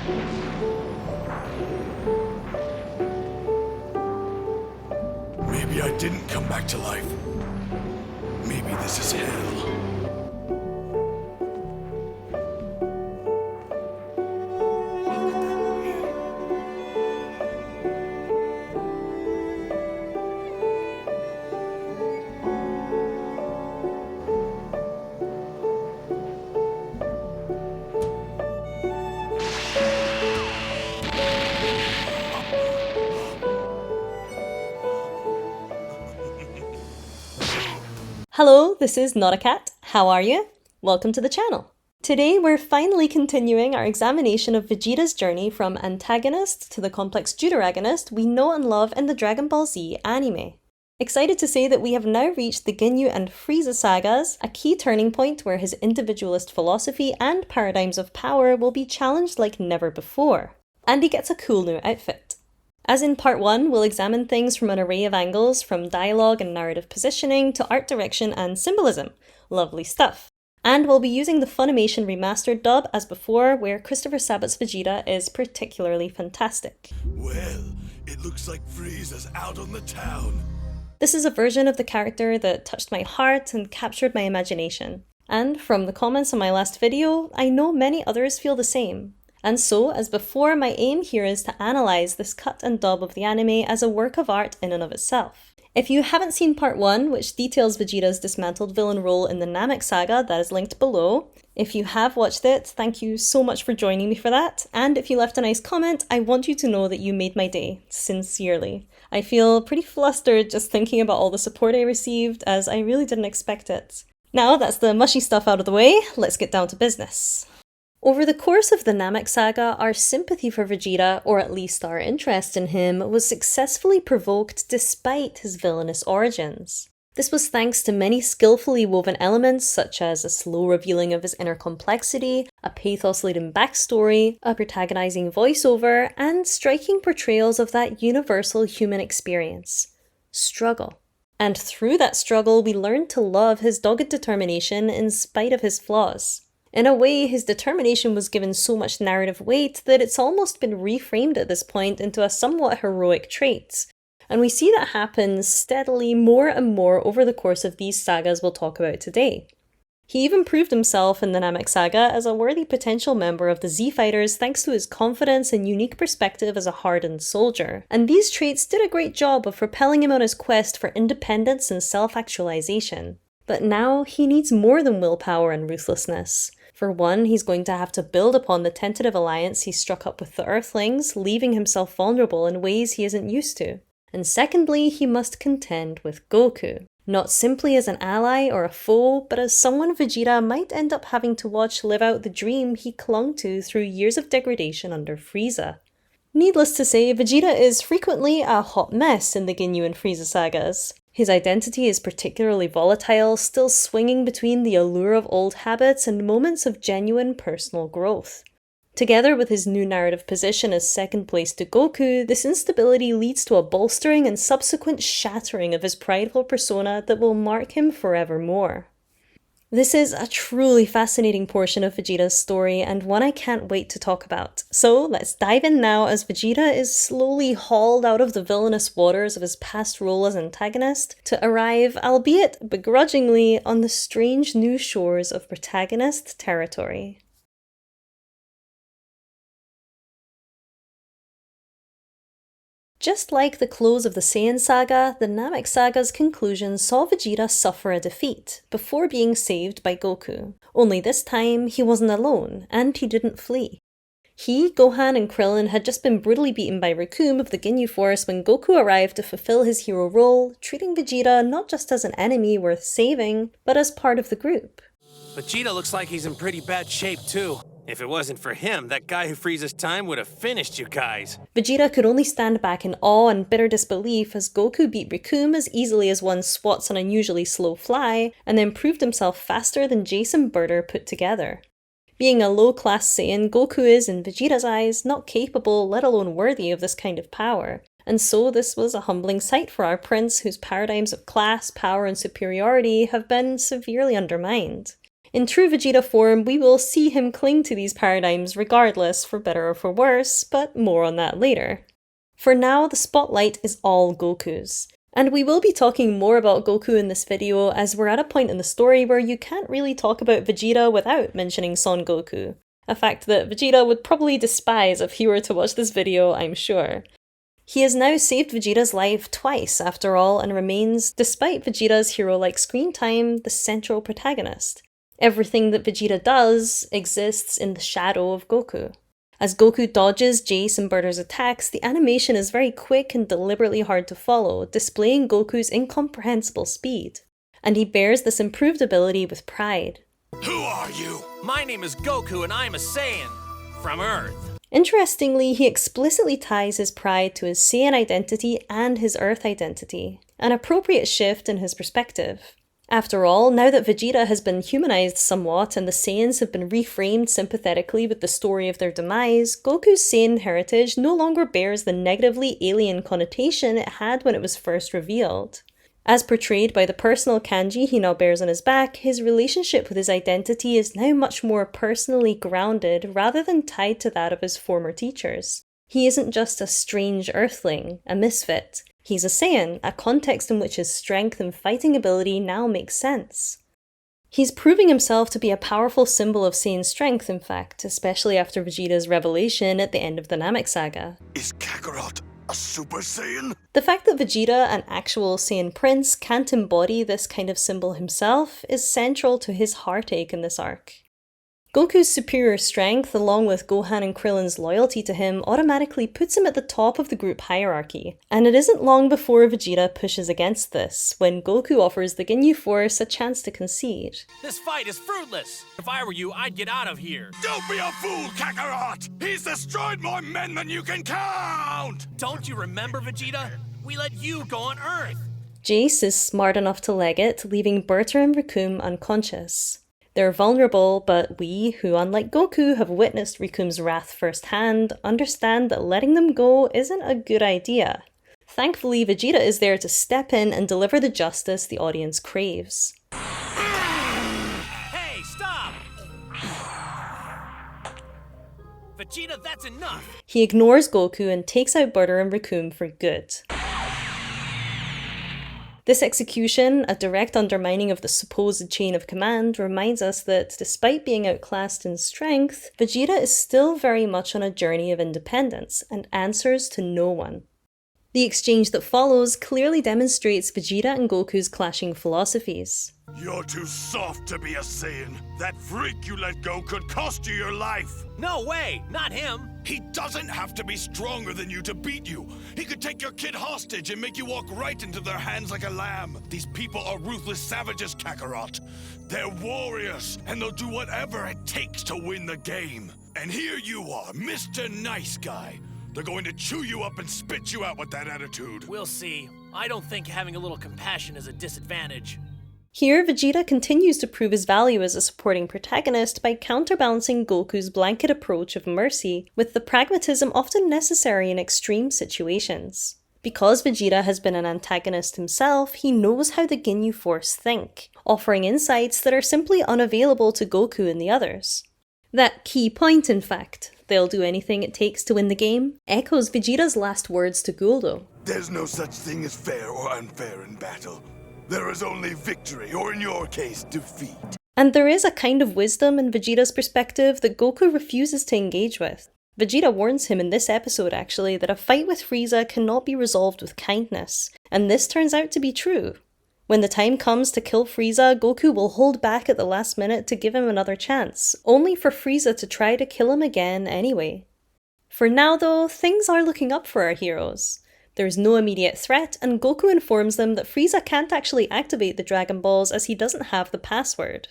Maybe I didn't come back to life. Maybe this is hell. Hello, this is nottacat. How are you? Welcome to the channel. Today we're finally continuing our examination of Vegeta's journey from antagonist to the complex deuteragonist we know and love in the Dragon Ball Z anime. Excited to say that we have now reached the Ginyu and Frieza sagas, a key turning point where his individualist philosophy and paradigms of power will be challenged like never before. And he gets a cool new outfit. As in part 1, we'll examine things from an array of angles, from dialogue and narrative positioning to art direction and symbolism. Lovely stuff. And we'll be using the Funimation remastered dub as before, where Christopher Sabat's Vegeta is particularly fantastic. Well, it looks like Frieza's out on the town. This is a version of the character that touched my heart and captured my imagination. And from the comments on my last video, I know many others feel the same. And so, as before, my aim here is to analyse this cut and dub of the anime as a work of art in and of itself. If you haven't seen part 1, which details Vegeta's dismantled villain role in the Namek saga, that is linked below. If you have watched it, thank you so much for joining me for that, and if you left a nice comment, I want you to know that you made my day, sincerely. I feel pretty flustered just thinking about all the support I received, as I really didn't expect it. Now that's the mushy stuff out of the way, let's get down to business. Over the course of the Namek saga, our sympathy for Vegeta, or at least our interest in him, was successfully provoked despite his villainous origins. This was thanks to many skillfully woven elements such as a slow revealing of his inner complexity, a pathos-laden backstory, a protagonizing voiceover, and striking portrayals of that universal human experience: struggle. And through that struggle, we learned to love his dogged determination in spite of his flaws. In a way, his determination was given so much narrative weight that it's almost been reframed at this point into a somewhat heroic trait. And we see that happen steadily more and more over the course of these sagas we'll talk about today. He even proved himself in the Namek saga as a worthy potential member of the Z-Fighters thanks to his confidence and unique perspective as a hardened soldier. And these traits did a great job of propelling him on his quest for independence and self-actualization. But now he needs more than willpower and ruthlessness. For one, he's going to have to build upon the tentative alliance he struck up with the Earthlings, leaving himself vulnerable in ways he isn't used to. And secondly, he must contend with Goku. Not simply as an ally or a foe, but as someone Vegeta might end up having to watch live out the dream he clung to through years of degradation under Frieza. Needless to say, Vegeta is frequently a hot mess in the Ginyu and Frieza sagas. His identity is particularly volatile, still swinging between the allure of old habits and moments of genuine personal growth. Together with his new narrative position as second place to Goku, this instability leads to a bolstering and subsequent shattering of his prideful persona that will mark him forevermore. This is a truly fascinating portion of Vegeta's story and one I can't wait to talk about. So let's dive in now as Vegeta is slowly hauled out of the villainous waters of his past role as antagonist to arrive, albeit begrudgingly, on the strange new shores of protagonist territory. Just like the close of the Saiyan saga, the Namek saga's conclusion saw Vegeta suffer a defeat, before being saved by Goku. Only this time, he wasn't alone, and he didn't flee. He, Gohan, and Krillin had just been brutally beaten by Recoome of the Ginyu Force when Goku arrived to fulfill his hero role, treating Vegeta not just as an enemy worth saving, but as part of the group. Vegeta looks like he's in pretty bad shape, too. If it wasn't for him, that guy who freezes time would have finished you guys. Vegeta could only stand back in awe and bitter disbelief as Goku beat Recoome as easily as one swats an unusually slow fly, and then proved himself faster than Jason Birder put together. Being a low-class Saiyan, Goku is, in Vegeta's eyes, not capable, let alone worthy of this kind of power. And so this was a humbling sight for our prince, whose paradigms of class, power, and superiority have been severely undermined. In true Vegeta form, we will see him cling to these paradigms regardless, for better or for worse, but more on that later. For now, the spotlight is all Goku's. And we will be talking more about Goku in this video, as we're at a point in the story where you can't really talk about Vegeta without mentioning Son Goku. A fact that Vegeta would probably despise if he were to watch this video, I'm sure. He has now saved Vegeta's life twice, after all, and remains, despite Vegeta's hero-like screen time, the central protagonist. Everything that Vegeta does exists in the shadow of Goku. As Goku dodges Jace and Burter's attacks, the animation is very quick and deliberately hard to follow, displaying Goku's incomprehensible speed. And he bears this improved ability with pride. Who are you? My name is Goku and I'm a Saiyan. From Earth. Interestingly, he explicitly ties his pride to his Saiyan identity and his Earth identity, an appropriate shift in his perspective. After all, now that Vegeta has been humanized somewhat and the Saiyans have been reframed sympathetically with the story of their demise, Goku's Saiyan heritage no longer bears the negatively alien connotation it had when it was first revealed. As portrayed by the personal kanji he now bears on his back, his relationship with his identity is now much more personally grounded rather than tied to that of his former teachers. He isn't just a strange earthling, a misfit. He's a Saiyan, a context in which his strength and fighting ability now makes sense. He's proving himself to be a powerful symbol of Saiyan strength, in fact, especially after Vegeta's revelation at the end of the Namek Saga. Is Kakarot a Super Saiyan? The fact that Vegeta, an actual Saiyan prince, can't embody this kind of symbol himself is central to his heartache in this arc. Goku's superior strength, along with Gohan and Krillin's loyalty to him, automatically puts him at the top of the group hierarchy, and it isn't long before Vegeta pushes against this, when Goku offers the Ginyu Force a chance to concede. This fight is fruitless. If I were you, I'd get out of here. Don't be a fool, Kakarot! He's destroyed more men than you can count! Don't you remember, Vegeta? We let you go on Earth. Jace is smart enough to leg it, leaving Berta and Recoome unconscious. They're vulnerable, but we, who unlike Goku have witnessed Recoom's wrath firsthand, understand that letting them go isn't a good idea. Thankfully, Vegeta is there to step in and deliver the justice the audience craves. Hey, stop! Vegeta, that's enough! He ignores Goku and takes out Berta and Recoome for good. This execution, a direct undermining of the supposed chain of command, reminds us that, despite being outclassed in strength, Vegeta is still very much on a journey of independence and answers to no one. The exchange that follows clearly demonstrates Vegeta and Goku's clashing philosophies. You're too soft to be a Saiyan. That freak you let go could cost you your life. No way, not him. He doesn't have to be stronger than you to beat you. He could take your kid hostage and make you walk right into their hands like a lamb. These people are ruthless savages, Kakarot. They're warriors, and they'll do whatever it takes to win the game. And here you are, Mr. Nice Guy. They're going to chew you up and spit you out with that attitude. We'll see. I don't think having a little compassion is a disadvantage. Here, Vegeta continues to prove his value as a supporting protagonist by counterbalancing Goku's blanket approach of mercy with the pragmatism often necessary in extreme situations. Because Vegeta has been an antagonist himself, he knows how the Ginyu Force think, offering insights that are simply unavailable to Goku and the others. That key point, in fact, they'll do anything it takes to win the game, echoes Vegeta's last words to Guldo. There's no such thing as fair or unfair in battle. There is only victory, or in your case, defeat. And there is a kind of wisdom in Vegeta's perspective that Goku refuses to engage with. Vegeta warns him in this episode, actually, that a fight with Frieza cannot be resolved with kindness, and this turns out to be true. When the time comes to kill Frieza, Goku will hold back at the last minute to give him another chance, only for Frieza to try to kill him again anyway. For now though, things are looking up for our heroes. There's no immediate threat, and Goku informs them that Frieza can't actually activate the Dragon Balls as he doesn't have the password.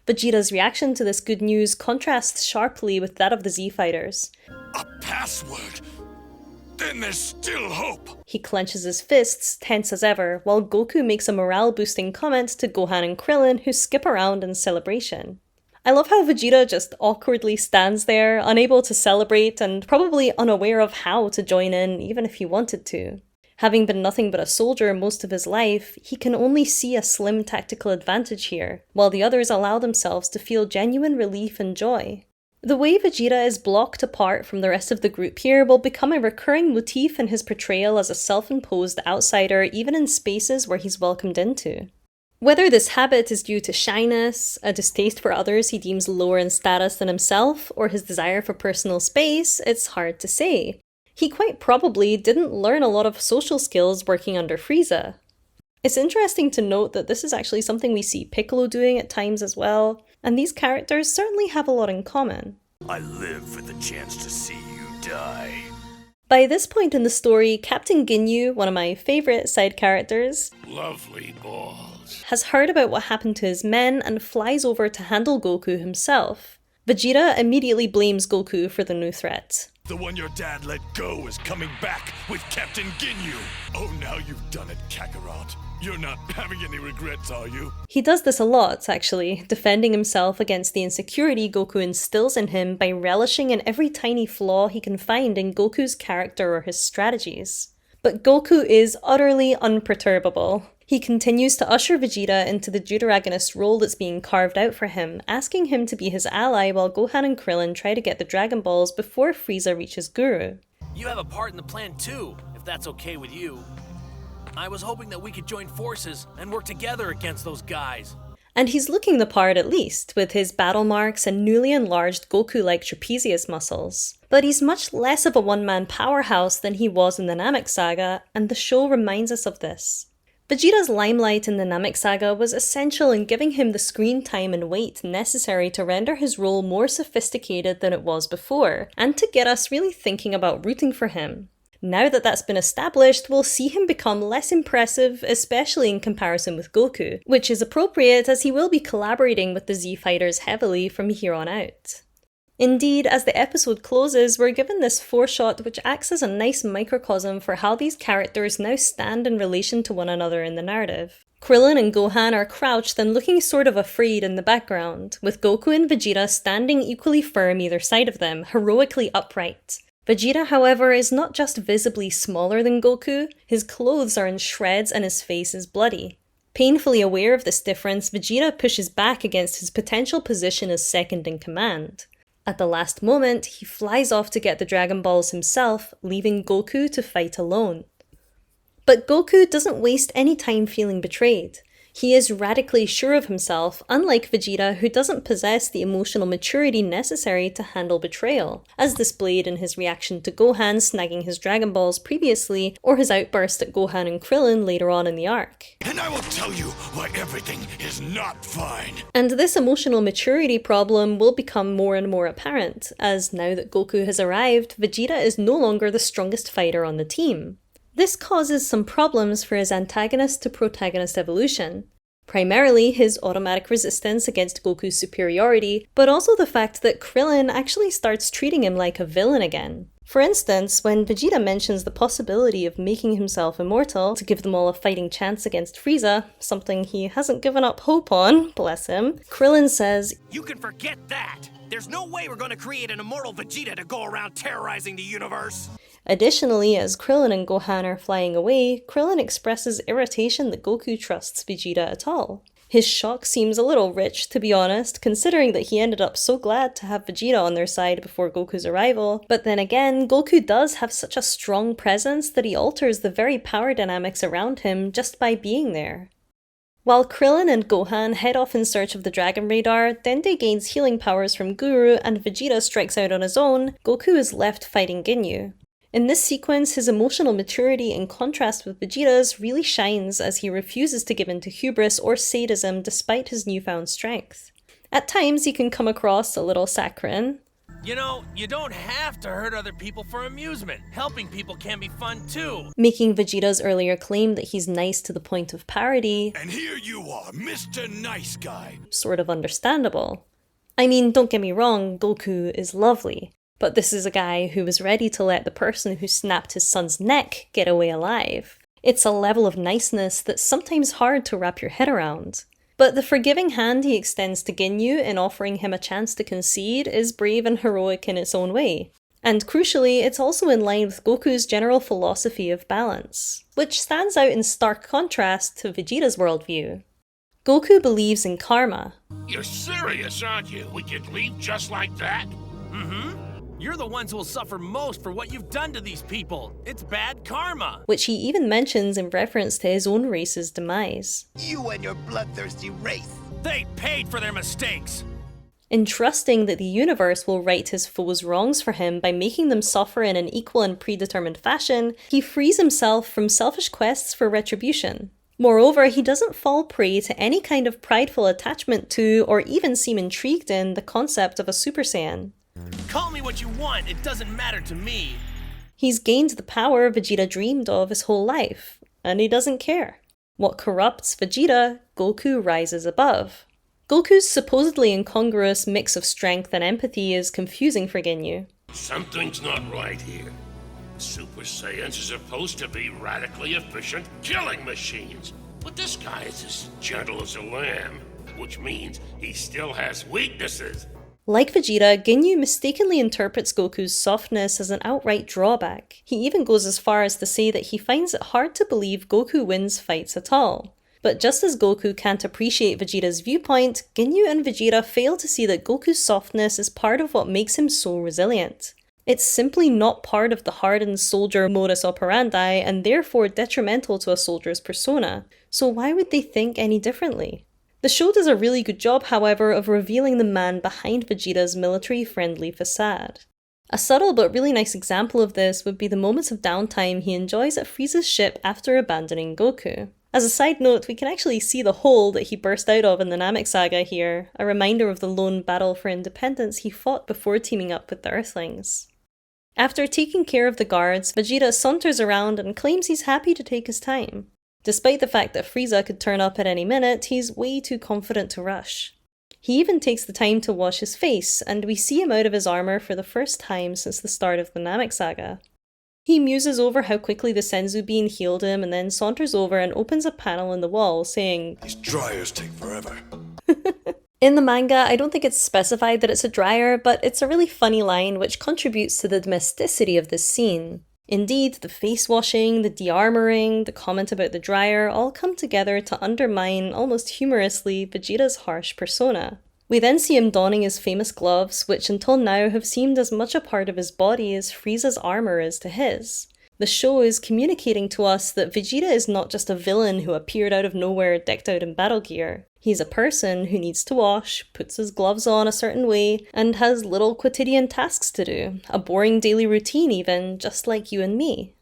Vegeta's reaction to this good news contrasts sharply with that of the Z-Fighters. A password? Then there's still hope! He clenches his fists, tense as ever, while Goku makes a morale-boosting comment to Gohan and Krillin, who skip around in celebration. I love how Vegeta just awkwardly stands there, unable to celebrate and probably unaware of how to join in even if he wanted to. Having been nothing but a soldier most of his life, he can only see a slim tactical advantage here, while the others allow themselves to feel genuine relief and joy. The way Vegeta is blocked apart from the rest of the group here will become a recurring motif in his portrayal as a self-imposed outsider even in spaces where he's welcomed into. Whether this habit is due to shyness, a distaste for others he deems lower in status than himself, or his desire for personal space, it's hard to say. He quite probably didn't learn a lot of social skills working under Frieza. It's interesting to note that this is actually something we see Piccolo doing at times as well, and these characters certainly have a lot in common. I live for the chance to see you die. By this point in the story, Captain Ginyu, one of my favourite side characters, Lovely balls. has heard about what happened to his men and flies over to handle Goku himself. Vegeta immediately blames Goku for the new threat. The one your dad let go is coming back with Captain Ginyu. Oh, now you've done it, Kakarot. You're not having any regrets, are you? He does this a lot, actually, defending himself against the insecurity Goku instills in him by relishing in every tiny flaw he can find in Goku's character or his strategies. But Goku is utterly unperturbable. He continues to usher Vegeta into the deuteragonist role that's being carved out for him, asking him to be his ally while Gohan and Krillin try to get the Dragon Balls before Frieza reaches Guru. You have a part in the plan too, if that's okay with you. I was hoping that we could join forces and work together against those guys. And he's looking the part at least, with his battle marks and newly enlarged Goku-like trapezius muscles. But he's much less of a one-man powerhouse than he was in the Namek Saga, and the show reminds us of this. Vegeta's limelight in the Namek Saga was essential in giving him the screen time and weight necessary to render his role more sophisticated than it was before, and to get us really thinking about rooting for him. Now that that's been established, we'll see him become less impressive, especially in comparison with Goku, which is appropriate as he will be collaborating with the Z-Fighters heavily from here on out. Indeed, as the episode closes, we're given this foreshot which acts as a nice microcosm for how these characters now stand in relation to one another in the narrative. Krillin and Gohan are crouched and looking sort of afraid in the background, with Goku and Vegeta standing equally firm either side of them, heroically upright. Vegeta, however, is not just visibly smaller than Goku, his clothes are in shreds and his face is bloody. Painfully aware of this difference, Vegeta pushes back against his potential position as second in command. At the last moment, he flies off to get the Dragon Balls himself, leaving Goku to fight alone. But Goku doesn't waste any time feeling betrayed. He is radically sure of himself, unlike Vegeta, who doesn't possess the emotional maturity necessary to handle betrayal, as displayed in his reaction to Gohan snagging his Dragon Balls previously, or his outburst at Gohan and Krillin later on in the arc. And I will tell you why everything is not fine. And this emotional maturity problem will become more and more apparent, as now that Goku has arrived, Vegeta is no longer the strongest fighter on the team. This causes some problems for his antagonist to protagonist evolution. Primarily his automatic resistance against Goku's superiority, but also the fact that Krillin actually starts treating him like a villain again. For instance, when Vegeta mentions the possibility of making himself immortal to give them all a fighting chance against Frieza, something he hasn't given up hope on, bless him, Krillin says, You can forget that! There's no way we're gonna create an immortal Vegeta to go around terrorizing the universe! Additionally, as Krillin and Gohan are flying away, Krillin expresses irritation that Goku trusts Vegeta at all. His shock seems a little rich, to be honest, considering that he ended up so glad to have Vegeta on their side before Goku's arrival, but then again, Goku does have such a strong presence that he alters the very power dynamics around him just by being there. While Krillin and Gohan head off in search of the Dragon Radar, Dende gains healing powers from Guru and Vegeta strikes out on his own, Goku is left fighting Ginyu. In this sequence, his emotional maturity in contrast with Vegeta's really shines as he refuses to give in to hubris or sadism despite his newfound strength. At times, he can come across a little saccharine. You know, you don't have to hurt other people for amusement. Helping people can be fun too. Making Vegeta's earlier claim that he's nice to the point of parody, And here you are, Mr. Nice Guy. sort of understandable. I mean, don't get me wrong, Goku is lovely. But this is a guy who was ready to let the person who snapped his son's neck get away alive. It's a level of niceness that's sometimes hard to wrap your head around. But the forgiving hand he extends to Ginyu in offering him a chance to concede is brave and heroic in its own way. And crucially, it's also in line with Goku's general philosophy of balance, which stands out in stark contrast to Vegeta's worldview. Goku believes in karma. You're serious, aren't you? We could leave just like that? You're the ones who will suffer most for what you've done to these people. It's bad karma. Which he even mentions in reference to his own race's demise. You and your bloodthirsty race. They paid for their mistakes. Entrusting that the universe will right his foes' wrongs for him by making them suffer in an equal and predetermined fashion, he frees himself from selfish quests for retribution. Moreover, he doesn't fall prey to any kind of prideful attachment to, or even seem intrigued in, the concept of a Super Saiyan. Call me what you want, it doesn't matter to me. He's gained the power Vegeta dreamed of his whole life, and he doesn't care. What corrupts Vegeta, Goku rises above. Goku's supposedly incongruous mix of strength and empathy is confusing for Ginyu. Something's not right here. Super Saiyans are supposed to be radically efficient killing machines. But this guy is as gentle as a lamb, which means he still has weaknesses. Like Vegeta, Ginyu mistakenly interprets Goku's softness as an outright drawback. He even goes as far as to say that he finds it hard to believe Goku wins fights at all. But just as Goku can't appreciate Vegeta's viewpoint, Ginyu and Vegeta fail to see that Goku's softness is part of what makes him so resilient. It's simply not part of the hardened soldier modus operandi and therefore detrimental to a soldier's persona. So why would they think any differently? The show does a really good job, however, of revealing the man behind Vegeta's military-friendly facade. A subtle but really nice example of this would be the moments of downtime he enjoys at Frieza's ship after abandoning Goku. As a side note, we can actually see the hole that he burst out of in the Namek Saga here, a reminder of the lone battle for independence he fought before teaming up with the Earthlings. After taking care of the guards, Vegeta saunters around and claims he's happy to take his time. Despite the fact that Frieza could turn up at any minute, he's way too confident to rush. He even takes the time to wash his face, and we see him out of his armour for the first time since the start of the Namek Saga. He muses over how quickly the Senzu Bean healed him and then saunters over and opens a panel in the wall saying, These dryers take forever. In the manga, I don't think it's specified that it's a dryer, but it's a really funny line which contributes to the domesticity of this scene. Indeed, the face washing, the de-armoring, the comment about the dryer all come together to undermine, almost humorously, Vegeta's harsh persona. We then see him donning his famous gloves, which until now have seemed as much a part of his body as Frieza's armour is to his. The show is communicating to us that Vegeta is not just a villain who appeared out of nowhere decked out in battle gear. He's a person who needs to wash, puts his gloves on a certain way, and has little quotidian tasks to do, a boring daily routine even, just like you and me.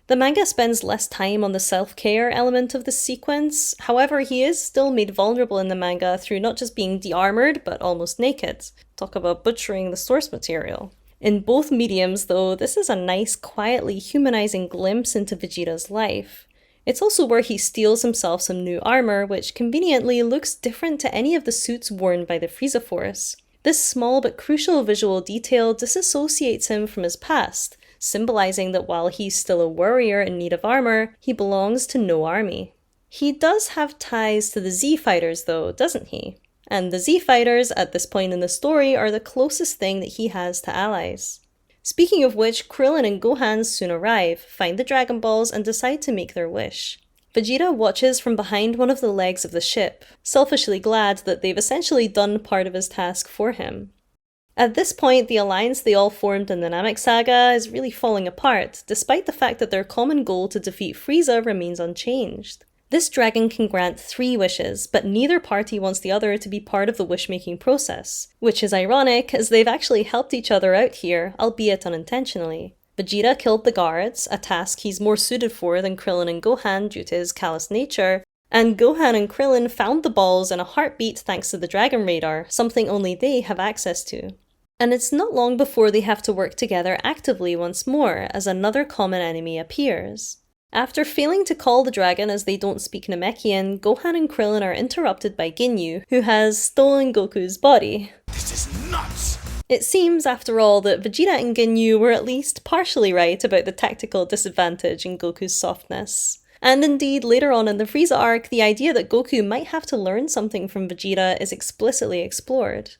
The manga spends less time on the self-care element of this sequence, however he is still made vulnerable in the manga through not just being de-armored, but almost naked. Talk about butchering the source material. In both mediums, though, this is a nice, quietly humanizing glimpse into Vegeta's life. It's also where he steals himself some new armour, which conveniently looks different to any of the suits worn by the Frieza Force. This small but crucial visual detail disassociates him from his past, symbolizing that while he's still a warrior in need of armour, he belongs to no army. He does have ties to the Z-Fighters though, doesn't he? And the Z-Fighters, at this point in the story, are the closest thing that he has to allies. Speaking of which, Krillin and Gohan soon arrive, find the Dragon Balls, and decide to make their wish. Vegeta watches from behind one of the legs of the ship, selfishly glad that they've essentially done part of his task for him. At this point, the alliance they all formed in the Namek Saga is really falling apart, despite the fact that their common goal to defeat Frieza remains unchanged. This dragon can grant 3 wishes, but neither party wants the other to be part of the wish-making process, which is ironic as they've actually helped each other out here, albeit unintentionally. Vegeta killed the guards, a task he's more suited for than Krillin and Gohan due to his callous nature, and Gohan and Krillin found the balls in a heartbeat thanks to the Dragon Radar, something only they have access to. And it's not long before they have to work together actively once more, as another common enemy appears. After failing to call the dragon as they don't speak Namekian, Gohan and Krillin are interrupted by Ginyu, who has stolen Goku's body. This is nuts! It seems, after all, that Vegeta and Ginyu were at least partially right about the tactical disadvantage in Goku's softness. And indeed, later on in the Frieza arc, the idea that Goku might have to learn something from Vegeta is explicitly explored.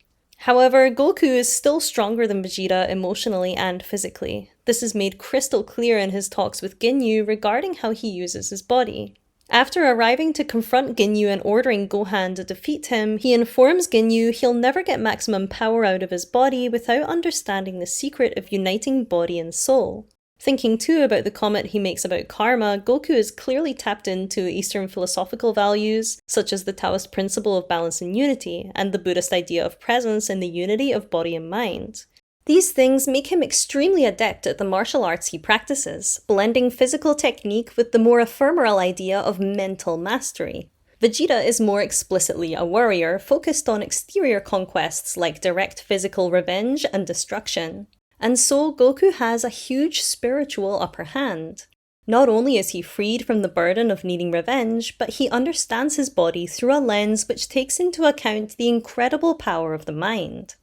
However, Goku is still stronger than Vegeta emotionally and physically. This is made crystal clear in his talks with Ginyu regarding how he uses his body. After arriving to confront Ginyu and ordering Gohan to defeat him, he informs Ginyu he'll never get maximum power out of his body without understanding the secret of uniting body and soul. Thinking too about the comment he makes about karma, Goku is clearly tapped into Eastern philosophical values, such as the Taoist principle of balance and unity, and the Buddhist idea of presence in the unity of body and mind. These things make him extremely adept at the martial arts he practices, blending physical technique with the more ephemeral idea of mental mastery. Vegeta is more explicitly a warrior, focused on exterior conquests like direct physical revenge and destruction. And so Goku has a huge spiritual upper hand. Not only is he freed from the burden of needing revenge, but he understands his body through a lens which takes into account the incredible power of the mind.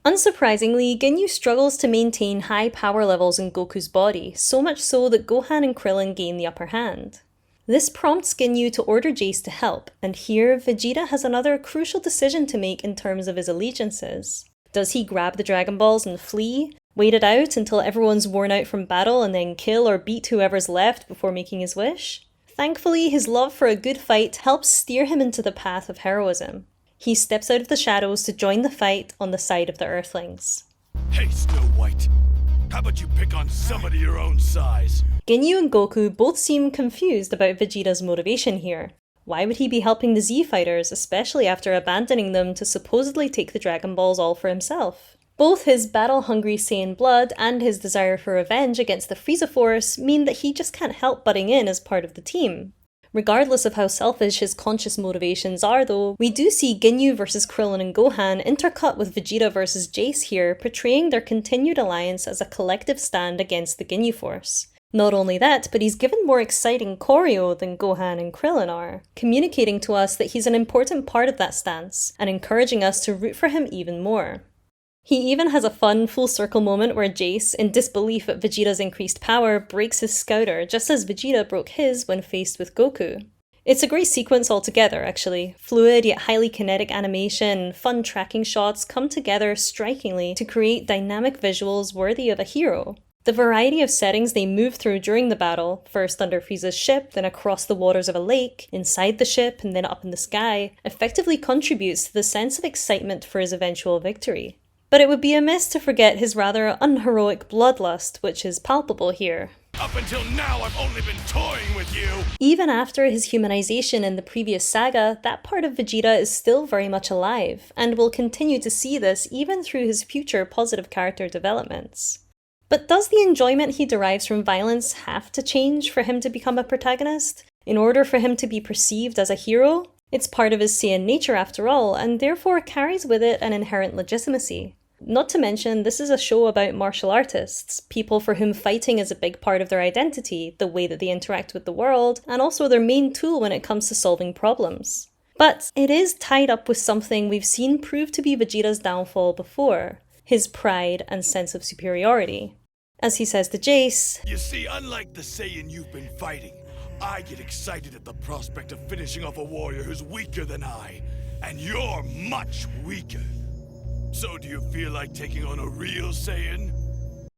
Unsurprisingly, Ginyu struggles to maintain high power levels in Goku's body, so much so that Gohan and Krillin gain the upper hand. This prompts Ginyu to order Jace to help, and here Vegeta has another crucial decision to make in terms of his allegiances. Does he grab the Dragon Balls and flee, wait it out until everyone's worn out from battle and then kill or beat whoever's left before making his wish? Thankfully, his love for a good fight helps steer him into the path of heroism. He steps out of the shadows to join the fight on the side of the Earthlings. Hey, Snow White. How about you pick on somebody your own size? Ginyu and Goku both seem confused about Vegeta's motivation here. Why would he be helping the Z fighters, especially after abandoning them to supposedly take the Dragon Balls all for himself? Both his battle-hungry Saiyan blood and his desire for revenge against the Frieza Force mean that he just can't help butting in as part of the team. Regardless of how selfish his conscious motivations are though, we do see Ginyu versus Krillin and Gohan intercut with Vegeta versus Jace here, portraying their continued alliance as a collective stand against the Ginyu Force. Not only that, but he's given more exciting choreo than Gohan and Krillin are, communicating to us that he's an important part of that stance, and encouraging us to root for him even more. He even has a fun full circle moment where Jace, in disbelief at Vegeta's increased power, breaks his scouter just as Vegeta broke his when faced with Goku. It's a great sequence altogether, actually. Fluid yet highly kinetic animation and fun tracking shots come together strikingly to create dynamic visuals worthy of a hero. The variety of settings they move through during the battle, first under Frieza's ship, then across the waters of a lake, inside the ship, and then up in the sky, effectively contributes to the sense of excitement for his eventual victory. But it would be amiss to forget his rather unheroic bloodlust, which is palpable here. Up until now, I've only been toying with you! Even after his humanization in the previous saga, that part of Vegeta is still very much alive, and will continue to see this even through his future positive character developments. But does the enjoyment he derives from violence have to change for him to become a protagonist? In order for him to be perceived as a hero? It's part of his Saiyan nature after all, and therefore carries with it an inherent legitimacy. Not to mention, this is a show about martial artists, people for whom fighting is a big part of their identity, the way that they interact with the world, and also their main tool when it comes to solving problems. But it is tied up with something we've seen prove to be Vegeta's downfall before, his pride and sense of superiority. As he says to Jace, You see, unlike the Saiyan you've been fighting, I get excited at the prospect of finishing off a warrior who's weaker than I, and you're much weaker. So do you feel like taking on a real Saiyan?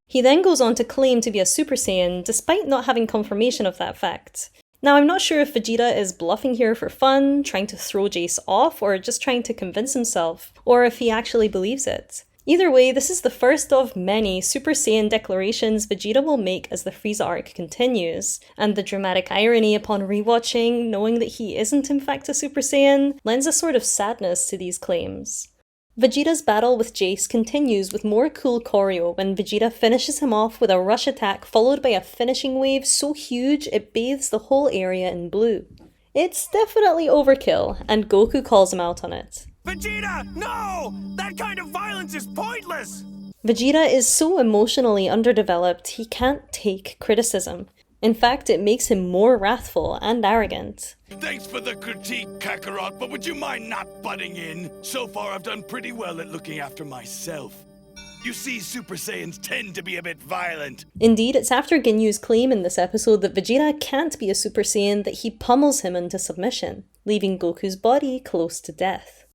He then goes on to claim to be a Super Saiyan, despite not having confirmation of that fact. Now, I'm not sure if Vegeta is bluffing here for fun, trying to throw Jace off, or just trying to convince himself, or if he actually believes it. Either way, this is the first of many Super Saiyan declarations Vegeta will make as the Frieza arc continues, and the dramatic irony upon rewatching, knowing that he isn't in fact a Super Saiyan, lends a sort of sadness to these claims. Vegeta's battle with Jace continues with more cool choreo when Vegeta finishes him off with a rush attack followed by a finishing wave so huge it bathes the whole area in blue. It's definitely overkill, and Goku calls him out on it. Vegeta, no! That kind of violence is pointless! Vegeta is so emotionally underdeveloped he can't take criticism. In fact, it makes him more wrathful and arrogant. Thanks for the critique, Kakarot, but would you mind not butting in? So far, I've done pretty well at looking after myself. You see, Super Saiyans tend to be a bit violent. Indeed, it's after Ginyu's claim in this episode that Vegeta can't be a Super Saiyan that he pummels him into submission, leaving Goku's body close to death.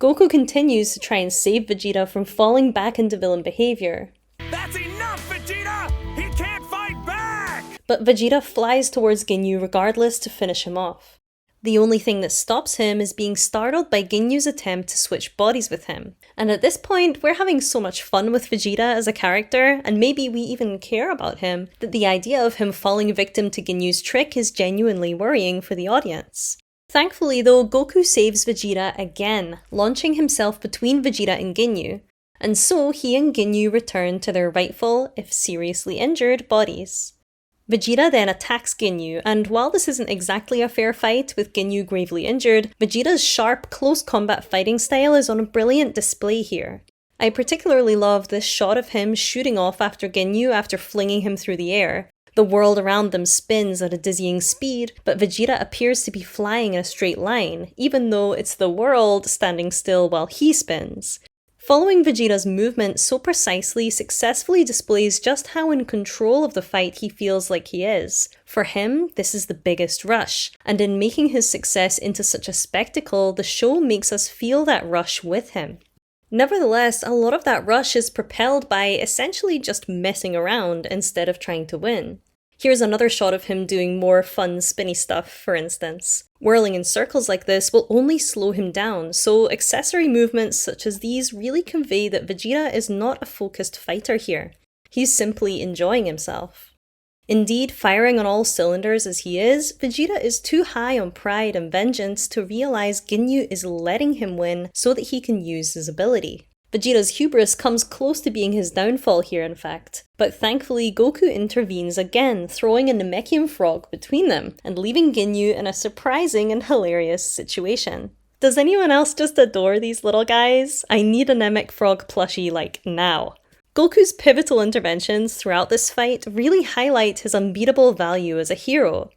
Goku continues to try and save Vegeta from falling back into villain behavior. That's enough, Vegeta! He can't fight back! But Vegeta flies towards Ginyu regardless to finish him off. The only thing that stops him is being startled by Ginyu's attempt to switch bodies with him. And at this point, we're having so much fun with Vegeta as a character, and maybe we even care about him, that the idea of him falling victim to Ginyu's trick is genuinely worrying for the audience. Thankfully though, Goku saves Vegeta again, launching himself between Vegeta and Ginyu, and so he and Ginyu return to their rightful, if seriously injured, bodies. Vegeta then attacks Ginyu, and while this isn't exactly a fair fight with Ginyu gravely injured, Vegeta's sharp, close combat fighting style is on a brilliant display here. I particularly love this shot of him shooting off after Ginyu after flinging him through the air. The world around them spins at a dizzying speed, but Vegeta appears to be flying in a straight line, even though it's the world standing still while he spins. Following Vegeta's movement so precisely successfully displays just how in control of the fight he feels like he is. For him, this is the biggest rush, and in making his success into such a spectacle, the show makes us feel that rush with him. Nevertheless, a lot of that rush is propelled by essentially just messing around instead of trying to win. Here's another shot of him doing more fun spinny stuff, for instance. Whirling in circles like this will only slow him down, so accessory movements such as these really convey that Vegeta is not a focused fighter here. He's simply enjoying himself. Indeed, firing on all cylinders as he is, Vegeta is too high on pride and vengeance to realize Ginyu is letting him win so that he can use his ability. Vegeta's hubris comes close to being his downfall here, in fact, but thankfully Goku intervenes again, throwing a Namekian frog between them, and leaving Ginyu in a surprising and hilarious situation. Does anyone else just adore these little guys? I need a Namek frog plushie, like, now. Goku's pivotal interventions throughout this fight really highlight his unbeatable value as a hero.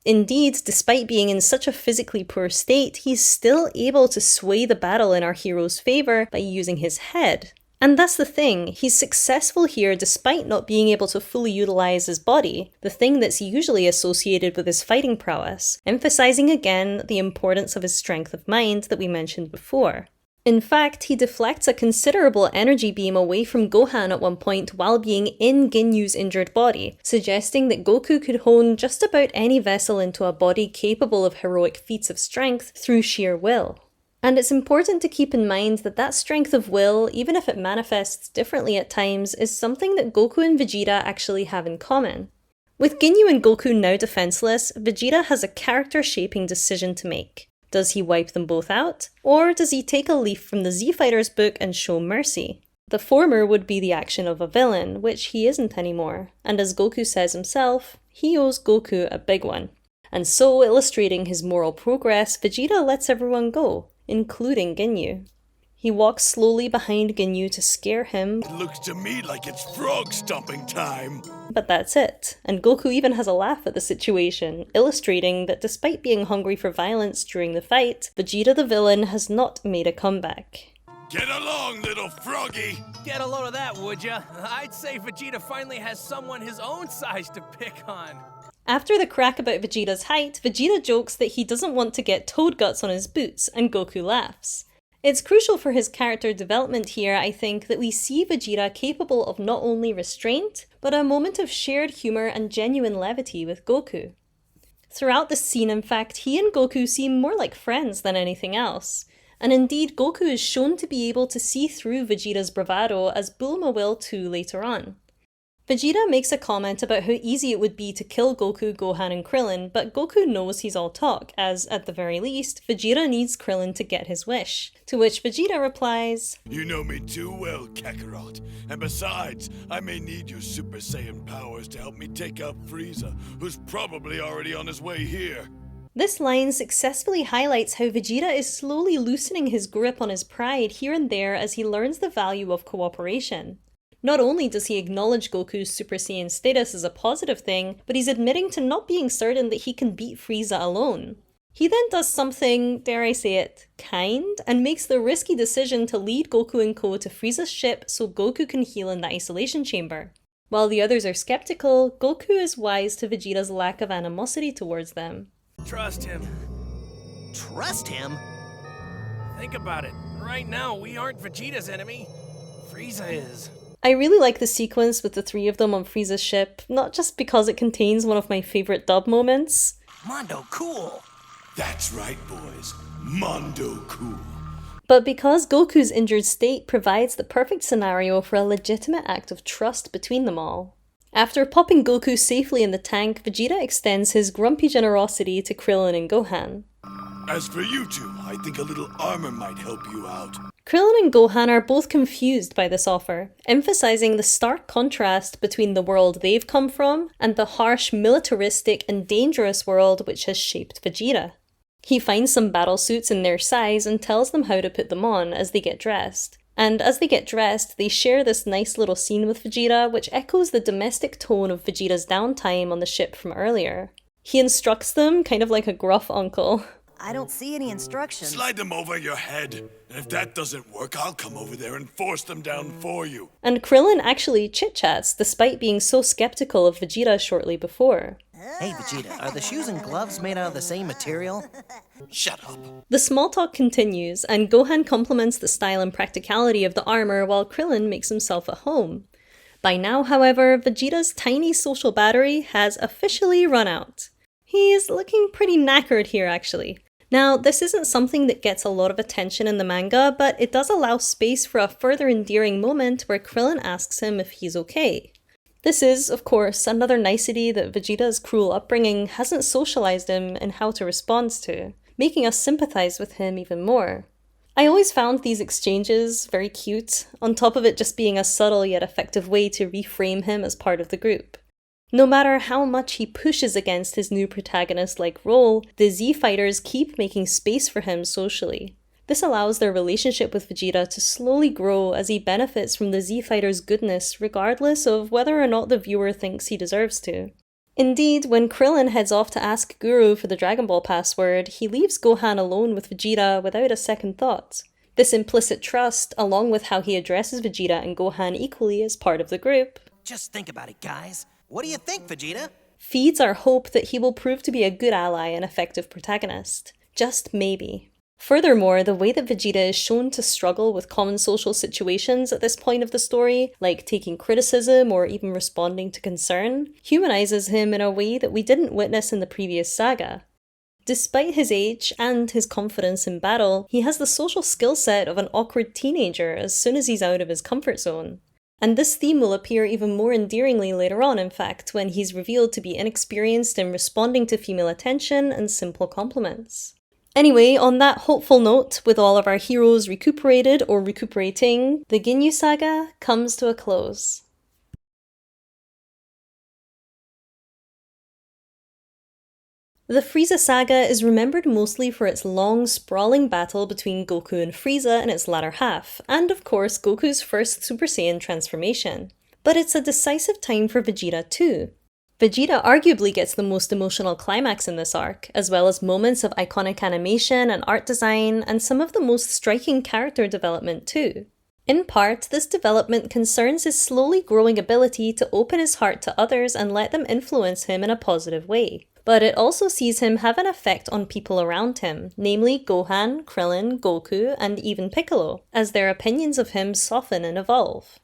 Indeed, despite being in such a physically poor state, he's still able to sway the battle in our hero's favour by using his head. And that's the thing, he's successful here despite not being able to fully utilise his body, the thing that's usually associated with his fighting prowess, emphasising again the importance of his strength of mind that we mentioned before. In fact, he deflects a considerable energy beam away from Gohan at one point while being in Ginyu's injured body, suggesting that Goku could hone just about any vessel into a body capable of heroic feats of strength through sheer will. And it's important to keep in mind that that strength of will, even if it manifests differently at times, is something that Goku and Vegeta actually have in common. With Ginyu and Goku now defenseless, Vegeta has a character-shaping decision to make. Does he wipe them both out? Or does he take a leaf from the Z-Fighters book and show mercy? The former would be the action of a villain, which he isn't anymore, and as Goku says himself, he owes Goku a big one. And so, illustrating his moral progress, Vegeta lets everyone go, including Ginyu. He walks slowly behind Ginyu to scare him. It looks to me like it's frog stomping time. But that's it, and Goku even has a laugh at the situation, illustrating that despite being hungry for violence during the fight, Vegeta the villain has not made a comeback. Get along, little froggy! Get a load of that, would ya? I'd say Vegeta finally has someone his own size to pick on. After the crack about Vegeta's height, Vegeta jokes that he doesn't want to get toad guts on his boots, and Goku laughs. It's crucial for his character development here, I think, that we see Vegeta capable of not only restraint, but a moment of shared humour and genuine levity with Goku. Throughout the scene, in fact, he and Goku seem more like friends than anything else. And indeed, Goku is shown to be able to see through Vegeta's bravado, as Bulma will too later on. Vegeta makes a comment about how easy it would be to kill Goku, Gohan and Krillin, but Goku knows he's all talk, as, at the very least, Vegeta needs Krillin to get his wish. To which Vegeta replies, You know me too well, Kakarot. And besides, I may need your Super Saiyan powers to help me take out Frieza, who's probably already on his way here. This line successfully highlights how Vegeta is slowly loosening his grip on his pride here and there as he learns the value of cooperation. Not only does he acknowledge Goku's Super Saiyan status as a positive thing, but he's admitting to not being certain that he can beat Frieza alone. He then does something, dare I say it, kind, and makes the risky decision to lead Goku and Co to Frieza's ship so Goku can heal in the isolation chamber. While the others are skeptical, Goku is wise to Vegeta's lack of animosity towards them. Trust him. Trust him? Think about it. Right now, we aren't Vegeta's enemy. Frieza is. I really like the sequence with the three of them on Frieza's ship, not just because it contains one of my favourite dub moments. Mondo cool. That's right, boys. Mondo cool. But because Goku's injured state provides the perfect scenario for a legitimate act of trust between them all. After popping Goku safely in the tank, Vegeta extends his grumpy generosity to Krillin and Gohan. As for you two, I think a little armor might help you out. Krillin and Gohan are both confused by this offer, emphasizing the stark contrast between the world they've come from and the harsh, militaristic and dangerous world which has shaped Vegeta. He finds some battle suits in their size and tells them how to put them on as they get dressed. And as they get dressed, they share this nice little scene with Vegeta which echoes the domestic tone of Vegeta's downtime on the ship from earlier. He instructs them kind of like a gruff uncle. I don't see any instructions. Slide them over your head. And if that doesn't work, I'll come over there and force them down for you. And Krillin actually chit-chats despite being so skeptical of Vegeta shortly before. Hey, Vegeta, are the shoes and gloves made out of the same material? Shut up. The small talk continues, and Gohan compliments the style and practicality of the armor while Krillin makes himself at home. By now, however, Vegeta's tiny social battery has officially run out. He's looking pretty knackered here, actually. Now, this isn't something that gets a lot of attention in the manga, but it does allow space for a further endearing moment where Krillin asks him if he's okay. This is, of course, another nicety that Vegeta's cruel upbringing hasn't socialized him in how to respond to, making us sympathize with him even more. I always found these exchanges very cute, on top of it just being a subtle yet effective way to reframe him as part of the group. No matter how much he pushes against his new protagonist-like role, the Z-Fighters keep making space for him socially. This allows their relationship with Vegeta to slowly grow as he benefits from the Z-Fighters' goodness regardless of whether or not the viewer thinks he deserves to. Indeed, when Krillin heads off to ask Guru for the Dragon Ball password, he leaves Gohan alone with Vegeta without a second thought. This implicit trust, along with how he addresses Vegeta and Gohan equally as part of the group, Just think about it, guys. What do you think, Vegeta? feeds our hope that he will prove to be a good ally and effective protagonist. Just maybe. Furthermore, the way that Vegeta is shown to struggle with common social situations at this point of the story, like taking criticism or even responding to concern, humanizes him in a way that we didn't witness in the previous saga. Despite his age and his confidence in battle, he has the social skill set of an awkward teenager as soon as he's out of his comfort zone. And this theme will appear even more endearingly later on, in fact, when he's revealed to be inexperienced in responding to female attention and simple compliments. Anyway, on that hopeful note, with all of our heroes recuperated or recuperating, the Ginyu saga comes to a close. The Frieza saga is remembered mostly for its long, sprawling battle between Goku and Frieza in its latter half, and of course Goku's first Super Saiyan transformation. But it's a decisive time for Vegeta too. Vegeta arguably gets the most emotional climax in this arc, as well as moments of iconic animation and art design, and some of the most striking character development too. In part, this development concerns his slowly growing ability to open his heart to others and let them influence him in a positive way. But it also sees him have an effect on people around him, namely Gohan, Krillin, Goku, and even Piccolo, as their opinions of him soften and evolve.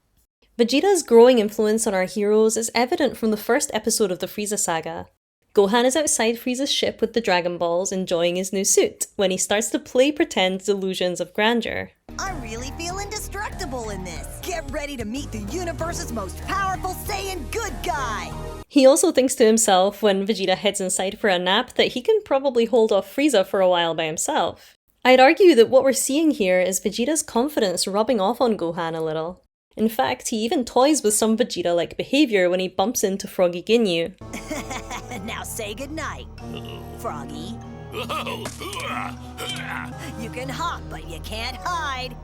Vegeta's growing influence on our heroes is evident from the first episode of the Frieza saga. Gohan is outside Frieza's ship with the Dragon Balls enjoying his new suit, when he starts to play pretend delusions of grandeur. I really feel indestructible in this. Get ready to meet the universe's most powerful Saiyan good guy! He also thinks to himself when Vegeta heads inside for a nap that he can probably hold off Frieza for a while by himself. I'd argue that what we're seeing here is Vegeta's confidence rubbing off on Gohan a little. In fact, he even toys with some Vegeta-like behavior when he bumps into Froggy Ginyu. Now say goodnight, Froggy. You can hop, but you can't hide.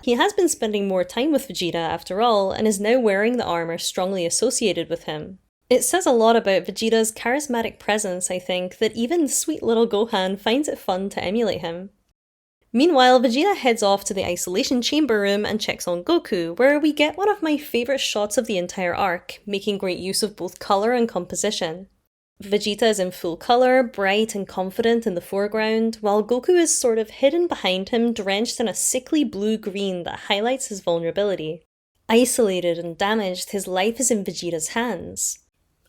He has been spending more time with Vegeta after all, and is now wearing the armor strongly associated with him. It says a lot about Vegeta's charismatic presence, I think, that even sweet little Gohan finds it fun to emulate him. Meanwhile, Vegeta heads off to the isolation chamber room and checks on Goku, where we get one of my favourite shots of the entire arc, making great use of both colour and composition. Vegeta is in full colour, bright and confident in the foreground, while Goku is sort of hidden behind him, drenched in a sickly blue-green that highlights his vulnerability. Isolated and damaged, his life is in Vegeta's hands.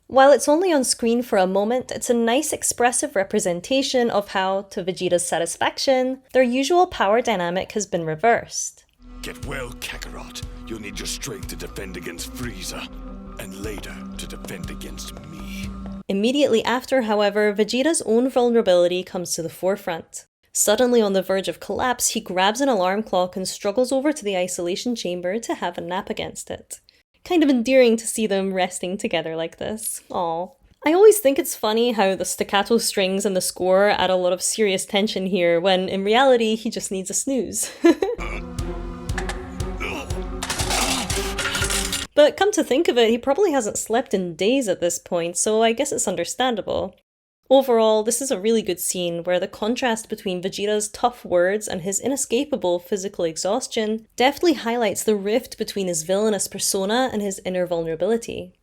While it's only on screen for a moment, it's a nice expressive representation of how, to Vegeta's satisfaction, their usual power dynamic has been reversed. Get well, Kakarot. You'll need your strength to defend against Frieza, and later to defend against me. Immediately after, however, Vegeta's own vulnerability comes to the forefront. Suddenly on the verge of collapse, he grabs an alarm clock and struggles over to the isolation chamber to have a nap against it. Kind of endearing to see them resting together like this. Aww. I always think it's funny how the staccato strings and the score add a lot of serious tension here, when in reality he just needs a snooze. But come to think of it, he probably hasn't slept in days at this point, so I guess it's understandable. Overall, this is a really good scene where the contrast between Vegeta's tough words and his inescapable physical exhaustion deftly highlights the rift between his villainous persona and his inner vulnerability.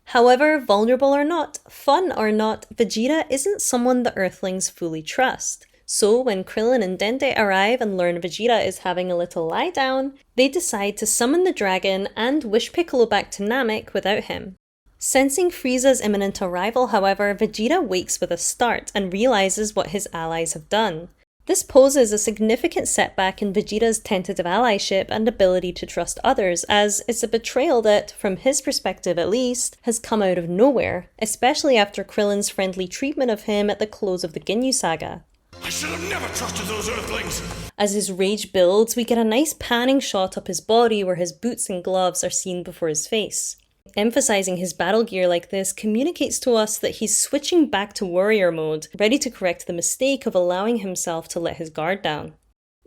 However, vulnerable or not, fun or not, Vegeta isn't someone the Earthlings fully trust. So when Krillin and Dende arrive and learn Vegeta is having a little lie down, they decide to summon the dragon and wish Piccolo back to Namek without him. Sensing Frieza's imminent arrival, however, Vegeta wakes with a start and realizes what his allies have done. This poses a significant setback in Vegeta's tentative allyship and ability to trust others, as it's a betrayal that, from his perspective at least, has come out of nowhere, especially after Krillin's friendly treatment of him at the close of the Ginyu Saga. I should have never trusted those Earthlings! As his rage builds, we get a nice panning shot up his body where his boots and gloves are seen before his face. Emphasizing his battle gear like this communicates to us that he's switching back to warrior mode, ready to correct the mistake of allowing himself to let his guard down.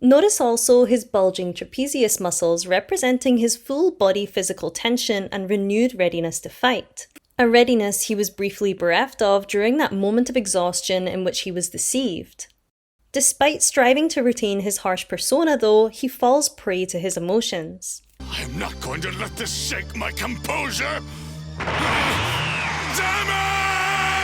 Notice also his bulging trapezius muscles representing his full body physical tension and renewed readiness to fight. A readiness he was briefly bereft of during that moment of exhaustion in which he was deceived. Despite striving to retain his harsh persona though, he falls prey to his emotions. I am not going to let this shake my composure! Damn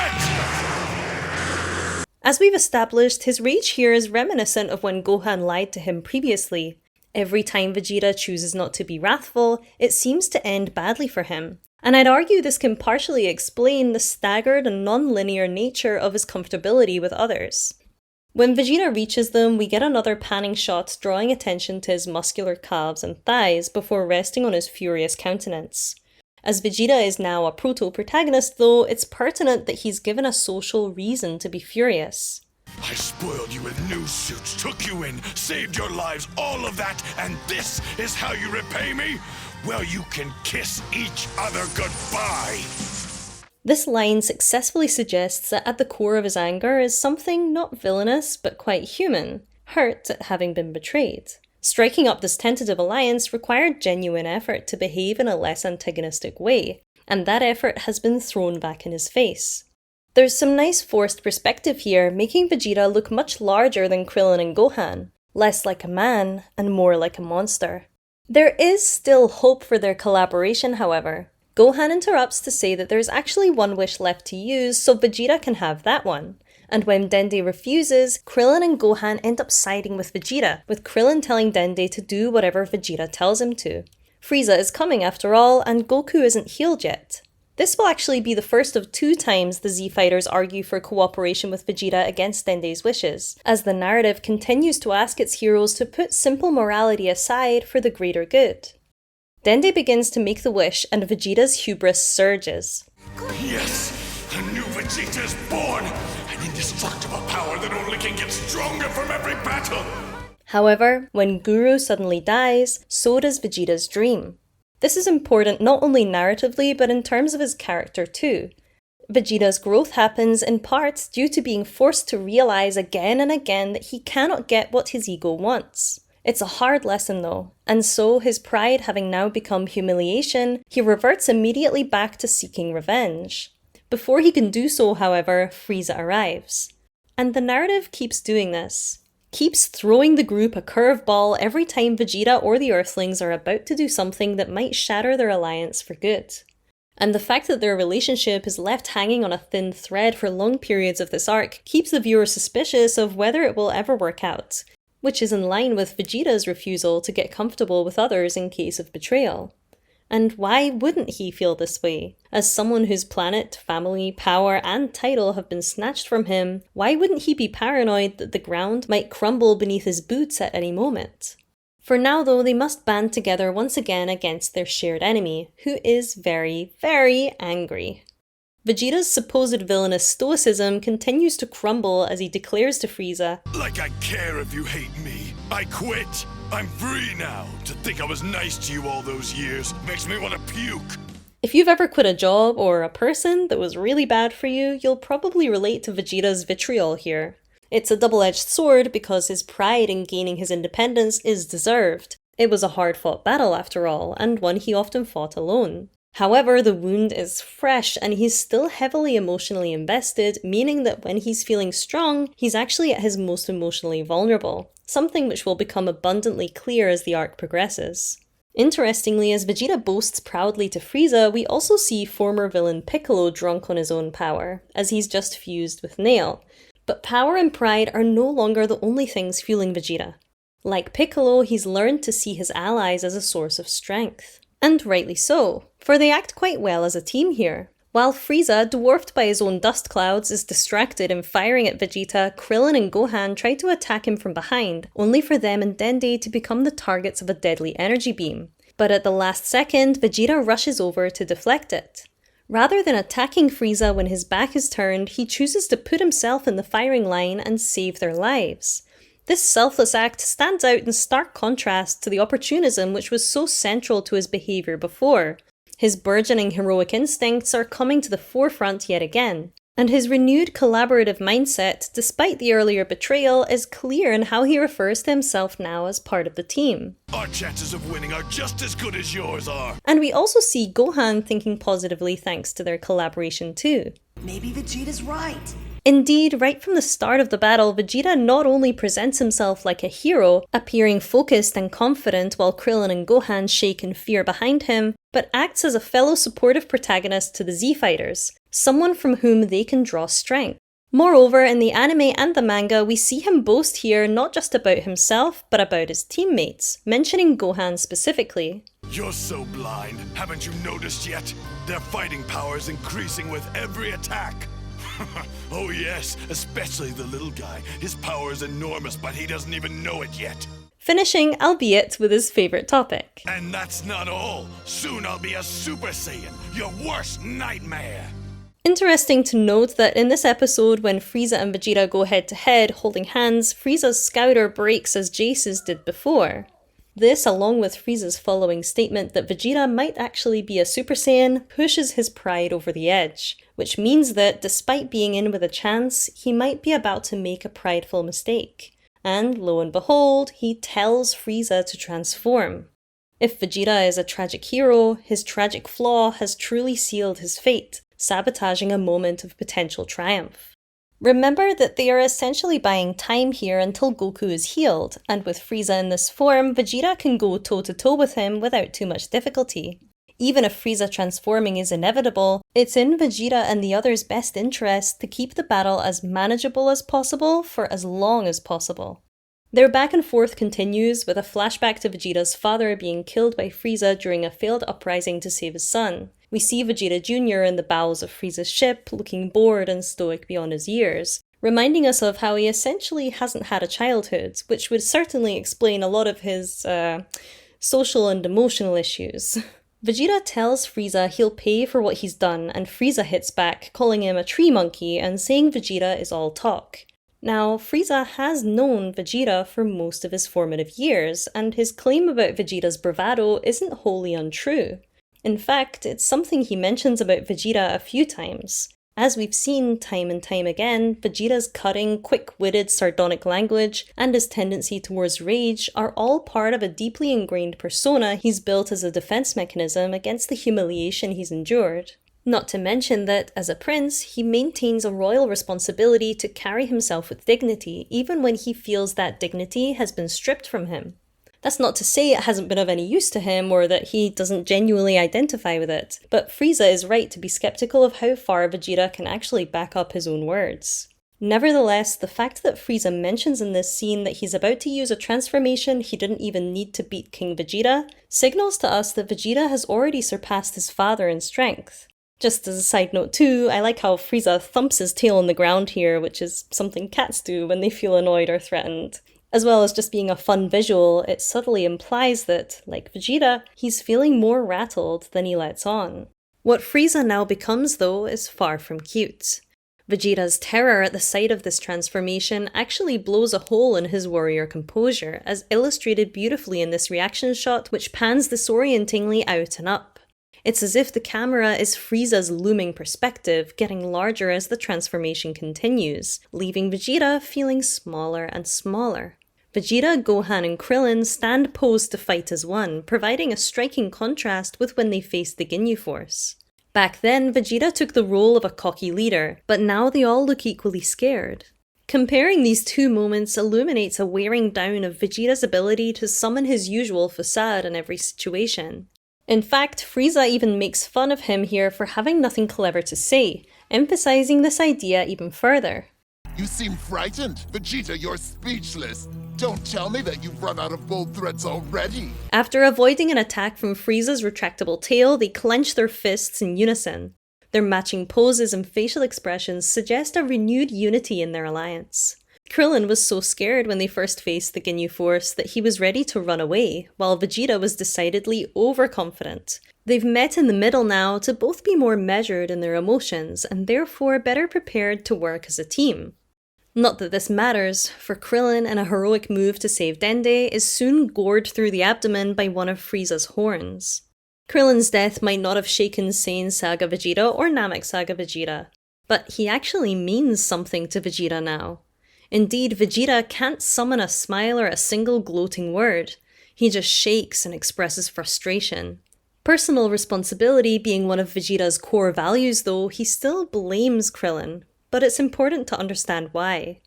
it! As we've established, his rage here is reminiscent of when Gohan lied to him previously. Every time Vegeta chooses not to be wrathful, it seems to end badly for him. And I'd argue this can partially explain the staggered and non-linear nature of his comfortability with others. When Vegeta reaches them, we get another panning shot drawing attention to his muscular calves and thighs before resting on his furious countenance. As Vegeta is now a proto-protagonist though, it's pertinent that he's given a social reason to be furious. I spoiled you with new suits, took you in, saved your lives, all of that, and this is how you repay me? Well, you can kiss each other goodbye! This line successfully suggests that at the core of his anger is something not villainous but quite human, hurt at having been betrayed. Striking up this tentative alliance required genuine effort to behave in a less antagonistic way, and that effort has been thrown back in his face. There's some nice forced perspective here, making Vegeta look much larger than Krillin and Gohan, less like a man and more like a monster. There is still hope for their collaboration, however. Gohan interrupts to say that there's actually one wish left to use, so Vegeta can have that one. And when Dende refuses, Krillin and Gohan end up siding with Vegeta, with Krillin telling Dende to do whatever Vegeta tells him to. Frieza is coming after all, and Goku isn't healed yet. This will actually be the first of 2 times the Z-Fighters argue for cooperation with Vegeta against Dende's wishes, as the narrative continues to ask its heroes to put simple morality aside for the greater good. Dende begins to make the wish, and Vegeta's hubris surges. Yes! A new Vegeta is born! An indestructible power that only can get stronger from every battle! However, when Guru suddenly dies, so does Vegeta's dream. This is important not only narratively, but in terms of his character too. Vegeta's growth happens in part due to being forced to realize again and again that he cannot get what his ego wants. It's a hard lesson though, and so his pride having now become humiliation, he reverts immediately back to seeking revenge. Before he can do so, however, Frieza arrives. And the narrative keeps doing this. Keeps throwing the group a curveball every time Vegeta or the Earthlings are about to do something that might shatter their alliance for good. And the fact that their relationship is left hanging on a thin thread for long periods of this arc keeps the viewer suspicious of whether it will ever work out, which is in line with Vegeta's refusal to get comfortable with others in case of betrayal. And why wouldn't he feel this way? As someone whose planet, family, power, and title have been snatched from him, why wouldn't he be paranoid that the ground might crumble beneath his boots at any moment? For now though, they must band together once again against their shared enemy, who is very, very angry. Vegeta's supposed villainous stoicism continues to crumble as he declares to Frieza, Like I care if you hate me. I quit. I'm free now. To think I was nice to you all those years makes me want to puke. If you've ever quit a job or a person that was really bad for you, you'll probably relate to Vegeta's vitriol here. It's a double-edged sword because his pride in gaining his independence is deserved. It was a hard-fought battle after all, and one he often fought alone. However, the wound is fresh and he's still heavily emotionally invested, meaning that when he's feeling strong, he's actually at his most emotionally vulnerable, something which will become abundantly clear as the arc progresses. Interestingly, as Vegeta boasts proudly to Frieza, we also see former villain Piccolo drunk on his own power, as he's just fused with Nail. But power and pride are no longer the only things fueling Vegeta. Like Piccolo, he's learned to see his allies as a source of strength. And rightly so, for they act quite well as a team here. While Frieza, dwarfed by his own dust clouds, is distracted and firing at Vegeta, Krillin and Gohan try to attack him from behind, only for them and Dende to become the targets of a deadly energy beam. But at the last second, Vegeta rushes over to deflect it. Rather than attacking Frieza when his back is turned, he chooses to put himself in the firing line and save their lives. This selfless act stands out in stark contrast to the opportunism which was so central to his behaviour before. His burgeoning heroic instincts are coming to the forefront yet again, and his renewed collaborative mindset, despite the earlier betrayal, is clear in how he refers to himself now as part of the team. Our chances of winning are just as good as yours are. And we also see Gohan thinking positively thanks to their collaboration too. Maybe Vegeta's right. Indeed, right from the start of the battle, Vegeta not only presents himself like a hero, appearing focused and confident while Krillin and Gohan shake in fear behind him, but acts as a fellow supportive protagonist to the Z-Fighters, someone from whom they can draw strength. Moreover, in the anime and the manga, we see him boast here not just about himself, but about his teammates, mentioning Gohan specifically. You're so blind. Haven't you noticed yet? Their fighting power is increasing with every attack. Oh yes, especially the little guy. His power is enormous, but he doesn't even know it yet. Finishing, albeit, with his favourite topic. And that's not all. Soon I'll be a Super Saiyan, your worst nightmare. Interesting to note that in this episode, when Frieza and Vegeta go head to head holding hands, Frieza's scouter breaks as Jace's did before. This, along with Frieza's following statement that Vegeta might actually be a Super Saiyan, pushes his pride over the edge, which means that, despite being in with a chance, he might be about to make a prideful mistake. And lo and behold, he tells Frieza to transform. If Vegeta is a tragic hero, his tragic flaw has truly sealed his fate, sabotaging a moment of potential triumph. Remember that they are essentially buying time here until Goku is healed, and with Frieza in this form, Vegeta can go toe-to-toe with him without too much difficulty. Even if Frieza transforming is inevitable, it's in Vegeta and the others' best interest to keep the battle as manageable as possible for as long as possible. Their back and forth continues with a flashback to Vegeta's father being killed by Frieza during a failed uprising to save his son. We see Vegeta Jr. in the bowels of Frieza's ship, looking bored and stoic beyond his years, reminding us of how he essentially hasn't had a childhood, which would certainly explain a lot of his social and emotional issues. Vegeta tells Frieza he'll pay for what he's done, and Frieza hits back, calling him a tree monkey and saying Vegeta is all talk. Now, Frieza has known Vegeta for most of his formative years, and his claim about Vegeta's bravado isn't wholly untrue. In fact, it's something he mentions about Vegeta a few times. As we've seen time and time again, Vegeta's cutting, quick-witted, sardonic language and his tendency towards rage are all part of a deeply ingrained persona he's built as a defense mechanism against the humiliation he's endured. Not to mention that, as a prince, he maintains a royal responsibility to carry himself with dignity, even when he feels that dignity has been stripped from him. That's not to say it hasn't been of any use to him or that he doesn't genuinely identify with it, but Frieza is right to be skeptical of how far Vegeta can actually back up his own words. Nevertheless, the fact that Frieza mentions in this scene that he's about to use a transformation he didn't even need to beat King Vegeta signals to us that Vegeta has already surpassed his father in strength. Just as a side note too, I like how Frieza thumps his tail on the ground here, which is something cats do when they feel annoyed or threatened. As well as just being a fun visual, it subtly implies that, like Vegeta, he's feeling more rattled than he lets on. What Frieza now becomes, though, is far from cute. Vegeta's terror at the sight of this transformation actually blows a hole in his warrior composure, as illustrated beautifully in this reaction shot which pans disorientingly out and up. It's as if the camera is Frieza's looming perspective, getting larger as the transformation continues, leaving Vegeta feeling smaller and smaller. Vegeta, Gohan, and Krillin stand posed to fight as one, providing a striking contrast with when they faced the Ginyu Force. Back then, Vegeta took the role of a cocky leader, but now they all look equally scared. Comparing these two moments illuminates a wearing down of Vegeta's ability to summon his usual facade in every situation. In fact, Frieza even makes fun of him here for having nothing clever to say, emphasizing this idea even further. You seem frightened. Vegeta, you're speechless. Don't tell me that you've run out of bold threats already. After avoiding an attack from Frieza's retractable tail, they clench their fists in unison. Their matching poses and facial expressions suggest a renewed unity in their alliance. Krillin was so scared when they first faced the Ginyu Force that he was ready to run away, while Vegeta was decidedly overconfident. They've met in the middle now to both be more measured in their emotions, and therefore better prepared to work as a team. Not that this matters, for Krillin, in a heroic move to save Dende, is soon gored through the abdomen by one of Frieza's horns. Krillin's death might not have shaken Saiyan Saga Vegeta or Namek Saga Vegeta, but he actually means something to Vegeta now. Indeed, Vegeta can't summon a smile or a single gloating word. He just shakes and expresses frustration. Personal responsibility being one of Vegeta's core values though, he still blames Krillin, but it's important to understand why.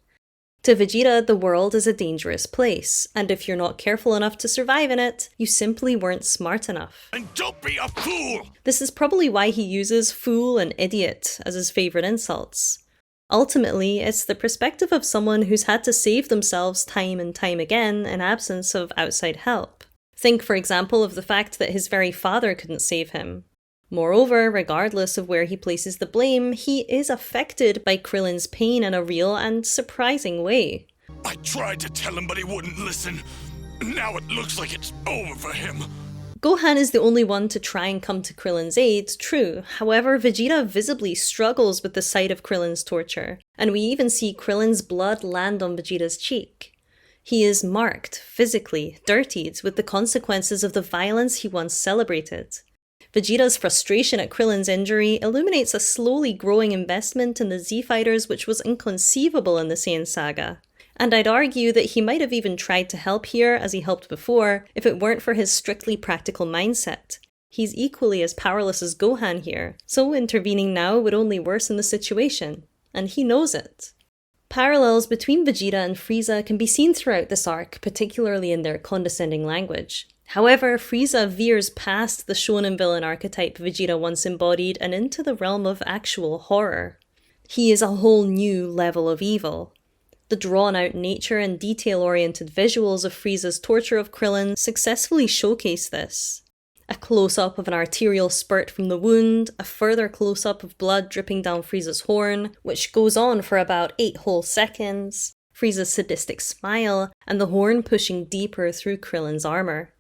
To Vegeta, the world is a dangerous place, and if you're not careful enough to survive in it, you simply weren't smart enough. And don't be a fool! This is probably why he uses fool and idiot as his favourite insults. Ultimately, it's the perspective of someone who's had to save themselves time and time again in absence of outside help. Think, for example, of the fact that his very father couldn't save him. Moreover, regardless of where he places the blame, he is affected by Krillin's pain in a real and surprising way. I tried to tell him, but he wouldn't listen. Now it looks like it's over for him. Gohan is the only one to try and come to Krillin's aid, true. However, Vegeta visibly struggles with the sight of Krillin's torture, and we even see Krillin's blood land on Vegeta's cheek. He is marked, physically, dirtied, with the consequences of the violence he once celebrated. Vegeta's frustration at Krillin's injury illuminates a slowly growing investment in the Z-Fighters which was inconceivable in the Saiyan Saga. And I'd argue that he might have even tried to help here, as he helped before, if it weren't for his strictly practical mindset. He's equally as powerless as Gohan here, so intervening now would only worsen the situation, and he knows it. Parallels between Vegeta and Frieza can be seen throughout this arc, particularly in their condescending language. However, Frieza veers past the shonen villain archetype Vegeta once embodied and into the realm of actual horror. He is a whole new level of evil. The drawn-out nature and detail-oriented visuals of Frieza's torture of Krillin successfully showcase this. A close-up of an arterial spurt from the wound, a further close-up of blood dripping down Frieza's horn, which goes on for about 8 whole seconds, Frieza's sadistic smile, and the horn pushing deeper through Krillin's armor.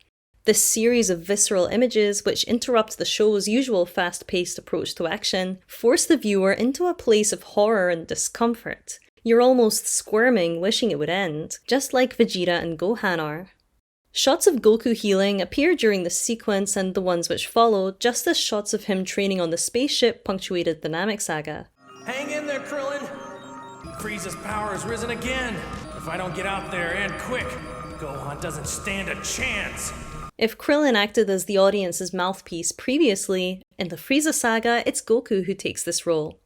This series of visceral images, which interrupt the show's usual fast-paced approach to action, force the viewer into a place of horror and discomfort. You're almost squirming, wishing it would end, just like Vegeta and Gohan are. Shots of Goku healing appear during this sequence and the ones which follow, just as shots of him training on the spaceship punctuated the Namek Saga. Hang in there, Krillin! Frieza's power has risen again! If I don't get out there and quick, Gohan doesn't stand a chance! If Krillin acted as the audience's mouthpiece previously, in the Frieza saga, it's Goku who takes this role.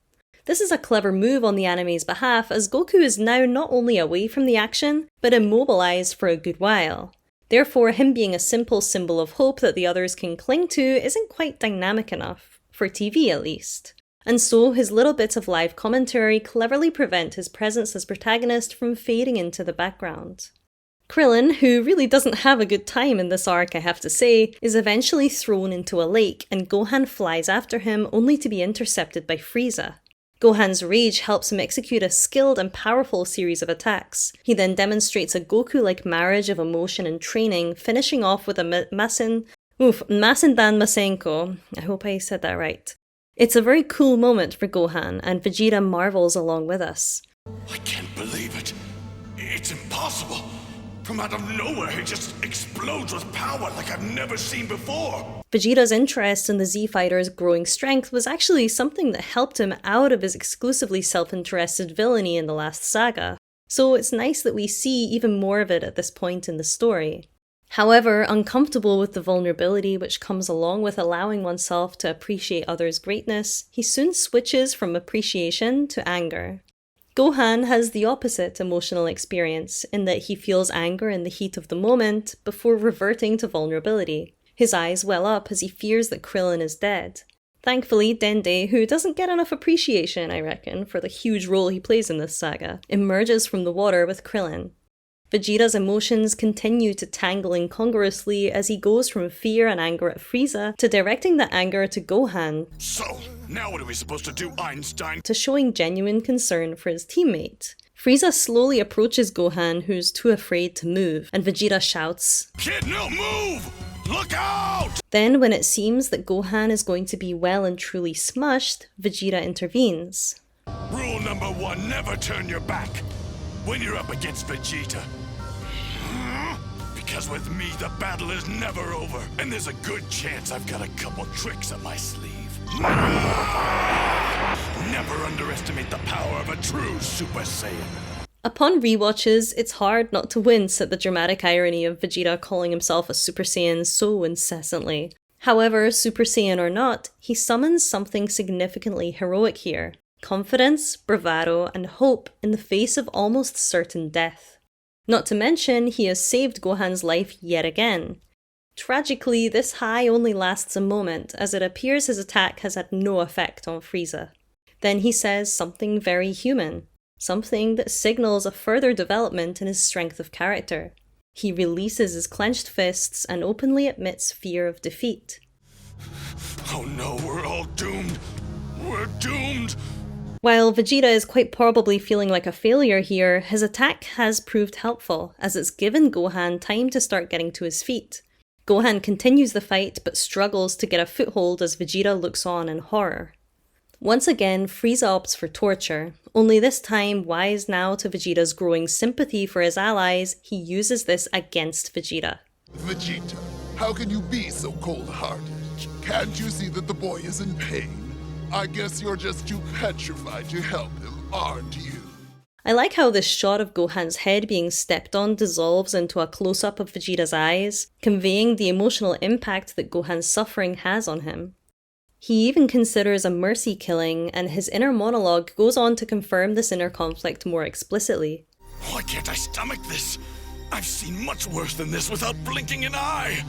This is a clever move on the anime's behalf, as Goku is now not only away from the action, but immobilized for a good while. Therefore, him being a simple symbol of hope that the others can cling to isn't quite dynamic enough, for TV at least. And so, his little bits of live commentary cleverly prevent his presence as protagonist from fading into the background. Krillin, who really doesn't have a good time in this arc I have to say, is eventually thrown into a lake and Gohan flies after him only to be intercepted by Frieza. Gohan's rage helps him execute a skilled and powerful series of attacks. He then demonstrates a Goku-like marriage of emotion and training, finishing off with a Masendan Masenko. I hope I said that right. It's a very cool moment for Gohan, and Vegeta marvels along with us. I can't believe it. It's impossible. From out of nowhere, he just explodes with power like I've never seen before. Vegeta's interest in the Z-Fighter's growing strength was actually something that helped him out of his exclusively self-interested villainy in the last saga, so it's nice that we see even more of it at this point in the story. However, uncomfortable with the vulnerability which comes along with allowing oneself to appreciate others' greatness, he soon switches from appreciation to anger. Gohan has the opposite emotional experience, in that he feels anger in the heat of the moment before reverting to vulnerability. His eyes well up as he fears that Krillin is dead. Thankfully, Dende, who doesn't get enough appreciation, I reckon, for the huge role he plays in this saga, emerges from the water with Krillin. Vegeta's emotions continue to tangle incongruously as he goes from fear and anger at Frieza to directing that anger to Gohan. So, now what are we supposed to do, Einstein? To showing genuine concern for his teammate. Frieza slowly approaches Gohan, who's too afraid to move, and Vegeta shouts, "Kid, no, move! Look out!" Then, when it seems that Gohan is going to be well and truly smushed, Vegeta intervenes. Rule number 1, never turn your back when you're up against Vegeta. Because with me, the battle is never over, and there's a good chance I've got a couple tricks up my sleeve. Never underestimate the power of a true Super Saiyan. Upon rewatches, it's hard not to wince at the dramatic irony of Vegeta calling himself a Super Saiyan so incessantly. However, Super Saiyan or not, he summons something significantly heroic here. Confidence, bravado, and hope in the face of almost certain death. Not to mention, he has saved Gohan's life yet again. Tragically, this high only lasts a moment, as it appears his attack has had no effect on Frieza. Then he says something very human, something that signals a further development in his strength of character. He releases his clenched fists and openly admits fear of defeat. Oh no, we're all doomed. We're doomed. While Vegeta is quite probably feeling like a failure here, his attack has proved helpful, as it's given Gohan time to start getting to his feet. Gohan continues the fight, but struggles to get a foothold as Vegeta looks on in horror. Once again, Frieza opts for torture, only this time, wise now to Vegeta's growing sympathy for his allies, he uses this against Vegeta. Vegeta, how can you be so cold-hearted? Can't you see that the boy is in pain? I guess you're just too petrified to help him, aren't you? I like how this shot of Gohan's head being stepped on dissolves into a close-up of Vegeta's eyes, conveying the emotional impact that Gohan's suffering has on him. He even considers a mercy killing, and his inner monologue goes on to confirm this inner conflict more explicitly. Why can't I stomach this? I've seen much worse than this without blinking an eye.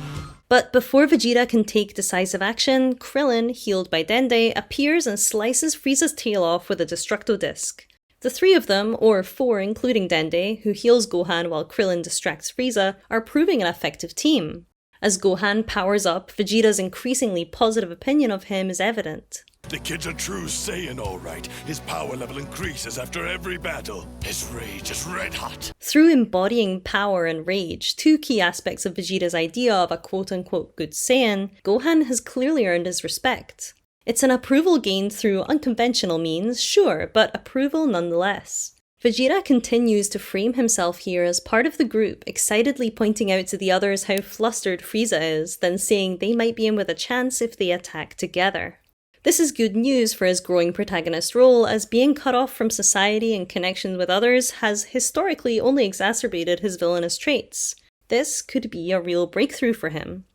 But before Vegeta can take decisive action, Krillin, healed by Dende, appears and slices Frieza's tail off with a Destructo Disc. The three of them, or four including Dende, who heals Gohan while Krillin distracts Frieza, are proving an effective team. As Gohan powers up, Vegeta's increasingly positive opinion of him is evident. The kid's a true Saiyan, all right. His power level increases after every battle. His rage is red hot. Through embodying power and rage, two key aspects of Vegeta's idea of a quote-unquote good Saiyan, Gohan has clearly earned his respect. It's an approval gained through unconventional means, sure, but approval nonetheless. Vegeta continues to frame himself here as part of the group, excitedly pointing out to the others how flustered Frieza is, then saying they might be in with a chance if they attack together. This is good news for his growing protagonist role, as being cut off from society and connection with others has historically only exacerbated his villainous traits. This could be a real breakthrough for him.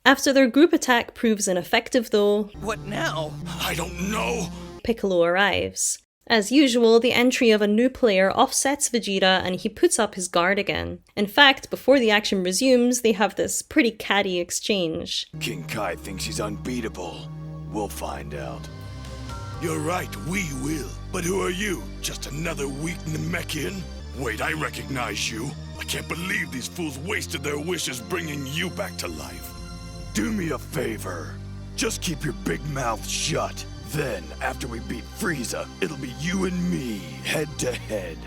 After their group attack proves ineffective though, What now? I don't know. Piccolo arrives. As usual, the entry of a new player offsets Vegeta and he puts up his guard again. In fact, before the action resumes, they have this pretty catty exchange. King Kai thinks he's unbeatable. We'll find out. You're right, we will. But who are you? Just another weak Namekian? Wait, I recognize you. I can't believe these fools wasted their wishes bringing you back to life. Do me a favor. Just keep your big mouth shut. Then, after we beat Frieza, it'll be you and me, head to head.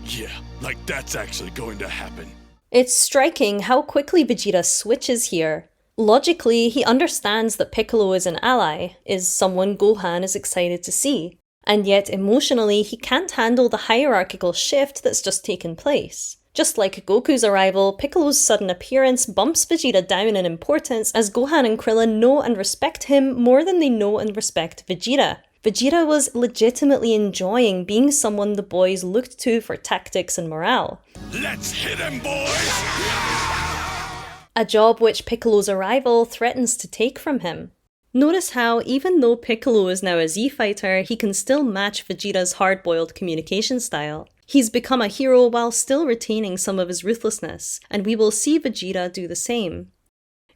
Yeah, like that's actually going to happen. It's striking how quickly Vegeta switches here. Logically, he understands that Piccolo is an ally, is someone Gohan is excited to see. And yet emotionally, he can't handle the hierarchical shift that's just taken place. Just like Goku's arrival, Piccolo's sudden appearance bumps Vegeta down in importance as Gohan and Krillin know and respect him more than they know and respect Vegeta. Vegeta was legitimately enjoying being someone the boys looked to for tactics and morale. Let's hit him, boys! A job which Piccolo's arrival threatens to take from him. Notice how, even though Piccolo is now a Z-fighter, he can still match Vegeta's hard-boiled communication style. He's become a hero while still retaining some of his ruthlessness, and we will see Vegeta do the same.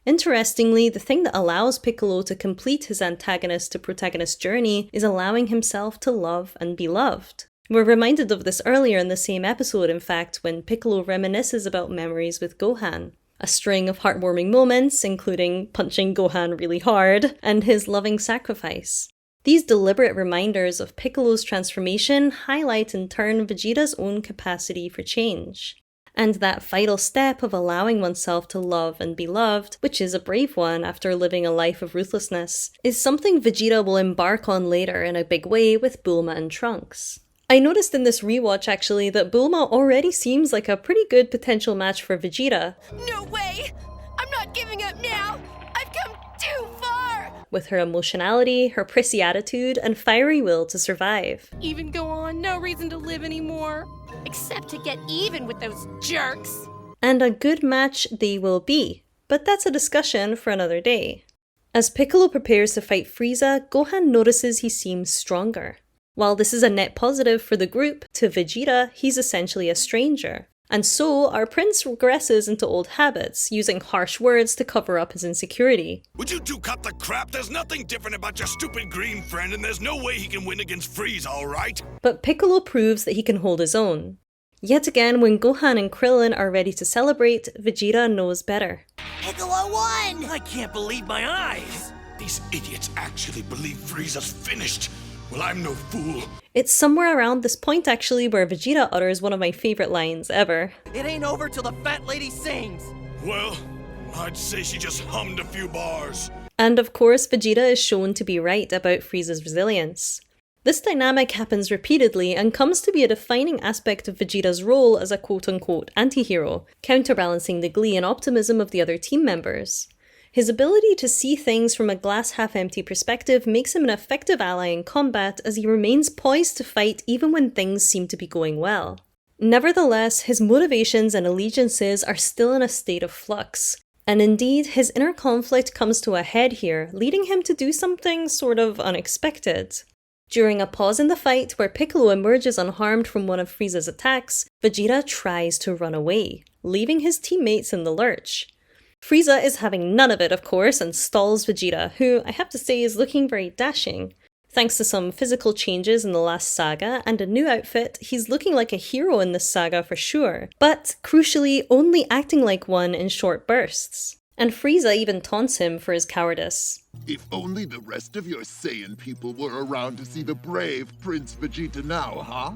Interestingly, the thing that allows Piccolo to complete his antagonist to protagonist journey is allowing himself to love and be loved. We're reminded of this earlier in the same episode, in fact, when Piccolo reminisces about memories with Gohan. A string of heartwarming moments, including punching Gohan really hard, and his loving sacrifice. These deliberate reminders of Piccolo's transformation highlight in turn Vegeta's own capacity for change. And that vital step of allowing oneself to love and be loved, which is a brave one after living a life of ruthlessness, is something Vegeta will embark on later in a big way with Bulma and Trunks. I noticed in this rewatch actually that Bulma already seems like a pretty good potential match for Vegeta. No way! I'm not giving up now! I've come too far! With her emotionality, her prissy attitude, and fiery will to survive. Even go on, no reason to live anymore. Except to get even with those jerks. And a good match they will be, but that's a discussion for another day. As Piccolo prepares to fight Frieza, Gohan notices he seems stronger. While this is a net positive for the group, to Vegeta, he's essentially a stranger. And so, our prince regresses into old habits, using harsh words to cover up his insecurity. Would you two cut the crap? There's nothing different about your stupid green friend, and there's no way he can win against Frieza, alright? But Piccolo proves that he can hold his own. Yet again, when Gohan and Krillin are ready to celebrate, Vegeta knows better. Piccolo won! I can't believe my eyes! These idiots actually believe Frieza's finished. Well, I'm no fool. It's somewhere around this point actually where Vegeta utters one of my favorite lines ever. It ain't over till the fat lady sings! Well, I'd say she just hummed a few bars. And of course, Vegeta is shown to be right about Frieza's resilience. This dynamic happens repeatedly and comes to be a defining aspect of Vegeta's role as a quote-unquote anti-hero, counterbalancing the glee and optimism of the other team members. His ability to see things from a glass-half-empty perspective makes him an effective ally in combat as he remains poised to fight even when things seem to be going well. Nevertheless, his motivations and allegiances are still in a state of flux, and indeed, his inner conflict comes to a head here, leading him to do something sort of unexpected. During a pause in the fight where Piccolo emerges unharmed from one of Frieza's attacks, Vegeta tries to run away, leaving his teammates in the lurch. Frieza is having none of it, of course, and stalls Vegeta, who I have to say is looking very dashing. Thanks to some physical changes in the last saga and a new outfit, he's looking like a hero in this saga for sure, but crucially only acting like one in short bursts. And Frieza even taunts him for his cowardice. If only the rest of your Saiyan people were around to see the brave Prince Vegeta now, huh?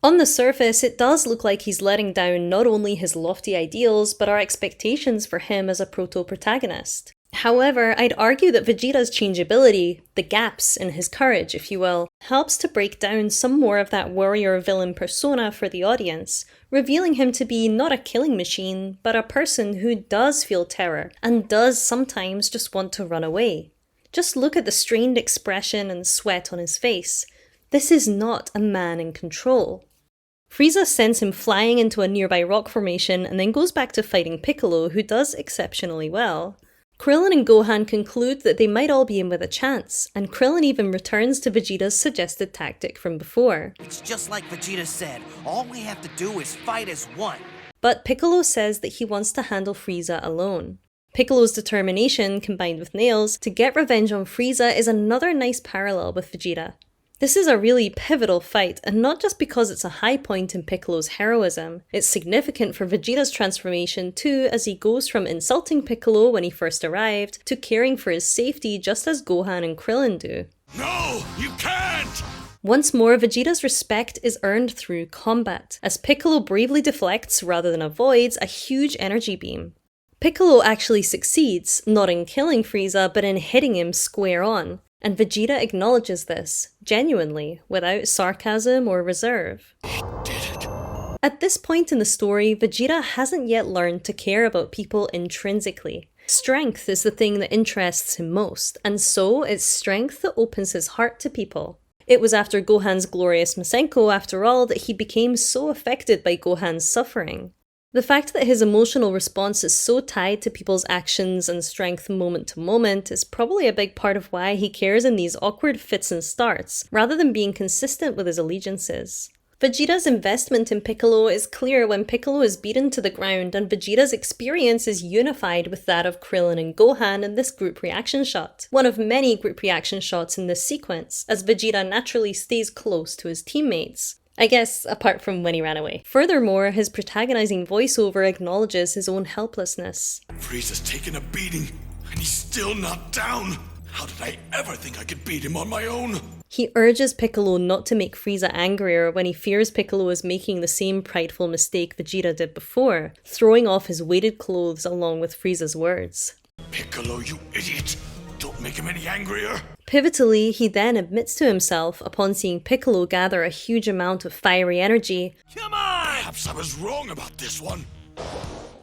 On the surface, it does look like he's letting down not only his lofty ideals, but our expectations for him as a proto-protagonist. However, I'd argue that Vegeta's changeability, the gaps in his courage, if you will, helps to break down some more of that warrior-villain persona for the audience, revealing him to be not a killing machine, but a person who does feel terror, and does sometimes just want to run away. Just look at the strained expression and sweat on his face. This is not a man in control. Frieza sends him flying into a nearby rock formation and then goes back to fighting Piccolo, who does exceptionally well. Krillin and Gohan conclude that they might all be in with a chance, and Krillin even returns to Vegeta's suggested tactic from before. It's just like Vegeta said, all we have to do is fight as one. But Piccolo says that he wants to handle Frieza alone. Piccolo's determination, combined with Nails, to get revenge on Frieza is another nice parallel with Vegeta. This is a really pivotal fight, and not just because it's a high point in Piccolo's heroism. It's significant for Vegeta's transformation too, as he goes from insulting Piccolo when he first arrived, to caring for his safety just as Gohan and Krillin do. No, you can't! Once more, Vegeta's respect is earned through combat, as Piccolo bravely deflects, rather than avoids, a huge energy beam. Piccolo actually succeeds, not in killing Frieza, but in hitting him square on. And Vegeta acknowledges this, genuinely, without sarcasm or reserve. Did it. At this point in the story, Vegeta hasn't yet learned to care about people intrinsically. Strength is the thing that interests him most, and so it's strength that opens his heart to people. It was after Gohan's glorious Masenko, after all, that he became so affected by Gohan's suffering. The fact that his emotional response is so tied to people's actions and strength moment to moment is probably a big part of why he cares in these awkward fits and starts, rather than being consistent with his allegiances. Vegeta's investment in Piccolo is clear when Piccolo is beaten to the ground, and Vegeta's experience is unified with that of Krillin and Gohan in this group reaction shot. One of many group reaction shots in this sequence, as Vegeta naturally stays close to his teammates. I guess, apart from when he ran away. Furthermore, his protagonizing voiceover acknowledges his own helplessness. Frieza's taken a beating, and he's still not down. How did I ever think I could beat him on my own? He urges Piccolo not to make Frieza angrier when he fears Piccolo is making the same prideful mistake Vegeta did before, throwing off his weighted clothes along with Frieza's words. Piccolo, you idiot! Don't make him any angrier! Pivotally, he then admits to himself upon seeing Piccolo gather a huge amount of fiery energy. Come on! Perhaps I was wrong about this one.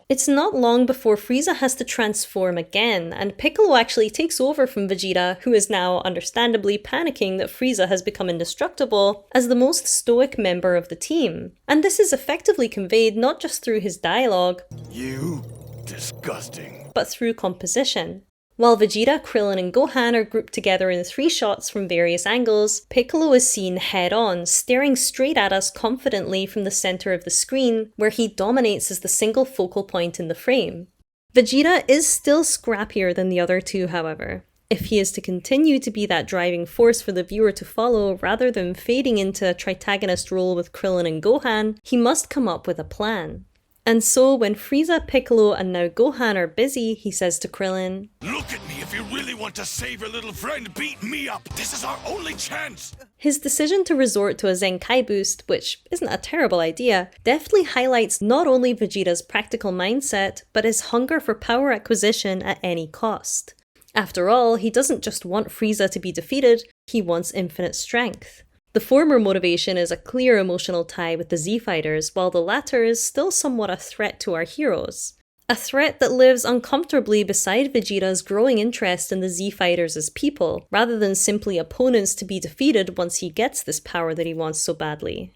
It's not long before Frieza has to transform again, and Piccolo actually takes over from Vegeta, who is now understandably panicking that Frieza has become indestructible, as the most stoic member of the team. And this is effectively conveyed not just through his dialogue, You disgusting, but through composition. While Vegeta, Krillin, and Gohan are grouped together in 3 shots from various angles, Piccolo is seen head-on, staring straight at us confidently from the center of the screen, where he dominates as the single focal point in the frame. Vegeta is still scrappier than the other two, however. If he is to continue to be that driving force for the viewer to follow, rather than fading into a tritagonist role with Krillin and Gohan, he must come up with a plan. And so, when Frieza, Piccolo, and now Gohan are busy, he says to Krillin, look at me if you really want to save your little friend. Beat me up. This is our only chance. His decision to resort to a Zenkai boost, which isn't a terrible idea, deftly highlights not only Vegeta's practical mindset, but his hunger for power acquisition at any cost. After all, he doesn't just want Frieza to be defeated, he wants infinite strength. The former motivation is a clear emotional tie with the Z-Fighters, while the latter is still somewhat a threat to our heroes. A threat that lives uncomfortably beside Vegeta's growing interest in the Z-Fighters as people, rather than simply opponents to be defeated once he gets this power that he wants so badly.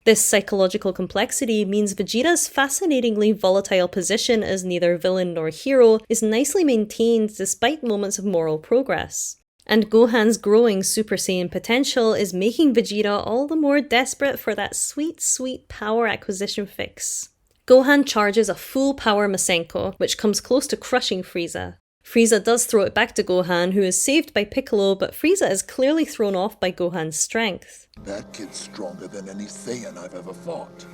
This psychological complexity means Vegeta's fascinatingly volatile position as neither villain nor hero is nicely maintained despite moments of moral progress. And Gohan's growing Super Saiyan potential is making Vegeta all the more desperate for that sweet, sweet power acquisition fix. Gohan charges a full power Masenko, which comes close to crushing Frieza. Frieza does throw it back to Gohan, who is saved by Piccolo, but Frieza is clearly thrown off by Gohan's strength. That kid's stronger than any Saiyan I've ever fought.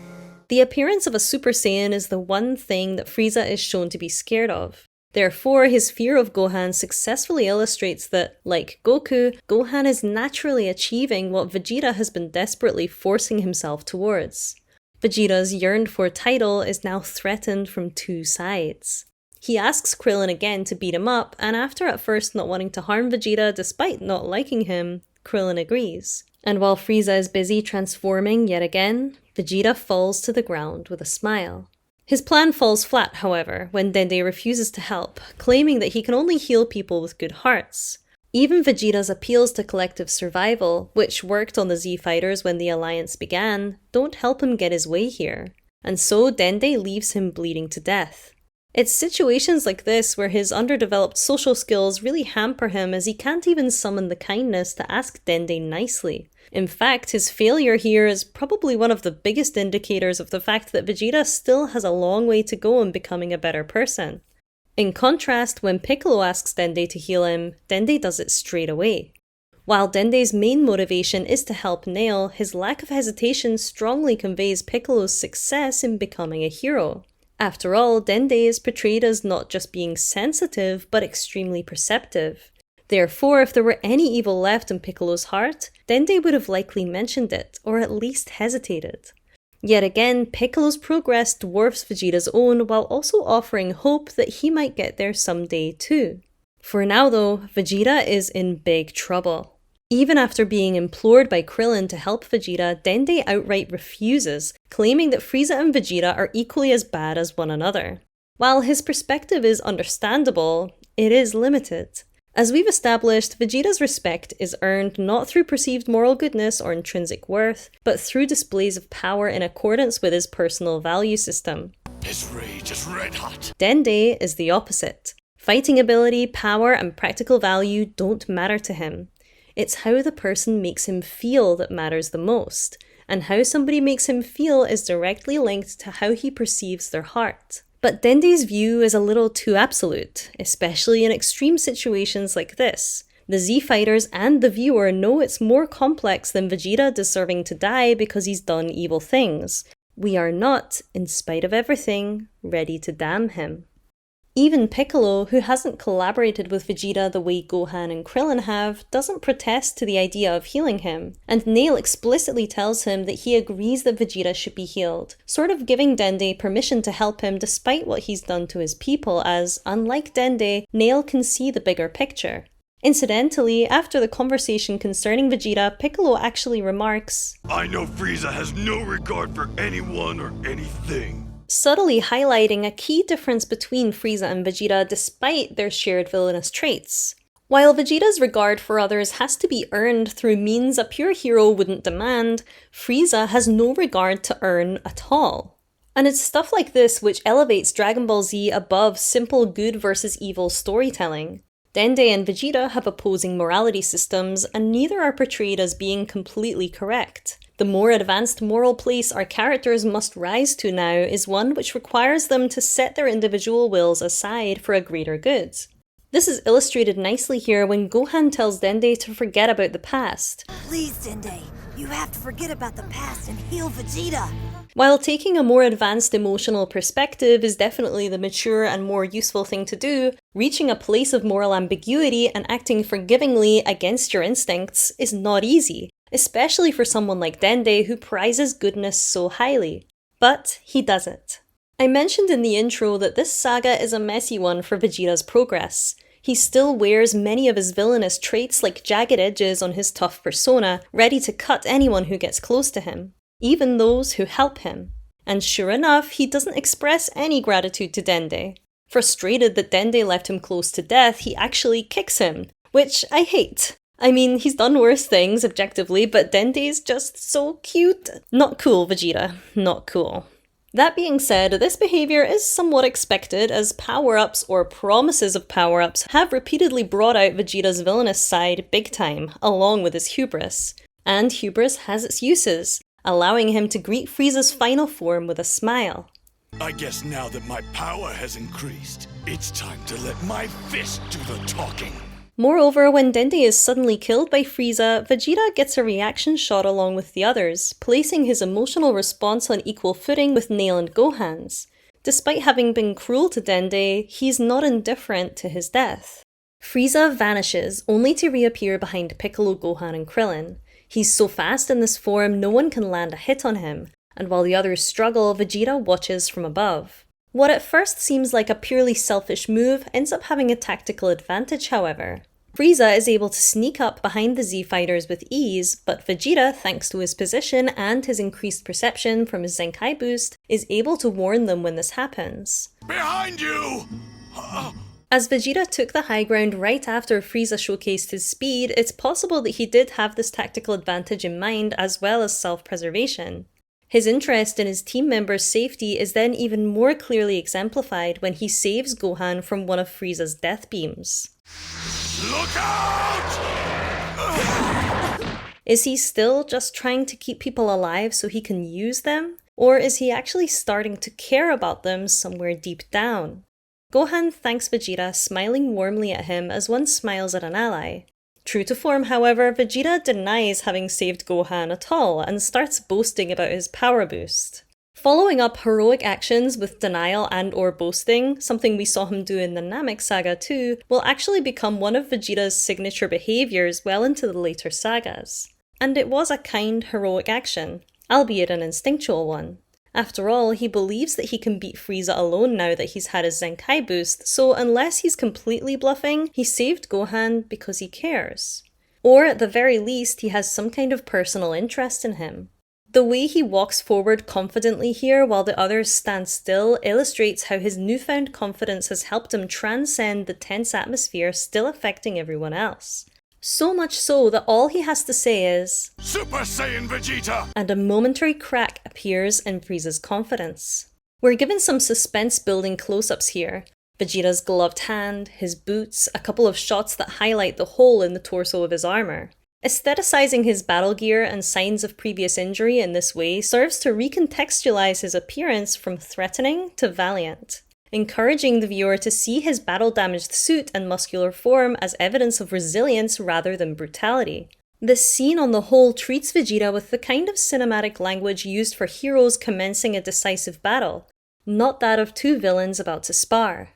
The appearance of a Super Saiyan is the one thing that Frieza is shown to be scared of. Therefore, his fear of Gohan successfully illustrates that, like Goku, Gohan is naturally achieving what Vegeta has been desperately forcing himself towards. Vegeta's yearned-for title is now threatened from 2 sides. He asks Krillin again to beat him up, and after at first not wanting to harm Vegeta despite not liking him, Krillin agrees. And while Frieza is busy transforming yet again, Vegeta falls to the ground with a smile. His plan falls flat, however, when Dende refuses to help, claiming that he can only heal people with good hearts. Even Vegeta's appeals to collective survival, which worked on the Z-Fighters when the Alliance began, don't help him get his way here. And so Dende leaves him bleeding to death. It's situations like this where his underdeveloped social skills really hamper him, as he can't even summon the kindness to ask Dende nicely. In fact, his failure here is probably one of the biggest indicators of the fact that Vegeta still has a long way to go in becoming a better person. In contrast, when Piccolo asks Dende to heal him, Dende does it straight away. While Dende's main motivation is to help Nail, his lack of hesitation strongly conveys Piccolo's success in becoming a hero. After all, Dende is portrayed as not just being sensitive, but extremely perceptive. Therefore, if there were any evil left in Piccolo's heart, Dende would have likely mentioned it, or at least hesitated. Yet again, Piccolo's progress dwarfs Vegeta's own, while also offering hope that he might get there someday too. For now though, Vegeta is in big trouble. Even after being implored by Krillin to help Vegeta, Dende outright refuses, claiming that Frieza and Vegeta are equally as bad as one another. While his perspective is understandable, it is limited. As we've established, Vegeta's respect is earned not through perceived moral goodness or intrinsic worth, but through displays of power in accordance with his personal value system. His rage is red hot. Dende is the opposite. Fighting ability, power, and practical value don't matter to him. It's how the person makes him feel that matters the most, and how somebody makes him feel is directly linked to how he perceives their heart. But Dende's view is a little too absolute, especially in extreme situations like this. The Z-Fighters and the viewer know it's more complex than Vegeta deserving to die because he's done evil things. We are not, in spite of everything, ready to damn him. Even Piccolo, who hasn't collaborated with Vegeta the way Gohan and Krillin have, doesn't protest to the idea of healing him, and Nail explicitly tells him that he agrees that Vegeta should be healed, sort of giving Dende permission to help him despite what he's done to his people, as, unlike Dende, Nail can see the bigger picture. Incidentally, after the conversation concerning Vegeta, Piccolo actually remarks, "I know Frieza has no regard for anyone or anything," subtly highlighting a key difference between Frieza and Vegeta despite their shared villainous traits. While Vegeta's regard for others has to be earned through means a pure hero wouldn't demand, Frieza has no regard to earn at all. And it's stuff like this which elevates Dragon Ball Z above simple good versus evil storytelling. Dende and Vegeta have opposing morality systems, and neither are portrayed as being completely correct. The more advanced moral place our characters must rise to now is one which requires them to set their individual wills aside for a greater good. This is illustrated nicely here when Gohan tells Dende to forget about the past. Please, Dende, you have to forget about the past and heal Vegeta. While taking a more advanced emotional perspective is definitely the mature and more useful thing to do, reaching a place of moral ambiguity and acting forgivingly against your instincts is not easy, especially for someone like Dende who prizes goodness so highly. But he does it. I mentioned in the intro that this saga is a messy one for Vegeta's progress. He still wears many of his villainous traits like jagged edges on his tough persona, ready to cut anyone who gets close to him, even those who help him. And sure enough, he doesn't express any gratitude to Dende. Frustrated that Dende left him close to death, he actually kicks him, which I hate. I mean, he's done worse things, objectively, but Dende's just so cute. Not cool, Vegeta. Not cool. That being said, this behaviour is somewhat expected, as power-ups or promises of power-ups have repeatedly brought out Vegeta's villainous side big time, along with his hubris. And hubris has its uses, allowing him to greet Frieza's final form with a smile. "I guess now that my power has increased, it's time to let my fist do the talking." Moreover, when Dende is suddenly killed by Frieza, Vegeta gets a reaction shot along with the others, placing his emotional response on equal footing with Nail and Gohan's. Despite having been cruel to Dende, he's not indifferent to his death. Frieza vanishes, only to reappear behind Piccolo, Gohan, and Krillin. He's so fast in this form, no one can land a hit on him, and while the others struggle, Vegeta watches from above. What at first seems like a purely selfish move ends up having a tactical advantage, however. Frieza is able to sneak up behind the Z-Fighters with ease, but Vegeta, thanks to his position and his increased perception from his Zenkai boost, is able to warn them when this happens. "Behind you!" As Vegeta took the high ground right after Frieza showcased his speed, it's possible that he did have this tactical advantage in mind as well as self-preservation. His interest in his team members' safety is then even more clearly exemplified when he saves Gohan from one of Frieza's death beams. Look out! Is he still just trying to keep people alive so he can use them? Or is he actually starting to care about them somewhere deep down? Gohan thanks Vegeta, smiling warmly at him as one smiles at an ally. True to form, however, Vegeta denies having saved Gohan at all and starts boasting about his power boost. Following up heroic actions with denial and/or boasting, something we saw him do in the Namek Saga too, will actually become one of Vegeta's signature behaviours well into the later sagas. And it was a kind, heroic action, albeit an instinctual one. After all, he believes that he can beat Frieza alone now that he's had his Zenkai boost, so unless he's completely bluffing, he saved Gohan because he cares. Or at the very least, he has some kind of personal interest in him. The way he walks forward confidently here while the others stand still illustrates how his newfound confidence has helped him transcend the tense atmosphere still affecting everyone else. So much so that all he has to say is, Super Saiyan Vegeta! And a momentary crack appears in Frieza's confidence. We're given some suspense-building close-ups here. Vegeta's gloved hand, his boots, a couple of shots that highlight the hole in the torso of his armor. Aestheticizing his battle gear and signs of previous injury in this way serves to recontextualize his appearance from threatening to valiant, encouraging the viewer to see his battle-damaged suit and muscular form as evidence of resilience rather than brutality. This scene on the whole treats Vegeta with the kind of cinematic language used for heroes commencing a decisive battle, not that of two villains about to spar.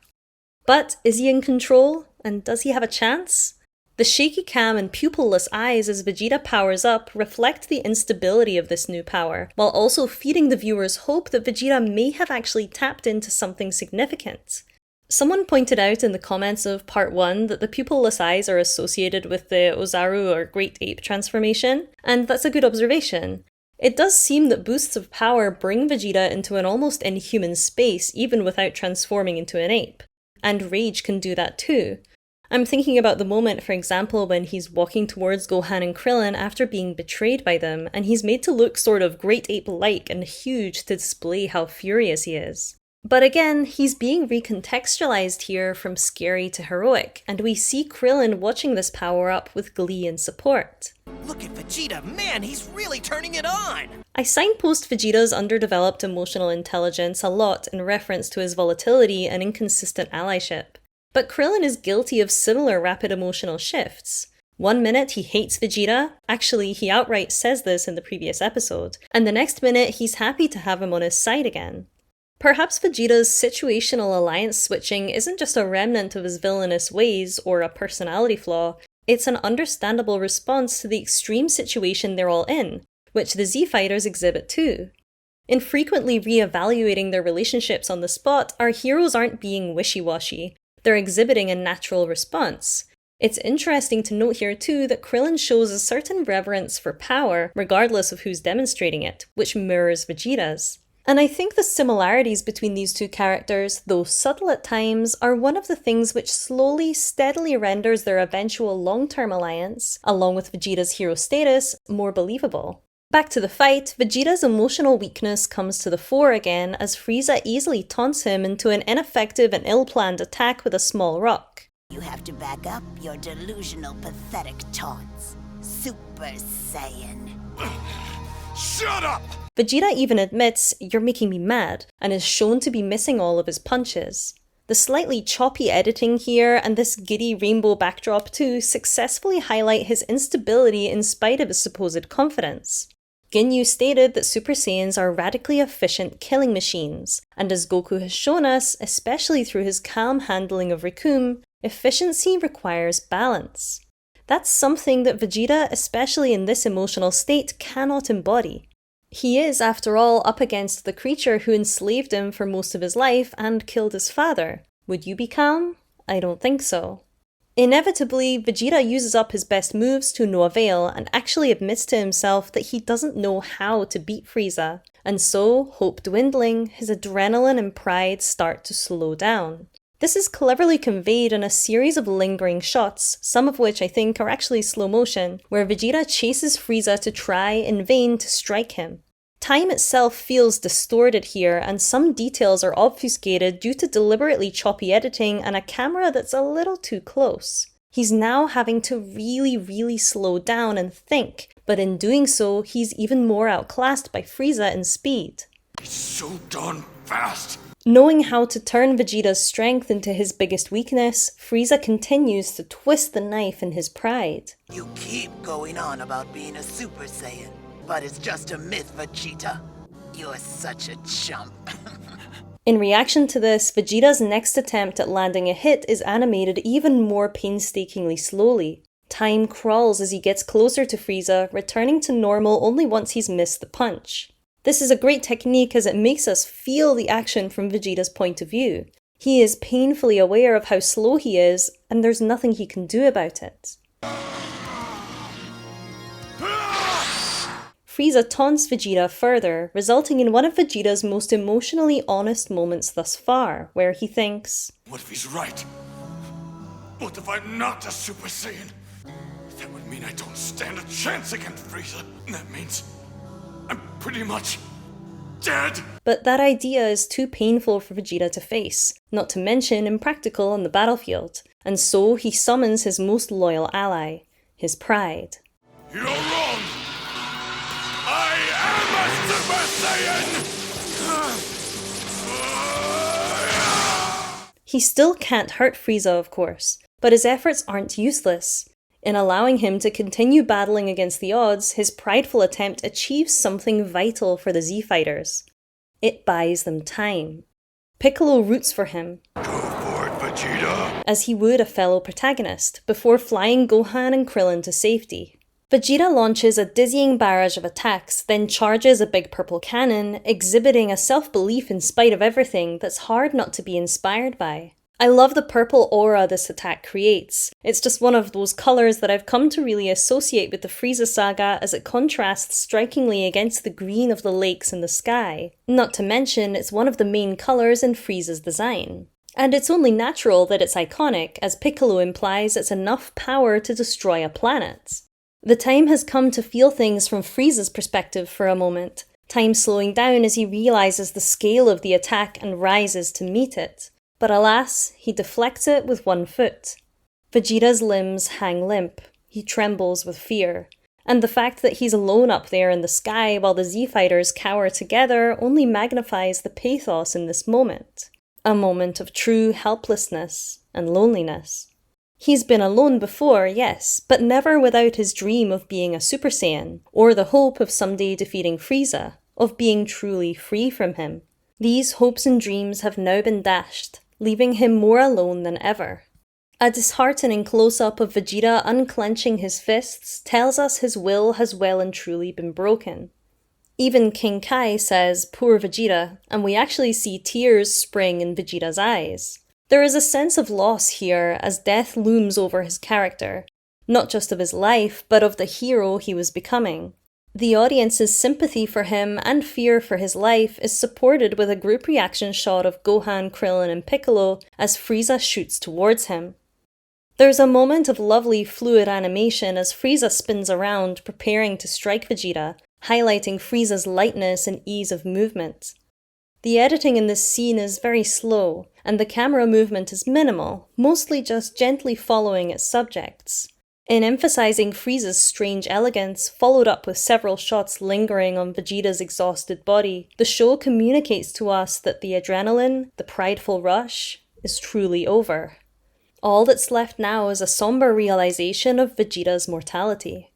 But is he in control? And does he have a chance? The shaky cam and pupilless eyes as Vegeta powers up reflect the instability of this new power, while also feeding the viewer's hope that Vegeta may have actually tapped into something significant. Someone pointed out in the comments of Part 1 that the pupilless eyes are associated with the Ozaru or Great Ape transformation, and that's a good observation. It does seem that boosts of power bring Vegeta into an almost inhuman space even without transforming into an ape. And Rage can do that too. I'm thinking about the moment, for example, when he's walking towards Gohan and Krillin after being betrayed by them, and he's made to look sort of Great Ape-like and huge to display how furious he is. But again, he's being recontextualized here from scary to heroic, and we see Krillin watching this power-up with glee and support. Look at Vegeta, man, he's really turning it on! I signpost Vegeta's underdeveloped emotional intelligence a lot in reference to his volatility and inconsistent allyship. But Krillin is guilty of similar rapid emotional shifts. One minute he hates Vegeta, actually he outright says this in the previous episode, and the next minute he's happy to have him on his side again. Perhaps Vegeta's situational alliance switching isn't just a remnant of his villainous ways or a personality flaw, it's an understandable response to the extreme situation they're all in, which the Z-Fighters exhibit too. In frequently re-evaluating their relationships on the spot, our heroes aren't being wishy-washy. They're exhibiting a natural response. It's interesting to note here too that Krillin shows a certain reverence for power, regardless of who's demonstrating it, which mirrors Vegeta's. And I think the similarities between these two characters, though subtle at times, are one of the things which slowly, steadily renders their eventual long-term alliance, along with Vegeta's hero status, more believable. Back to the fight, Vegeta's emotional weakness comes to the fore again as Frieza easily taunts him into an ineffective and ill-planned attack with a small rock. You have to back up your delusional, pathetic taunts. Super Saiyan. Shut up! Vegeta even admits, "You're making me mad," and is shown to be missing all of his punches. The slightly choppy editing here and this giddy rainbow backdrop too successfully highlight his instability in spite of his supposed confidence. Ginyu stated that Super Saiyans are radically efficient killing machines, and as Goku has shown us, especially through his calm handling of Recoome, efficiency requires balance. That's something that Vegeta, especially in this emotional state, cannot embody. He is, after all, up against the creature who enslaved him for most of his life and killed his father. Would you be calm? I don't think so. Inevitably, Vegeta uses up his best moves to no avail and actually admits to himself that he doesn't know how to beat Frieza, and so, hope dwindling, his adrenaline and pride start to slow down. This is cleverly conveyed in a series of lingering shots, some of which I think are actually slow motion, where Vegeta chases Frieza to try, in vain, to strike him. Time itself feels distorted here, and some details are obfuscated due to deliberately choppy editing and a camera that's a little too close. He's now having to really slow down and think, but in doing so, he's even more outclassed by Frieza in speed. He's so darn fast! Knowing how to turn Vegeta's strength into his biggest weakness, Frieza continues to twist the knife in his pride. You keep going on about being a Super Saiyan, but it's just a myth, Vegeta. You're such a chump. In reaction to this, Vegeta's next attempt at landing a hit is animated even more painstakingly slowly. Time crawls as he gets closer to Frieza, returning to normal only once he's missed the punch. This is a great technique as it makes us feel the action from Vegeta's point of view. He is painfully aware of how slow he is, and there's nothing he can do about it. Frieza taunts Vegeta further, resulting in one of Vegeta's most emotionally honest moments thus far, where he thinks, What if he's right? What if I'm not a Super Saiyan? That would mean I don't stand a chance against Frieza. That means I'm pretty much dead. But that idea is too painful for Vegeta to face, not to mention impractical on the battlefield, and so he summons his most loyal ally, his pride. You're wrong! I am a Super Saiyan! He still can't hurt Frieza, of course, but his efforts aren't useless. In allowing him to continue battling against the odds, his prideful attempt achieves something vital for the Z-Fighters. It buys them time. Piccolo roots for him, Go for it, Vegeta! as he would a fellow protagonist, before flying Gohan and Krillin to safety. Vegeta launches a dizzying barrage of attacks, then charges a big purple cannon, exhibiting a self-belief in spite of everything that's hard not to be inspired by. I love the purple aura this attack creates. It's just one of those colours that I've come to really associate with the Frieza saga, as it contrasts strikingly against the green of the lakes and the sky. Not to mention, it's one of the main colours in Frieza's design. And it's only natural that it's iconic, as Piccolo implies it's enough power to destroy a planet. The time has come to feel things from Frieza's perspective for a moment, time slowing down as he realises the scale of the attack and rises to meet it. But alas, he deflects it with one foot. Vegeta's limbs hang limp. He trembles with fear. And the fact that he's alone up there in the sky while the Z-Fighters cower together only magnifies the pathos in this moment. A moment of true helplessness and loneliness. He's been alone before, yes, but never without his dream of being a Super Saiyan, or the hope of someday defeating Frieza, of being truly free from him. These hopes and dreams have now been dashed, leaving him more alone than ever. A disheartening close-up of Vegeta unclenching his fists tells us his will has well and truly been broken. Even King Kai says, "Poor Vegeta," and we actually see tears spring in Vegeta's eyes. There is a sense of loss here as death looms over his character, not just of his life, but of the hero he was becoming. The audience's sympathy for him and fear for his life is supported with a group reaction shot of Gohan, Krillin, and Piccolo as Frieza shoots towards him. There's a moment of lovely fluid animation as Frieza spins around, preparing to strike Vegeta, highlighting Frieza's lightness and ease of movement. The editing in this scene is very slow, and the camera movement is minimal, mostly just gently following its subjects. In emphasizing Frieza's strange elegance, followed up with several shots lingering on Vegeta's exhausted body, the show communicates to us that the adrenaline, the prideful rush, is truly over. All that's left now is a somber realization of Vegeta's mortality.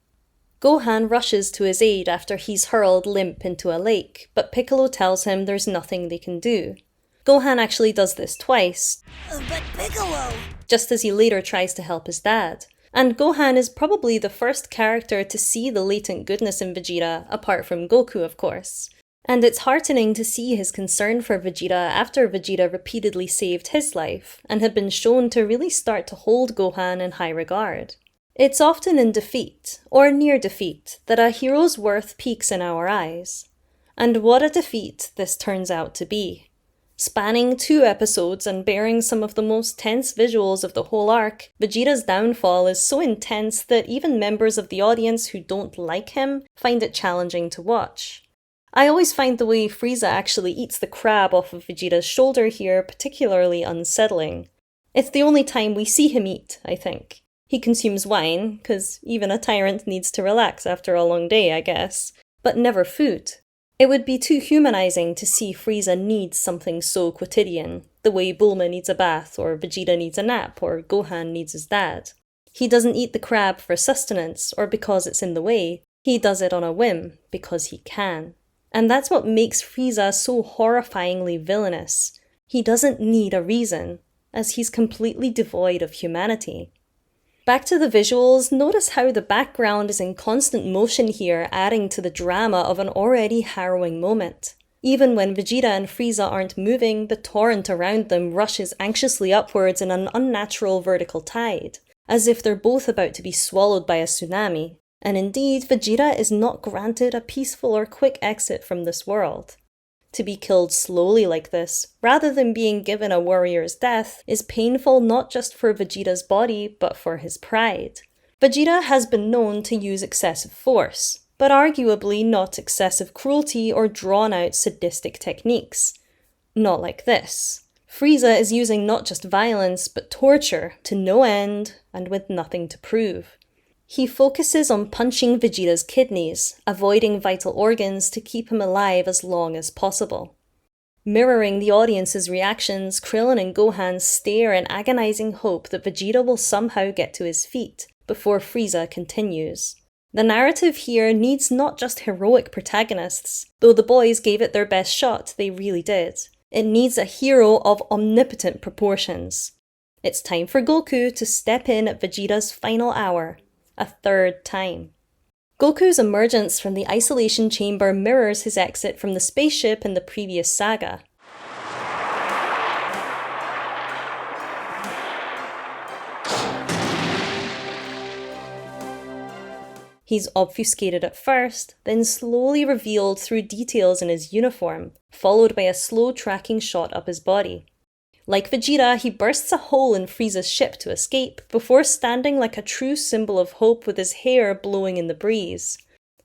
Gohan rushes to his aid after he's hurled limp into a lake, but Piccolo tells him there's nothing they can do. Gohan actually does this twice, But Piccolo! just as he later tries to help his dad. And Gohan is probably the first character to see the latent goodness in Vegeta, apart from Goku of course. And it's heartening to see his concern for Vegeta after Vegeta repeatedly saved his life, and had been shown to really start to hold Gohan in high regard. It's often in defeat, or near defeat, that a hero's worth peaks in our eyes. And what a defeat this turns out to be. Spanning 2 episodes and bearing some of the most tense visuals of the whole arc, Vegeta's downfall is so intense that even members of the audience who don't like him find it challenging to watch. I always find the way Frieza actually eats the crab off of Vegeta's shoulder here particularly unsettling. It's the only time we see him eat, I think. He consumes wine, because even a tyrant needs to relax after a long day, I guess, but never food. It would be too humanizing to see Frieza needs something so quotidian, the way Bulma needs a bath, or Vegeta needs a nap, or Gohan needs his dad. He doesn't eat the crab for sustenance, or because it's in the way. He does it on a whim, because he can. And that's what makes Frieza so horrifyingly villainous. He doesn't need a reason, as he's completely devoid of humanity. Back to the visuals, notice how the background is in constant motion here, adding to the drama of an already harrowing moment. Even when Vegeta and Frieza aren't moving, the torrent around them rushes anxiously upwards in an unnatural vertical tide, as if they're both about to be swallowed by a tsunami. And indeed, Vegeta is not granted a peaceful or quick exit from this world. To be killed slowly like this, rather than being given a warrior's death, is painful not just for Vegeta's body, but for his pride. Vegeta has been known to use excessive force, but arguably not excessive cruelty or drawn-out sadistic techniques. Not like this. Frieza is using not just violence, but torture, to no end, and with nothing to prove. He focuses on punching Vegeta's kidneys, avoiding vital organs to keep him alive as long as possible. Mirroring the audience's reactions, Krillin and Gohan stare in agonizing hope that Vegeta will somehow get to his feet, before Frieza continues. The narrative here needs not just heroic protagonists, though the boys gave it their best shot, they really did. It needs a hero of omnipotent proportions. It's time for Goku to step in at Vegeta's final hour. A third time. Goku's emergence from the isolation chamber mirrors his exit from the spaceship in the previous saga. He's obfuscated at first, then slowly revealed through details in his uniform, followed by a slow tracking shot up his body. Like Vegeta, he bursts a hole in Frieza's ship to escape, before standing like a true symbol of hope with his hair blowing in the breeze.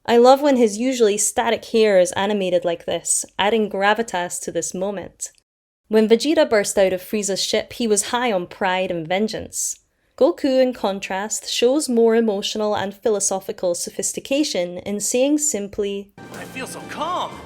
I love when his usually static hair is animated like this, adding gravitas to this moment. When Vegeta burst out of Frieza's ship, he was high on pride and vengeance. Goku, in contrast, shows more emotional and philosophical sophistication in saying simply, I feel so calm,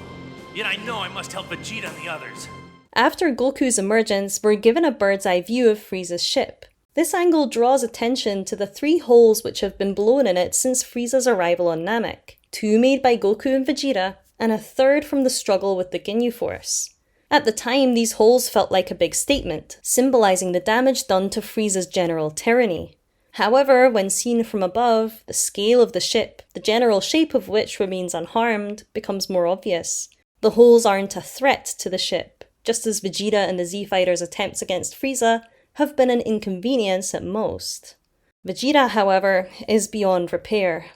yet I know I must help Vegeta and the others. After Goku's emergence, we're given a bird's eye view of Frieza's ship. This angle draws attention to the 3 holes which have been blown in it since Frieza's arrival on Namek. 2 made by Goku and Vegeta, and a 3rd from the struggle with the Ginyu Force. At the time, these holes felt like a big statement, symbolizing the damage done to Frieza's general tyranny. However, when seen from above, the scale of the ship, the general shape of which remains unharmed, becomes more obvious. The holes aren't a threat to the ship, just as Vegeta and the Z-Fighters' attempts against Frieza have been an inconvenience at most. Vegeta, however, is beyond repair.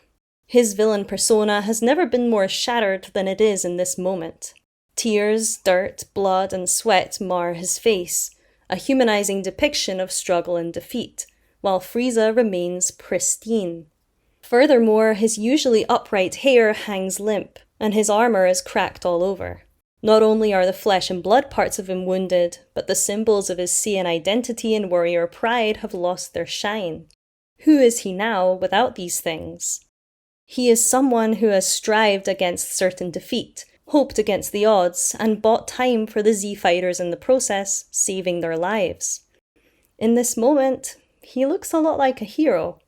His villain persona has never been more shattered than it is in this moment. Tears, dirt, blood, and sweat mar his face, a humanizing depiction of struggle and defeat, while Frieza remains pristine. Furthermore, his usually upright hair hangs limp, and his armor is cracked all over. Not only are the flesh and blood parts of him wounded, but the symbols of his Saiyan identity and warrior pride have lost their shine. Who is he now without these things? He is someone who has strived against certain defeat, hoped against the odds, and bought time for the Z-Fighters in the process, saving their lives. In this moment, he looks a lot like a hero.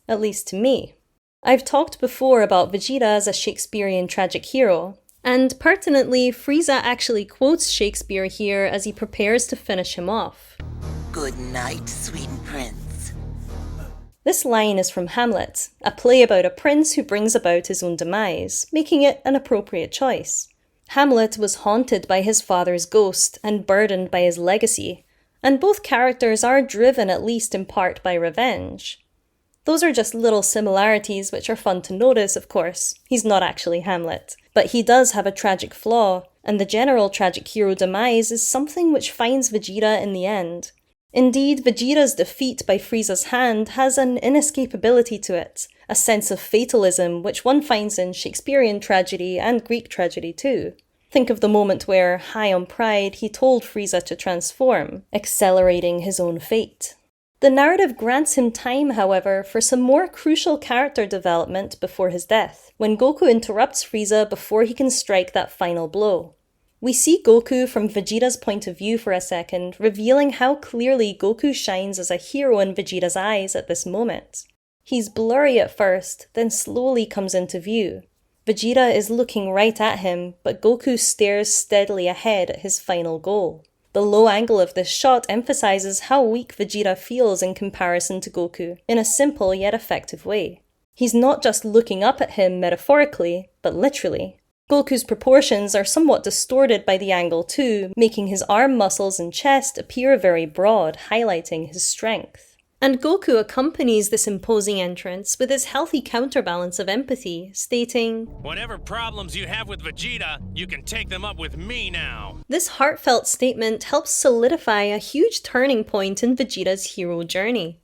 At least to me. I've talked before about Vegeta as a Shakespearean tragic hero, and pertinently, Frieza actually quotes Shakespeare here as he prepares to finish him off. Good night, sweet prince. This line is from Hamlet, a play about a prince who brings about his own demise, making it an appropriate choice. Hamlet was haunted by his father's ghost and burdened by his legacy, and both characters are driven at least in part by revenge. Those are just little similarities which are fun to notice, of course. He's not actually Hamlet, but he does have a tragic flaw, and the general tragic hero demise is something which finds Vegeta in the end. Indeed, Vegeta's defeat by Frieza's hand has an inescapability to it, a sense of fatalism which one finds in Shakespearean tragedy and Greek tragedy too. Think of the moment where, high on pride, he told Frieza to transform, accelerating his own fate. The narrative grants him time, however, for some more crucial character development before his death, when Goku interrupts Frieza before he can strike that final blow. We see Goku from Vegeta's point of view for a second, revealing how clearly Goku shines as a hero in Vegeta's eyes at this moment. He's blurry at first, then slowly comes into view. Vegeta is looking right at him, but Goku stares steadily ahead at his final goal. The low angle of this shot emphasizes how weak Vegeta feels in comparison to Goku, in a simple yet effective way. He's not just looking up at him metaphorically, but literally. Goku's proportions are somewhat distorted by the angle too, making his arm muscles and chest appear very broad, highlighting his strength. And Goku accompanies this imposing entrance with his healthy counterbalance of empathy, stating, "Whatever problems you have with Vegeta, you can take them up with me now." This heartfelt statement helps solidify a huge turning point in Vegeta's hero journey.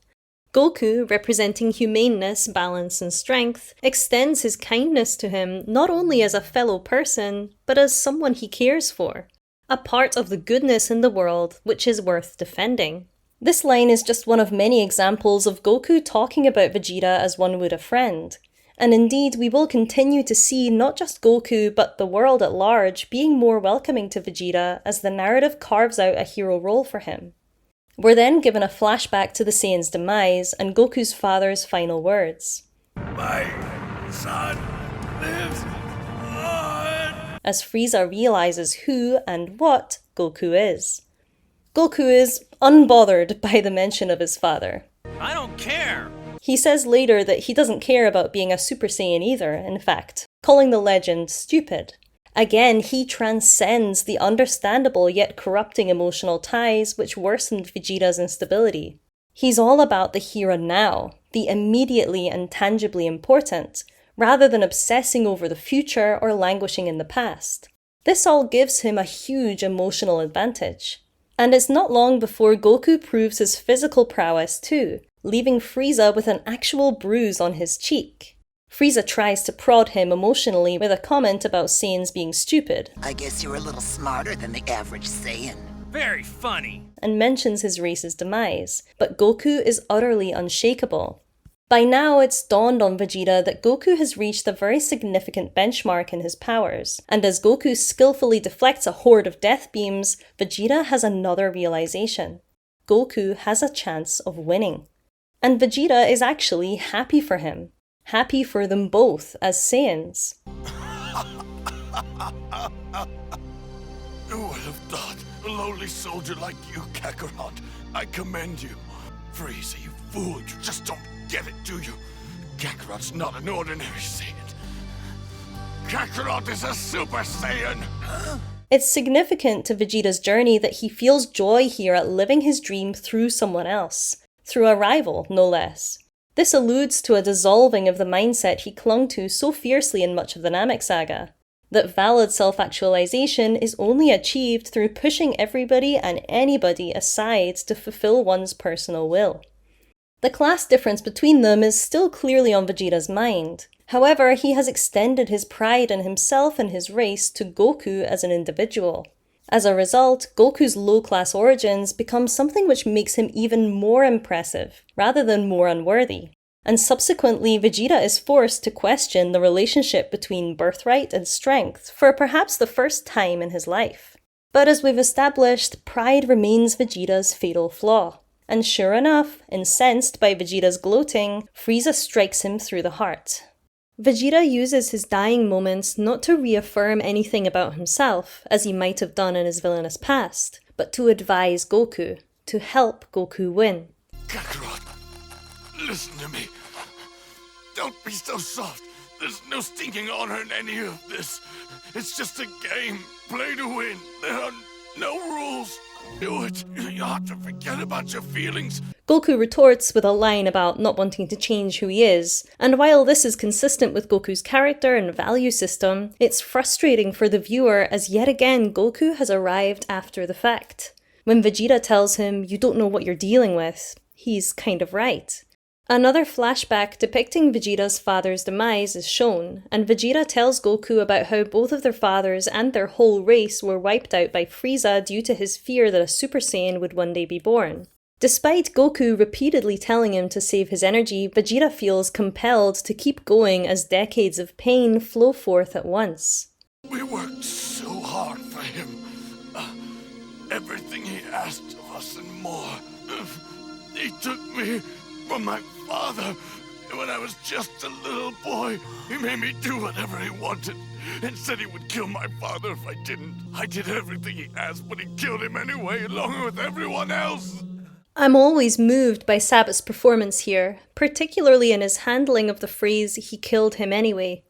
Goku, representing humaneness, balance, and strength, extends his kindness to him not only as a fellow person, but as someone he cares for, a part of the goodness in the world which is worth defending. This line is just one of many examples of Goku talking about Vegeta as one would a friend. And indeed, we will continue to see not just Goku, but the world at large being more welcoming to Vegeta as the narrative carves out a hero role for him. We're then given a flashback to the Saiyan's demise and Goku's father's final words. My son lives on! As Frieza realizes who and what Goku is. Goku is unbothered by the mention of his father. "I don't care!" He says later that he doesn't care about being a Super Saiyan either, in fact, calling the legend stupid. Again, he transcends the understandable yet corrupting emotional ties which worsened Vegeta's instability. He's all about the here and now, the immediately and tangibly important, rather than obsessing over the future or languishing in the past. This all gives him a huge emotional advantage. And it's not long before Goku proves his physical prowess too, leaving Frieza with an actual bruise on his cheek. Frieza tries to prod him emotionally with a comment about Saiyans being stupid. I guess you're a little smarter than the average Saiyan. Very funny. And mentions his race's demise, but Goku is utterly unshakable. By now, it's dawned on Vegeta that Goku has reached a very significant benchmark in his powers, and as Goku skillfully deflects a horde of death beams, Vegeta has another realization. Goku has a chance of winning. And Vegeta is actually happy for him. Happy for them both as Saiyans. Who would have thought? A lowly soldier like you, Kakarot. I commend you. Frieza, you fool, you just don't get it, do you? Kakarot's not an ordinary Saiyan. Kakarot is a Super Saiyan! It's significant to Vegeta's journey that he feels joy here at living his dream through someone else. Through a rival, no less. This alludes to a dissolving of the mindset he clung to so fiercely in much of the Namek saga, that valid self-actualization is only achieved through pushing everybody and anybody aside to fulfill one's personal will. The class difference between them is still clearly on Vegeta's mind. However, he has extended his pride in himself and his race to Goku as an individual. As a result, Goku's low-class origins become something which makes him even more impressive, rather than more unworthy. And subsequently, Vegeta is forced to question the relationship between birthright and strength for perhaps the first time in his life. But as we've established, pride remains Vegeta's fatal flaw. And sure enough, incensed by Vegeta's gloating, Frieza strikes him through the heart. Vegeta uses his dying moments not to reaffirm anything about himself, as he might have done in his villainous past, but to advise Goku, to help Goku win. Kakarot, listen to me. Don't be so soft. There's no stinking honor in any of this. It's just a game. Play to win. There are no rules. Do it. You have to forget about your feelings. Goku retorts with a line about not wanting to change who he is, and while this is consistent with Goku's character and value system, it's frustrating for the viewer as yet again Goku has arrived after the fact. When Vegeta tells him, "You don't know what you're dealing with," he's kind of right. Another flashback depicting Vegeta's father's demise is shown, and Vegeta tells Goku about how both of their fathers and their whole race were wiped out by Frieza due to his fear that a Super Saiyan would one day be born. Despite Goku repeatedly telling him to save his energy, Vegeta feels compelled to keep going as decades of pain flow forth at once. We worked so hard for him. Everything he asked of us and more. He took me from my father. When I was just a little boy, he made me do whatever he wanted and said he would kill my father if I didn't. I did everything he asked, but he killed him anyway, along with everyone else. I'm always moved by Sabat's performance here, particularly in his handling of the phrase, "he killed him anyway."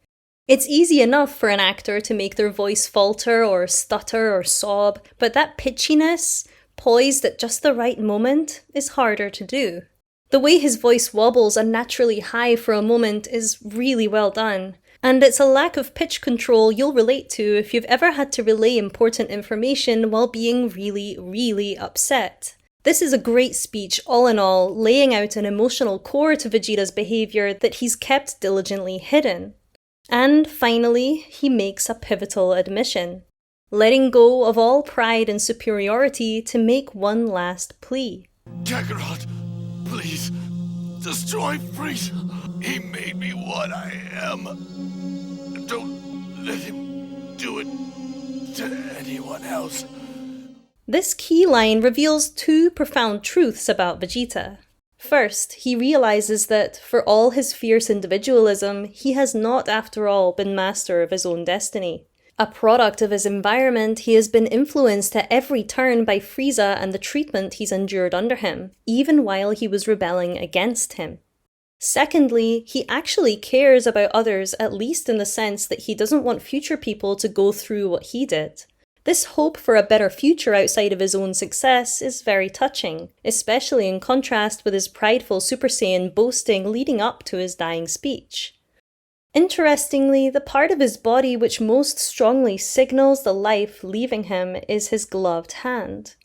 It's easy enough for an actor to make their voice falter or stutter or sob, but that pitchiness, poised at just the right moment, is harder to do. The way his voice wobbles unnaturally high for a moment is really well done, and it's a lack of pitch control you'll relate to if you've ever had to relay important information while being really, really upset. This is a great speech all in all, laying out an emotional core to Vegeta's behaviour that he's kept diligently hidden. And finally, he makes a pivotal admission, letting go of all pride and superiority to make one last plea. Kakarot, please, destroy Frieza. He made me what I am. Don't let him do it to anyone else. This key line reveals two profound truths about Vegeta. First, he realizes that, for all his fierce individualism, he has not, after all, been master of his own destiny. A product of his environment, he has been influenced at every turn by Frieza and the treatment he's endured under him, even while he was rebelling against him. Secondly, he actually cares about others, at least in the sense that he doesn't want future people to go through what he did. This hope for a better future outside of his own success is very touching, especially in contrast with his prideful Super Saiyan boasting leading up to his dying speech. Interestingly, the part of his body which most strongly signals the life leaving him is his gloved hand.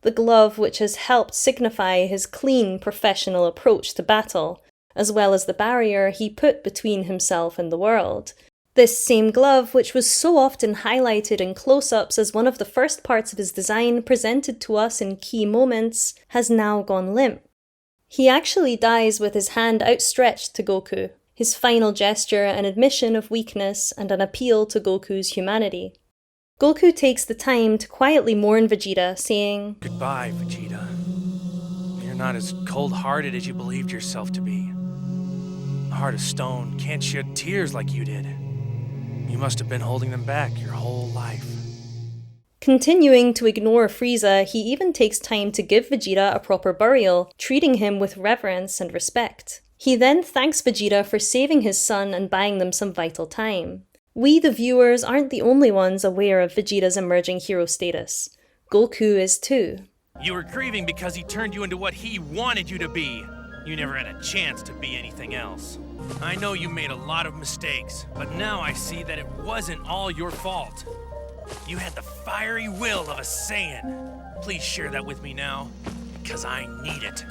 The glove which has helped signify his clean, professional approach to battle, as well as the barrier he put between himself and the world. This same glove, which was so often highlighted in close-ups as one of the first parts of his design presented to us in key moments, has now gone limp. He actually dies with his hand outstretched to Goku, his final gesture an admission of weakness and an appeal to Goku's humanity. Goku takes the time to quietly mourn Vegeta, saying, "Goodbye, Vegeta. You're not as cold-hearted as you believed yourself to be. A heart of stone can't shed tears like you did. You must have been holding them back your whole life." Continuing to ignore Frieza, he even takes time to give Vegeta a proper burial, treating him with reverence and respect. He then thanks Vegeta for saving his son and buying them some vital time. We, the viewers, aren't the only ones aware of Vegeta's emerging hero status. Goku is too. You were grieving because he turned you into what he wanted you to be. You never had a chance to be anything else. I know you made a lot of mistakes, but now I see that it wasn't all your fault. You had the fiery will of a Saiyan. Please share that with me now, because I need it.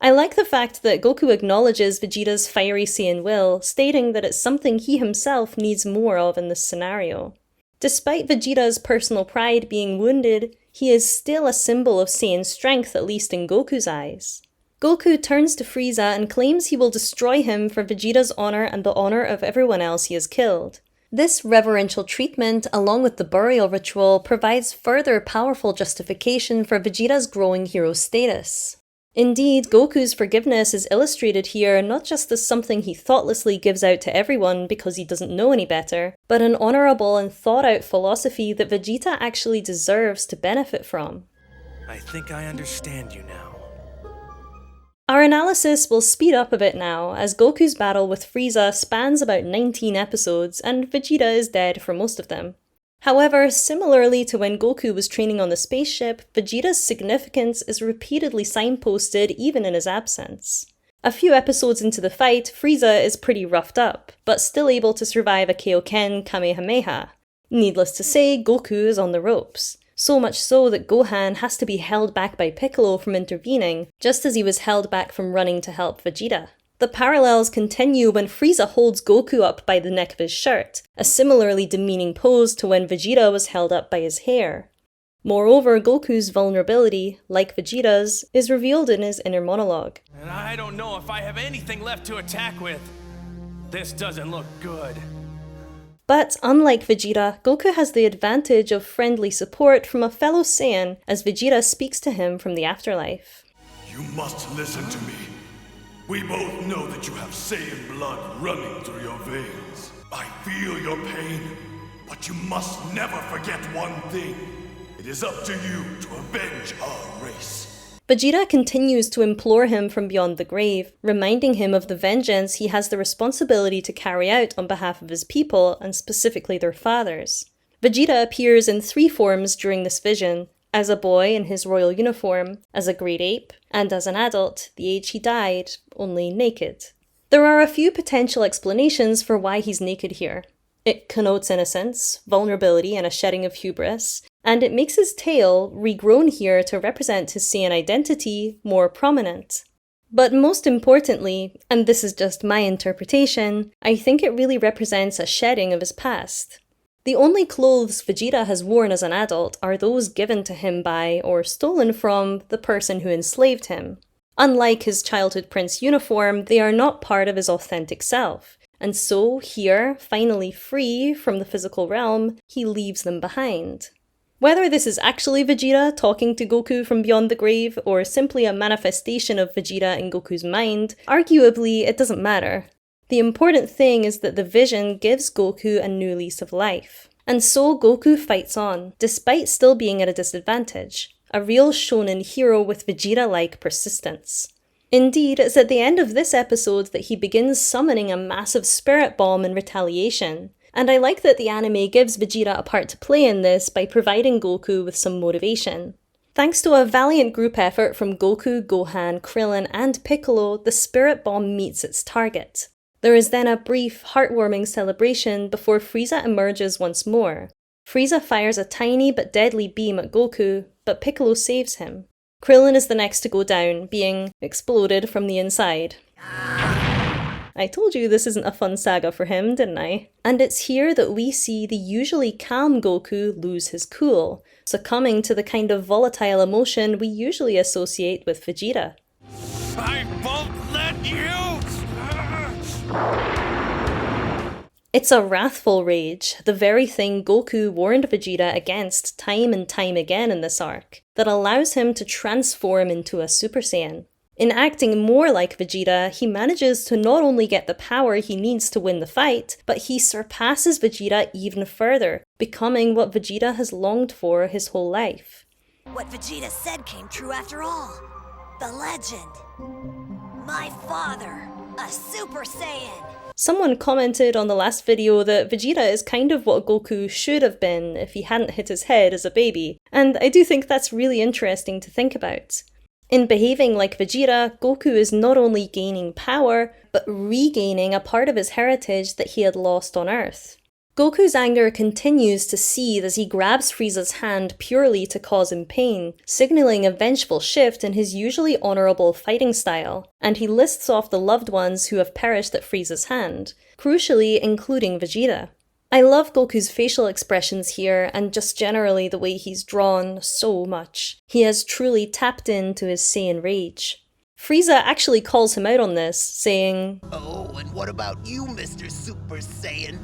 I like the fact that Goku acknowledges Vegeta's fiery Saiyan will, stating that it's something he himself needs more of in this scenario. Despite Vegeta's personal pride being wounded, he is still a symbol of Saiyan strength, at least in Goku's eyes. Goku turns to Frieza and claims he will destroy him for Vegeta's honor and the honor of everyone else he has killed. This reverential treatment, along with the burial ritual, provides further powerful justification for Vegeta's growing hero status. Indeed, Goku's forgiveness is illustrated here not just as something he thoughtlessly gives out to everyone because he doesn't know any better, but an honorable and thought-out philosophy that Vegeta actually deserves to benefit from. I think I understand you now. Our analysis will speed up a bit now, as Goku's battle with Frieza spans about 19 episodes, and Vegeta is dead for most of them. However, similarly to when Goku was training on the spaceship, Vegeta's significance is repeatedly signposted even in his absence. A few episodes into the fight, Frieza is pretty roughed up, but still able to survive a Kaioken Kamehameha. Needless to say, Goku is on the ropes. so much so that Gohan has to be held back by Piccolo from intervening, just as he was held back from running to help Vegeta. The parallels continue when Frieza holds Goku up by the neck of his shirt, a similarly demeaning pose to when Vegeta was held up by his hair. Moreover, Goku's vulnerability, like Vegeta's, is revealed in his inner monologue. And I don't know if I have anything left to attack with. This doesn't look good. But unlike Vegeta, Goku has the advantage of friendly support from a fellow Saiyan as Vegeta speaks to him from the afterlife. You must listen to me. We both know that you have Saiyan blood running through your veins. I feel your pain, but you must never forget one thing. It is up to you to avenge our race. Vegeta continues to implore him from beyond the grave, reminding him of the vengeance he has the responsibility to carry out on behalf of his people, and specifically their fathers. Vegeta appears in 3 forms during this vision: as a boy in his royal uniform, as a great ape, and as an adult, the age he died, only naked. There are a few potential explanations for why he's naked here. It connotes innocence, vulnerability, and a shedding of hubris, and it makes his tail, regrown here to represent his Saiyan identity, more prominent. But most importantly, and this is just my interpretation, I think it really represents a shedding of his past. The only clothes Vegeta has worn as an adult are those given to him by, or stolen from, the person who enslaved him. Unlike his childhood prince uniform, they are not part of his authentic self, and so here, finally free from the physical realm, he leaves them behind. Whether this is actually Vegeta talking to Goku from beyond the grave, or simply a manifestation of Vegeta in Goku's mind, arguably it doesn't matter. The important thing is that the vision gives Goku a new lease of life. And so Goku fights on, despite still being at a disadvantage. A real shonen hero with Vegeta-like persistence. Indeed, it's at the end of this episode that he begins summoning a massive spirit bomb in retaliation. And I like that the anime gives Vegeta a part to play in this by providing Goku with some motivation. Thanks to a valiant group effort from Goku, Gohan, Krillin, and Piccolo, the spirit bomb meets its target. There is then a brief, heartwarming celebration before Frieza emerges once more. Frieza fires a tiny but deadly beam at Goku, but Piccolo saves him. Krillin is the next to go down, being exploded from the inside. I told you this isn't a fun saga for him, didn't I? And it's here that we see the usually calm Goku lose his cool, succumbing to the kind of volatile emotion we usually associate with Vegeta. I won't let you! It's a wrathful rage, the very thing Goku warned Vegeta against time and time again in this arc, that allows him to transform into a Super Saiyan. In acting more like Vegeta, he manages to not only get the power he needs to win the fight, but he surpasses Vegeta even further, becoming what Vegeta has longed for his whole life. What Vegeta said came true after all. The legend. My father, a Super Saiyan. Someone commented on the last video that Vegeta is kind of what Goku should have been if he hadn't hit his head as a baby, and I do think that's really interesting to think about. In behaving like Vegeta, Goku is not only gaining power, but regaining a part of his heritage that he had lost on Earth. Goku's anger continues to seethe as he grabs Frieza's hand purely to cause him pain, signaling a vengeful shift in his usually honourable fighting style, and he lists off the loved ones who have perished at Frieza's hand, crucially including Vegeta. I love Goku's facial expressions here, and just generally the way he's drawn so much. He has truly tapped into his Saiyan rage. Frieza actually calls him out on this, saying, "Oh, and what about you, Mr. Super Saiyan?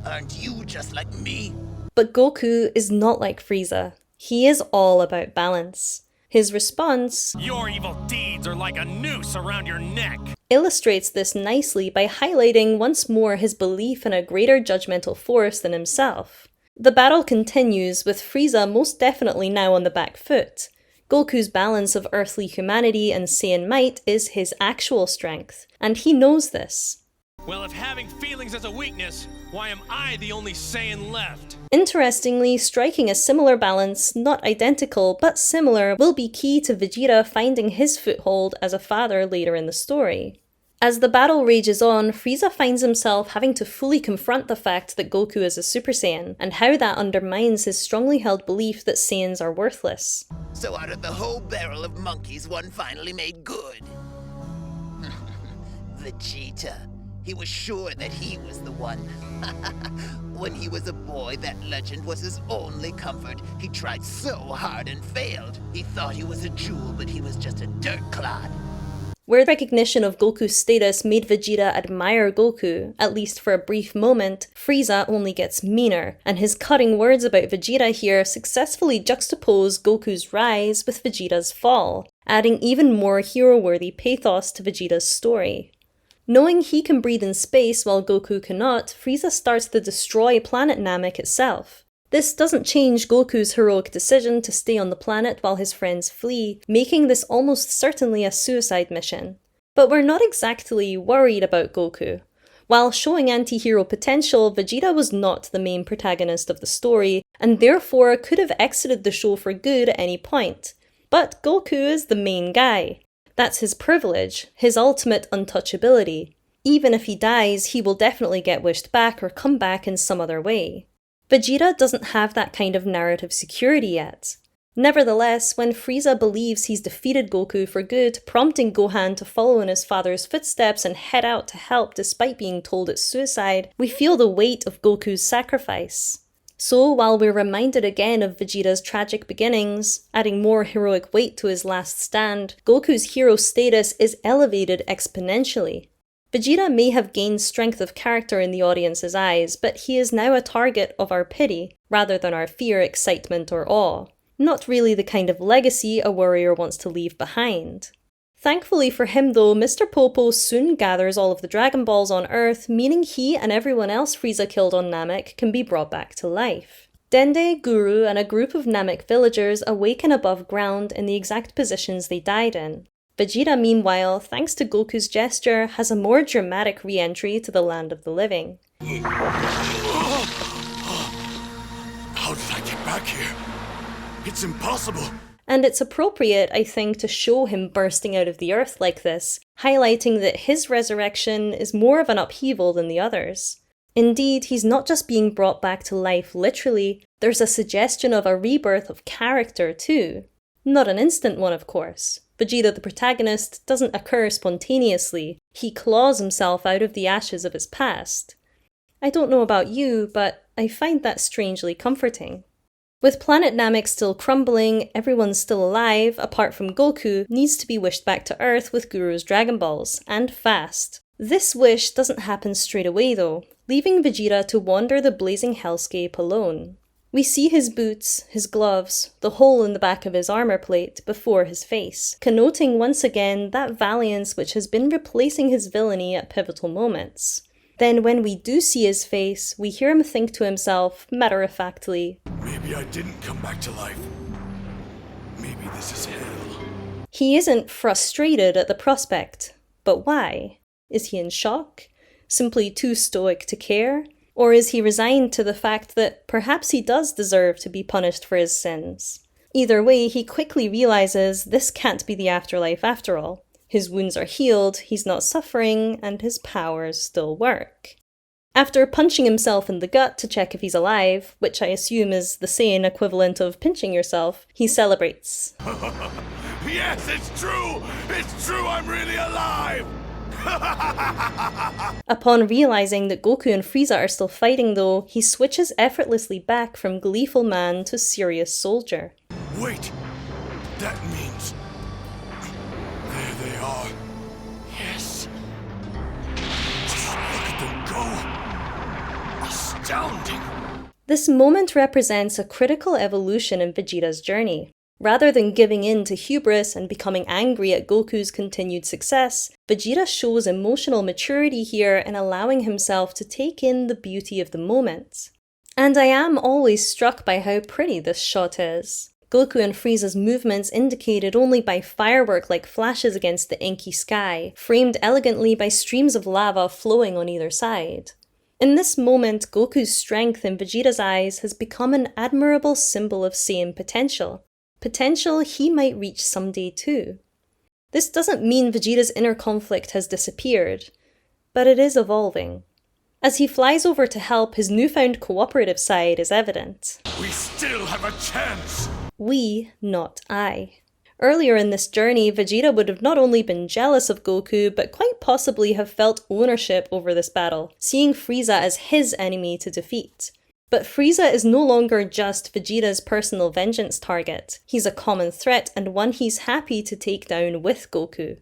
Aren't you just like me?" But Goku is not like Frieza. He is all about balance. His response, "Your evil deeds are like a noose around your neck," illustrates this nicely by highlighting once more his belief in a greater judgmental force than himself. The battle continues, with Frieza most definitely now on the back foot. Goku's balance of earthly humanity and Saiyan might is his actual strength, and he knows this. Well, if having feelings is a weakness, why am I the only Saiyan left? Interestingly, striking a similar balance, not identical but similar, will be key to Vegeta finding his foothold as a father later in the story. As the battle rages on, Frieza finds himself having to fully confront the fact that Goku is a Super Saiyan, and how that undermines his strongly held belief that Saiyans are worthless. So out of the whole barrel of monkeys, one finally made good. Vegeta. He was sure that he was the one. When he was a boy, that legend was his only comfort. He tried so hard and failed. He thought he was a jewel, but he was just a dirt clod. Where recognition of Goku's status made Vegeta admire Goku, at least for a brief moment, Frieza only gets meaner, and his cutting words about Vegeta here successfully juxtapose Goku's rise with Vegeta's fall, adding even more hero-worthy pathos to Vegeta's story. Knowing he can breathe in space while Goku cannot, Frieza starts to destroy planet Namek itself. This doesn't change Goku's heroic decision to stay on the planet while his friends flee, making this almost certainly a suicide mission. But we're not exactly worried about Goku. While showing anti-hero potential, Vegeta was not the main protagonist of the story, and therefore could have exited the show for good at any point. But Goku is the main guy. That's his privilege, his ultimate untouchability. Even if he dies, he will definitely get wished back or come back in some other way. Vegeta doesn't have that kind of narrative security yet. Nevertheless, when Frieza believes he's defeated Goku for good, prompting Gohan to follow in his father's footsteps and head out to help despite being told it's suicide, we feel the weight of Goku's sacrifice. So while we're reminded again of Vegeta's tragic beginnings, adding more heroic weight to his last stand, Goku's hero status is elevated exponentially. Vegeta may have gained strength of character in the audience's eyes, but he is now a target of our pity, rather than our fear, excitement, or awe. Not really the kind of legacy a warrior wants to leave behind. Thankfully for him though, Mr. Popo soon gathers all of the Dragon Balls on Earth, meaning he and everyone else Frieza killed on Namek can be brought back to life. Dende, Guru, and a group of Namek villagers awaken above ground in the exact positions they died in. Vegeta, meanwhile, thanks to Goku's gesture, has a more dramatic re-entry to the land of the living. How did I get back here? It's impossible. And it's appropriate, I think, to show him bursting out of the earth like this, highlighting that his resurrection is more of an upheaval than the others. Indeed, he's not just being brought back to life literally, there's a suggestion of a rebirth of character too. Not an instant one, of course. Vegeta, the protagonist, doesn't occur spontaneously. He claws himself out of the ashes of his past. I don't know about you, but I find that strangely comforting. With planet Namek still crumbling, everyone still alive, apart from Goku, needs to be wished back to Earth with Guru's Dragon Balls, and fast. This wish doesn't happen straight away though, leaving Vegeta to wander the blazing hellscape alone. We see his boots, his gloves, the hole in the back of his armor plate before his face, connoting once again that valiance which has been replacing his villainy at pivotal moments. Then when we do see his face, we hear him think to himself, matter-of-factly, Maybe I didn't come back to life. Maybe this is hell. He isn't frustrated at the prospect. But why? Is he in shock? Simply too stoic to care? Or is he resigned to the fact that perhaps he does deserve to be punished for his sins? Either way, he quickly realizes this can't be the afterlife after all. His wounds are healed, he's not suffering, and his powers still work. After punching himself in the gut to check if he's alive, which I assume is the Saiyan equivalent of pinching yourself, he celebrates. Yes, it's true! It's true, I'm really alive! Upon realizing that Goku and Frieza are still fighting though, he switches effortlessly back from gleeful man to serious soldier. Wait! That means... There they are. Yes. Just look at them go! Astounding! This moment represents a critical evolution in Vegeta's journey. Rather than giving in to hubris and becoming angry at Goku's continued success, Vegeta shows emotional maturity here in allowing himself to take in the beauty of the moment. And I am always struck by how pretty this shot is. Goku and Frieza's movements indicated only by firework-like flashes against the inky sky, framed elegantly by streams of lava flowing on either side. In this moment, Goku's strength in Vegeta's eyes has become an admirable symbol of Saiyan potential. Potential he might reach someday too. This doesn't mean Vegeta's inner conflict has disappeared, but it is evolving. As he flies over to help, his newfound cooperative side is evident. We still have a chance! We, not I. Earlier in this journey, Vegeta would have not only been jealous of Goku, but quite possibly have felt ownership over this battle, seeing Frieza as his enemy to defeat. But Frieza is no longer just Vegeta's personal vengeance target. He's a common threat and one he's happy to take down with Goku.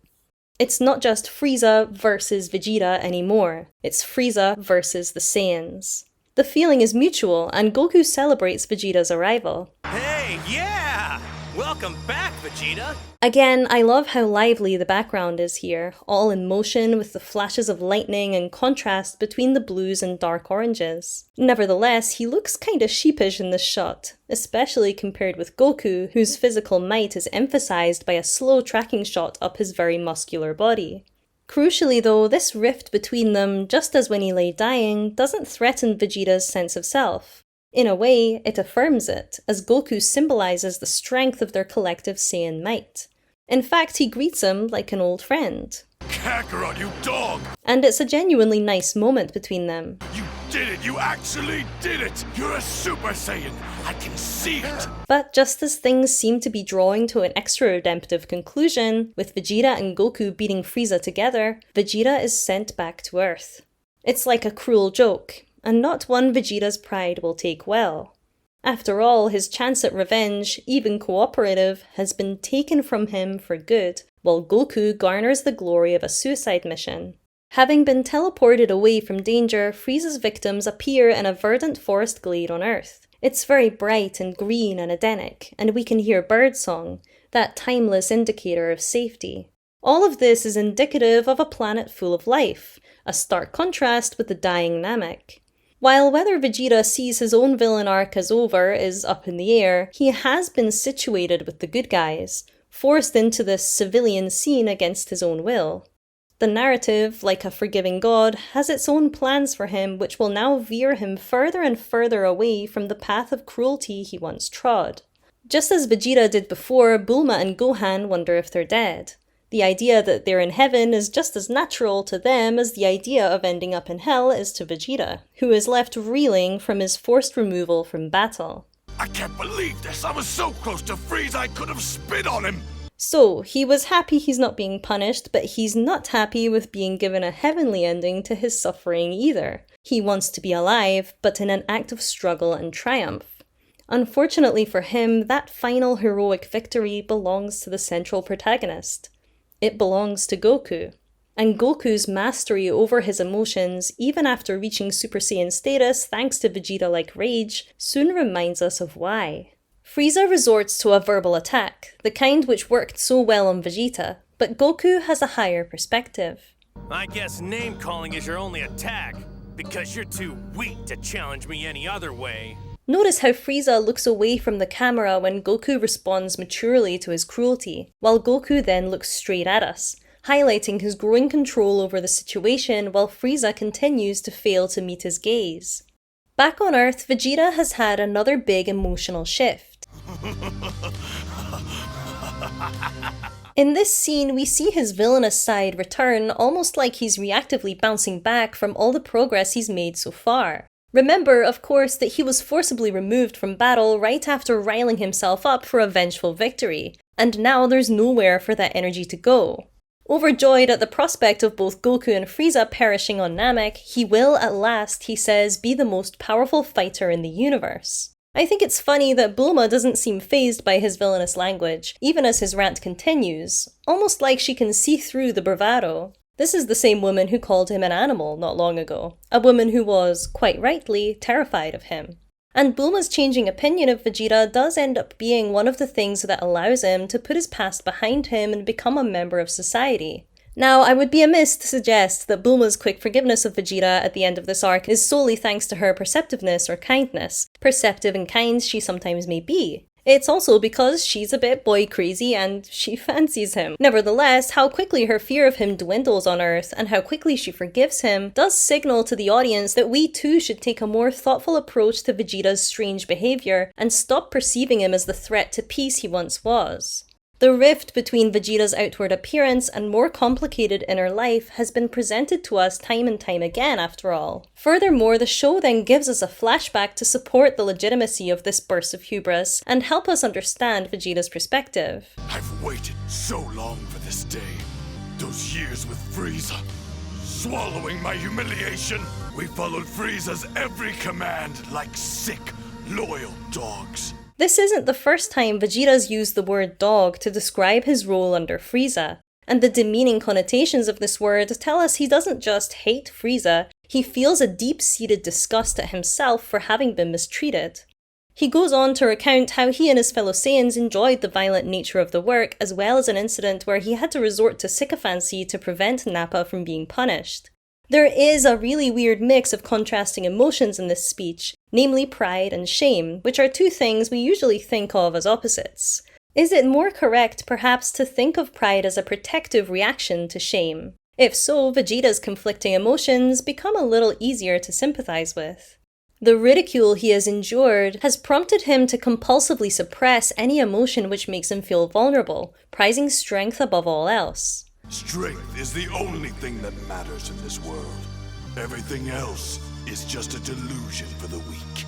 It's not just Frieza versus Vegeta anymore. It's Frieza versus the Saiyans. The feeling is mutual, and Goku celebrates Vegeta's arrival. Hey, yeah! Welcome back, Vegeta! Again, I love how lively the background is here, all in motion with the flashes of lightning and contrast between the blues and dark oranges. Nevertheless, he looks kinda sheepish in this shot, especially compared with Goku, whose physical might is emphasized by a slow tracking shot up his very muscular body. Crucially though, this rift between them, just as when he lay dying, doesn't threaten Vegeta's sense of self. In a way, it affirms it, as Goku symbolizes the strength of their collective Saiyan might. In fact, he greets him like an old friend. Kakarot, you dog! And it's a genuinely nice moment between them. You did it! You actually did it! You're a Super Saiyan! I can see it! But just as things seem to be drawing to an extra redemptive conclusion, with Vegeta and Goku beating Frieza together, Vegeta is sent back to Earth. It's like a cruel joke, and not one Vegeta's pride will take well. After all, his chance at revenge, even cooperative, has been taken from him for good, while Goku garners the glory of a suicide mission. Having been teleported away from danger, Frieza's victims appear in a verdant forest glade on Earth. It's very bright and green and Edenic, and we can hear birdsong, that timeless indicator of safety. All of this is indicative of a planet full of life, a stark contrast with the dying Namek. While whether Vegeta sees his own villain arc as over is up in the air, he has been situated with the good guys, forced into this civilian scene against his own will. The narrative, like a forgiving god, has its own plans for him which will now veer him further and further away from the path of cruelty he once trod. Just as Vegeta did before, Bulma and Gohan wonder if they're dead. The idea that they're in heaven is just as natural to them as the idea of ending up in hell is to Vegeta, who is left reeling from his forced removal from battle. I can't believe this! I was so close to Frieza I could have spit on him! So, he was happy he's not being punished, but he's not happy with being given a heavenly ending to his suffering either. He wants to be alive, but in an act of struggle and triumph. Unfortunately for him, that final heroic victory belongs to the central protagonist. It belongs to Goku. And Goku's mastery over his emotions, even after reaching Super Saiyan status thanks to Vegeta-like rage, soon reminds us of why. Frieza resorts to a verbal attack, the kind which worked so well on Vegeta, but Goku has a higher perspective. I guess name-calling is your only attack, because you're too weak to challenge me any other way. Notice how Frieza looks away from the camera when Goku responds maturely to his cruelty, while Goku then looks straight at us, highlighting his growing control over the situation while Frieza continues to fail to meet his gaze. Back on Earth, Vegeta has had another big emotional shift. In this scene, we see his villainous side return, almost like he's reactively bouncing back from all the progress he's made so far. Remember, of course, that he was forcibly removed from battle right after riling himself up for a vengeful victory, and now there's nowhere for that energy to go. Overjoyed at the prospect of both Goku and Frieza perishing on Namek, he will at last, he says, be the most powerful fighter in the universe. I think it's funny that Bulma doesn't seem fazed by his villainous language, even as his rant continues, almost like she can see through the bravado. This is the same woman who called him an animal not long ago, a woman who was, quite rightly, terrified of him. And Bulma's changing opinion of Vegeta does end up being one of the things that allows him to put his past behind him and become a member of society. Now, I would be amiss to suggest that Bulma's quick forgiveness of Vegeta at the end of this arc is solely thanks to her perceptiveness or kindness, perceptive and kind she sometimes may be. It's also because she's a bit boy crazy and she fancies him. Nevertheless, how quickly her fear of him dwindles on Earth and how quickly she forgives him does signal to the audience that we too should take a more thoughtful approach to Vegeta's strange behavior and stop perceiving him as the threat to peace he once was. The rift between Vegeta's outward appearance and more complicated inner life has been presented to us time and time again, after all. Furthermore, the show then gives us a flashback to support the legitimacy of this burst of hubris and help us understand Vegeta's perspective. I've waited so long for this day. Those years with Frieza. Swallowing my humiliation, we followed Frieza's every command like sick, loyal dogs. This isn't the first time Vegeta's used the word dog to describe his role under Frieza, and the demeaning connotations of this word tell us he doesn't just hate Frieza, he feels a deep-seated disgust at himself for having been mistreated. He goes on to recount how he and his fellow Saiyans enjoyed the violent nature of the work, as well as an incident where he had to resort to sycophancy to prevent Nappa from being punished. There is a really weird mix of contrasting emotions in this speech, namely pride and shame, which are two things we usually think of as opposites. Is it more correct, perhaps, to think of pride as a protective reaction to shame? If so, Vegeta's conflicting emotions become a little easier to sympathize with. The ridicule he has endured has prompted him to compulsively suppress any emotion which makes him feel vulnerable, prizing strength above all else. Strength is the only thing that matters in this world. Everything else is just a delusion for the weak.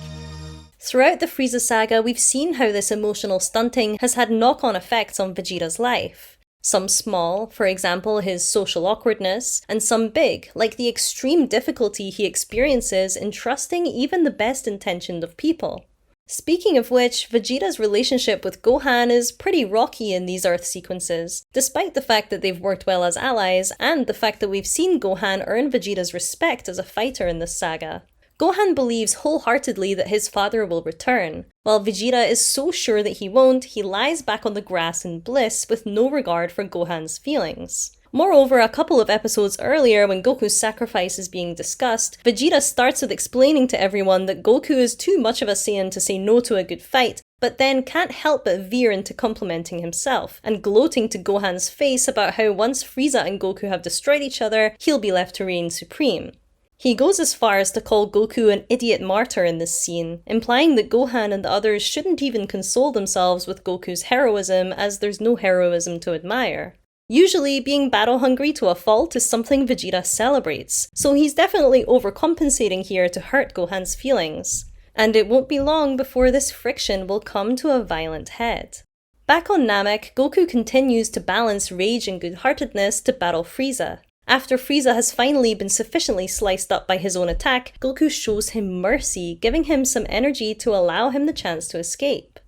Throughout the Frieza saga, we've seen how this emotional stunting has had knock-on effects on Vegeta's life. Some small, for example his social awkwardness, and some big, like the extreme difficulty he experiences in trusting even the best intentioned of people. Speaking of which, Vegeta's relationship with Gohan is pretty rocky in these Earth sequences, despite the fact that they've worked well as allies, and the fact that we've seen Gohan earn Vegeta's respect as a fighter in this saga. Gohan believes wholeheartedly that his father will return. While Vegeta is so sure that he won't, he lies back on the grass in bliss with no regard for Gohan's feelings. Moreover, a couple of episodes earlier, when Goku's sacrifice is being discussed, Vegeta starts with explaining to everyone that Goku is too much of a Saiyan to say no to a good fight, but then can't help but veer into complimenting himself, and gloating to Gohan's face about how once Frieza and Goku have destroyed each other, he'll be left to reign supreme. He goes as far as to call Goku an idiot martyr in this scene, implying that Gohan and the others shouldn't even console themselves with Goku's heroism, as there's no heroism to admire. Usually, being battle-hungry to a fault is something Vegeta celebrates, so he's definitely overcompensating here to hurt Gohan's feelings. And it won't be long before this friction will come to a violent head. Back on Namek, Goku continues to balance rage and good-heartedness to battle Frieza. After Frieza has finally been sufficiently sliced up by his own attack, Goku shows him mercy, giving him some energy to allow him the chance to escape.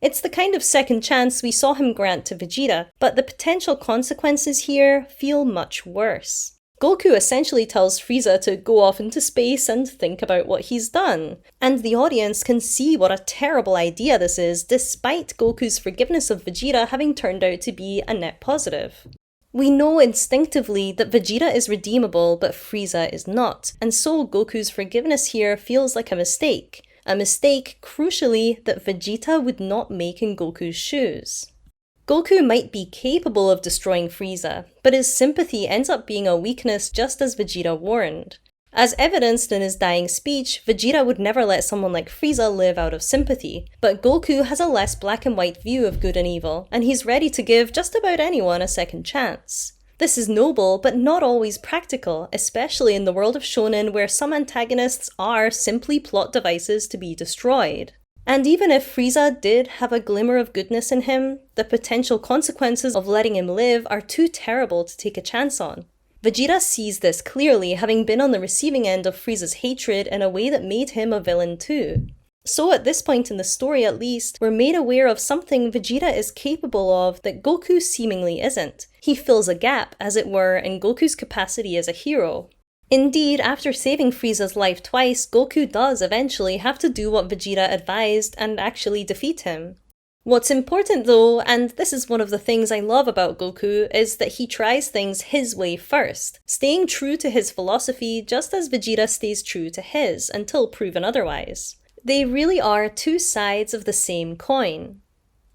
It's the kind of second chance we saw him grant to Vegeta, but the potential consequences here feel much worse. Goku essentially tells Frieza to go off into space and think about what he's done, and the audience can see what a terrible idea this is, despite Goku's forgiveness of Vegeta having turned out to be a net positive. We know instinctively that Vegeta is redeemable, but Frieza is not, and so Goku's forgiveness here feels like a mistake. A mistake, crucially, that Vegeta would not make in Goku's shoes. Goku might be capable of destroying Frieza, but his sympathy ends up being a weakness just as Vegeta warned. As evidenced in his dying speech, Vegeta would never let someone like Frieza live out of sympathy, but Goku has a less black and white view of good and evil, and he's ready to give just about anyone a second chance. This is noble, but not always practical, especially in the world of shonen where some antagonists are simply plot devices to be destroyed. And even if Frieza did have a glimmer of goodness in him, the potential consequences of letting him live are too terrible to take a chance on. Vegeta sees this clearly, having been on the receiving end of Frieza's hatred in a way that made him a villain too. So at this point in the story at least, we're made aware of something Vegeta is capable of that Goku seemingly isn't. He fills a gap, as it were, in Goku's capacity as a hero. Indeed, after saving Frieza's life twice, Goku does eventually have to do what Vegeta advised and actually defeat him. What's important though, and this is one of the things I love about Goku, is that he tries things his way first, staying true to his philosophy just as Vegeta stays true to his, until proven otherwise. They really are two sides of the same coin.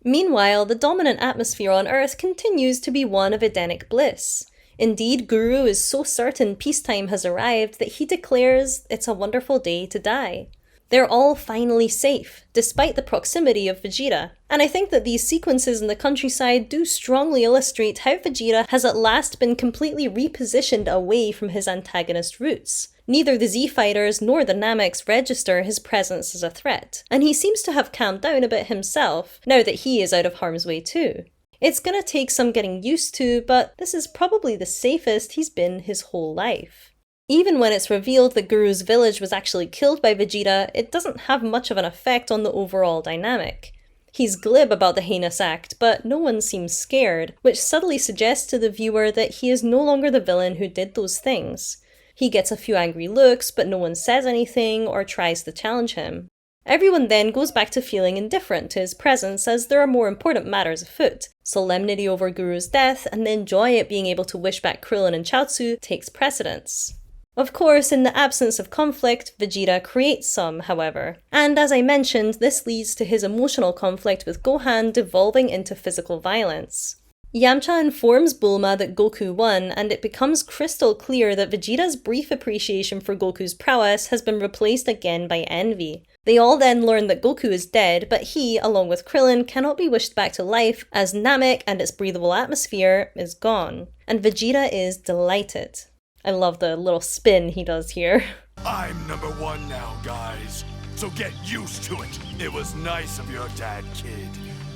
Meanwhile, the dominant atmosphere on Earth continues to be one of Edenic bliss. Indeed, Guru is so certain peacetime has arrived that he declares it's a wonderful day to die. They're all finally safe, despite the proximity of Vegeta. And I think that these sequences in the countryside do strongly illustrate how Vegeta has at last been completely repositioned away from his antagonist roots. Neither the Z-Fighters nor the Nameks register his presence as a threat, and he seems to have calmed down a bit himself, now that he is out of harm's way too. It's gonna take some getting used to, but this is probably the safest he's been his whole life. Even when it's revealed that Guru's village was actually killed by Vegeta, it doesn't have much of an effect on the overall dynamic. He's glib about the heinous act, but no one seems scared, which subtly suggests to the viewer that he is no longer the villain who did those things. He gets a few angry looks, but no one says anything or tries to challenge him. Everyone then goes back to feeling indifferent to his presence as there are more important matters afoot. Solemnity over Guru's death, and then joy at being able to wish back Krillin and Chaozu takes precedence. Of course, in the absence of conflict, Vegeta creates some, however. And as I mentioned, this leads to his emotional conflict with Gohan devolving into physical violence. Yamcha informs Bulma that Goku won, and it becomes crystal clear that Vegeta's brief appreciation for Goku's prowess has been replaced again by envy. They all then learn that Goku is dead, but he, along with Krillin, cannot be wished back to life as Namek and its breathable atmosphere is gone. And Vegeta is delighted. I love the little spin he does here. I'm #1 now, guys. So get used to it. It was nice of your dad, kid.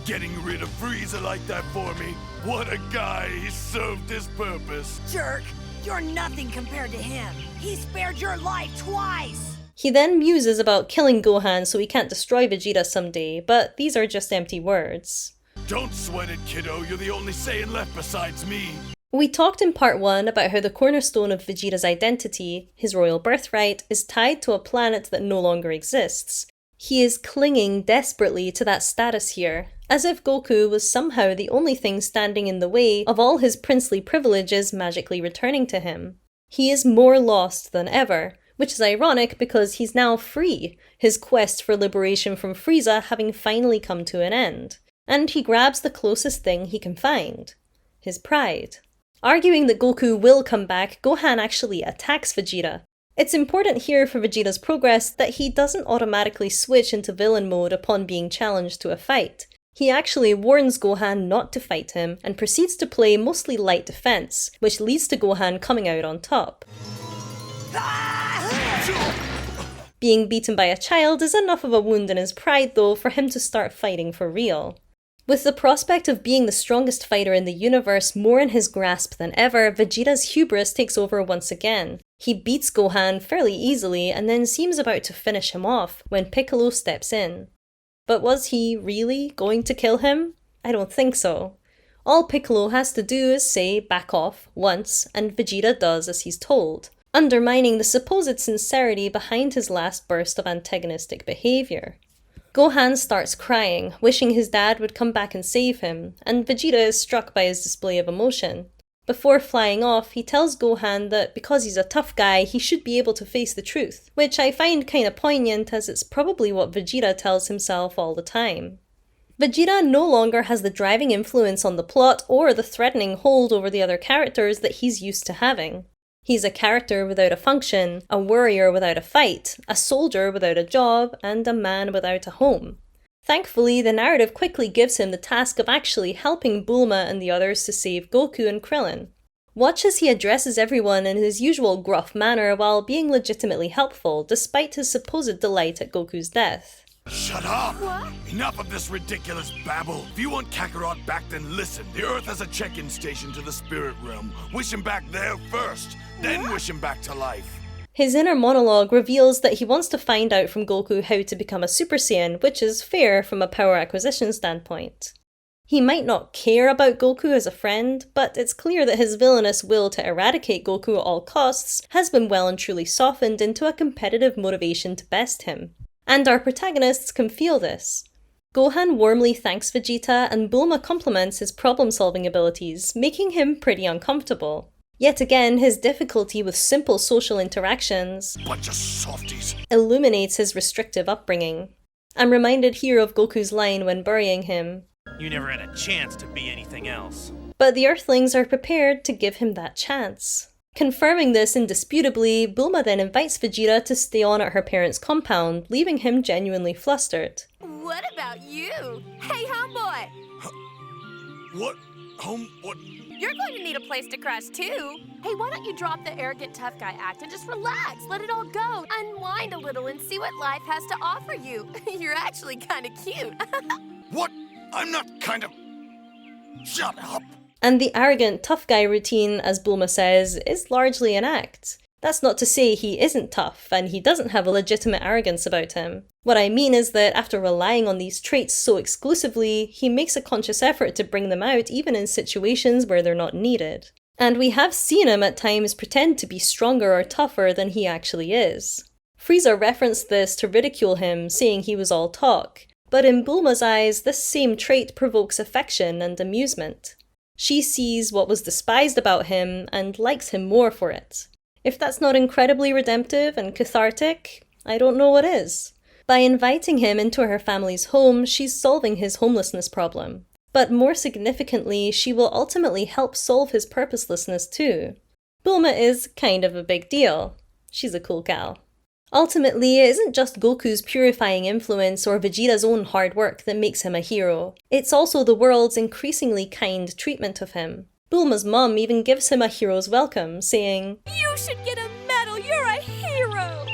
Getting rid of Frieza like that for me. What a guy. He served his purpose. Jerk, you're nothing compared to him. He spared your life twice. He then muses about killing Gohan so he can't destroy Vegeta someday, but these are just empty words. Don't sweat it, kiddo. You're the only Saiyan left besides me. We talked in part 1 about how the cornerstone of Vegeta's identity, his royal birthright, is tied to a planet that no longer exists. He is clinging desperately to that status here, as if Goku was somehow the only thing standing in the way of all his princely privileges magically returning to him. He is more lost than ever, which is ironic because he's now free, his quest for liberation from Frieza having finally come to an end. And he grabs the closest thing he can find, his pride. Arguing that Goku will come back, Gohan actually attacks Vegeta. It's important here for Vegeta's progress that he doesn't automatically switch into villain mode upon being challenged to a fight. He actually warns Gohan not to fight him and proceeds to play mostly light defense, which leads to Gohan coming out on top. Being beaten by a child is enough of a wound in his pride though for him to start fighting for real. With the prospect of being the strongest fighter in the universe more in his grasp than ever, Vegeta's hubris takes over once again. He beats Gohan fairly easily and then seems about to finish him off when Piccolo steps in. But was he really going to kill him? I don't think so. All Piccolo has to do is say back off once, and Vegeta does as he's told, undermining the supposed sincerity behind his last burst of antagonistic behaviour. Gohan starts crying, wishing his dad would come back and save him, and Vegeta is struck by his display of emotion. Before flying off, he tells Gohan that because he's a tough guy, he should be able to face the truth, which I find kinda poignant as it's probably what Vegeta tells himself all the time. Vegeta no longer has the driving influence on the plot or the threatening hold over the other characters that he's used to having. He's a character without a function, a warrior without a fight, a soldier without a job, and a man without a home. Thankfully, the narrative quickly gives him the task of actually helping Bulma and the others to save Goku and Krillin. Watch as he addresses everyone in his usual gruff manner while being legitimately helpful, despite his supposed delight at Goku's death. Shut up! What? Enough of this ridiculous babble. If you want Kakarot back, then listen. The Earth has a check-in station to the spirit realm. Wish him back there first, then wish him back to life. His inner monologue reveals that he wants to find out from Goku how to become a Super Saiyan, which is fair from a power acquisition standpoint. He might not care about Goku as a friend, but it's clear that his villainous will to eradicate Goku at all costs has been well and truly softened into a competitive motivation to best him. And our protagonists can feel this. Gohan warmly thanks Vegeta and Bulma compliments his problem-solving abilities, making him pretty uncomfortable. Yet again, his difficulty with simple social interactions bunch of softies illuminates his restrictive upbringing. I'm reminded here of Goku's line when burying him. You never had a chance to be anything else. But the Earthlings are prepared to give him that chance. Confirming this indisputably, Bulma then invites Vegeta to stay on at her parents' compound, leaving him genuinely flustered. What about you? Hey, homeboy! What? What? You're going to need a place to crash too. Hey, why don't you drop the arrogant tough guy act and just relax, let it all go, unwind a little and see what life has to offer you. You're actually kind of cute. What? I'm not kind of... Shut up! And the arrogant tough guy routine, as Bulma says, is largely an act. That's not to say he isn't tough, and he doesn't have a legitimate arrogance about him. What I mean is that after relying on these traits so exclusively, he makes a conscious effort to bring them out even in situations where they're not needed. And we have seen him at times pretend to be stronger or tougher than he actually is. Frieza referenced this to ridicule him, saying he was all talk. But in Bulma's eyes, this same trait provokes affection and amusement. She sees what was despised about him and likes him more for it. If that's not incredibly redemptive and cathartic, I don't know what is. By inviting him into her family's home, she's solving his homelessness problem. But more significantly, she will ultimately help solve his purposelessness too. Bulma is kind of a big deal. She's a cool gal. Ultimately, it isn't just Goku's purifying influence or Vegeta's own hard work that makes him a hero. It's also the world's increasingly kind treatment of him. Bulma's mum even gives him a hero's welcome, saying, You should get a medal, you're a hero!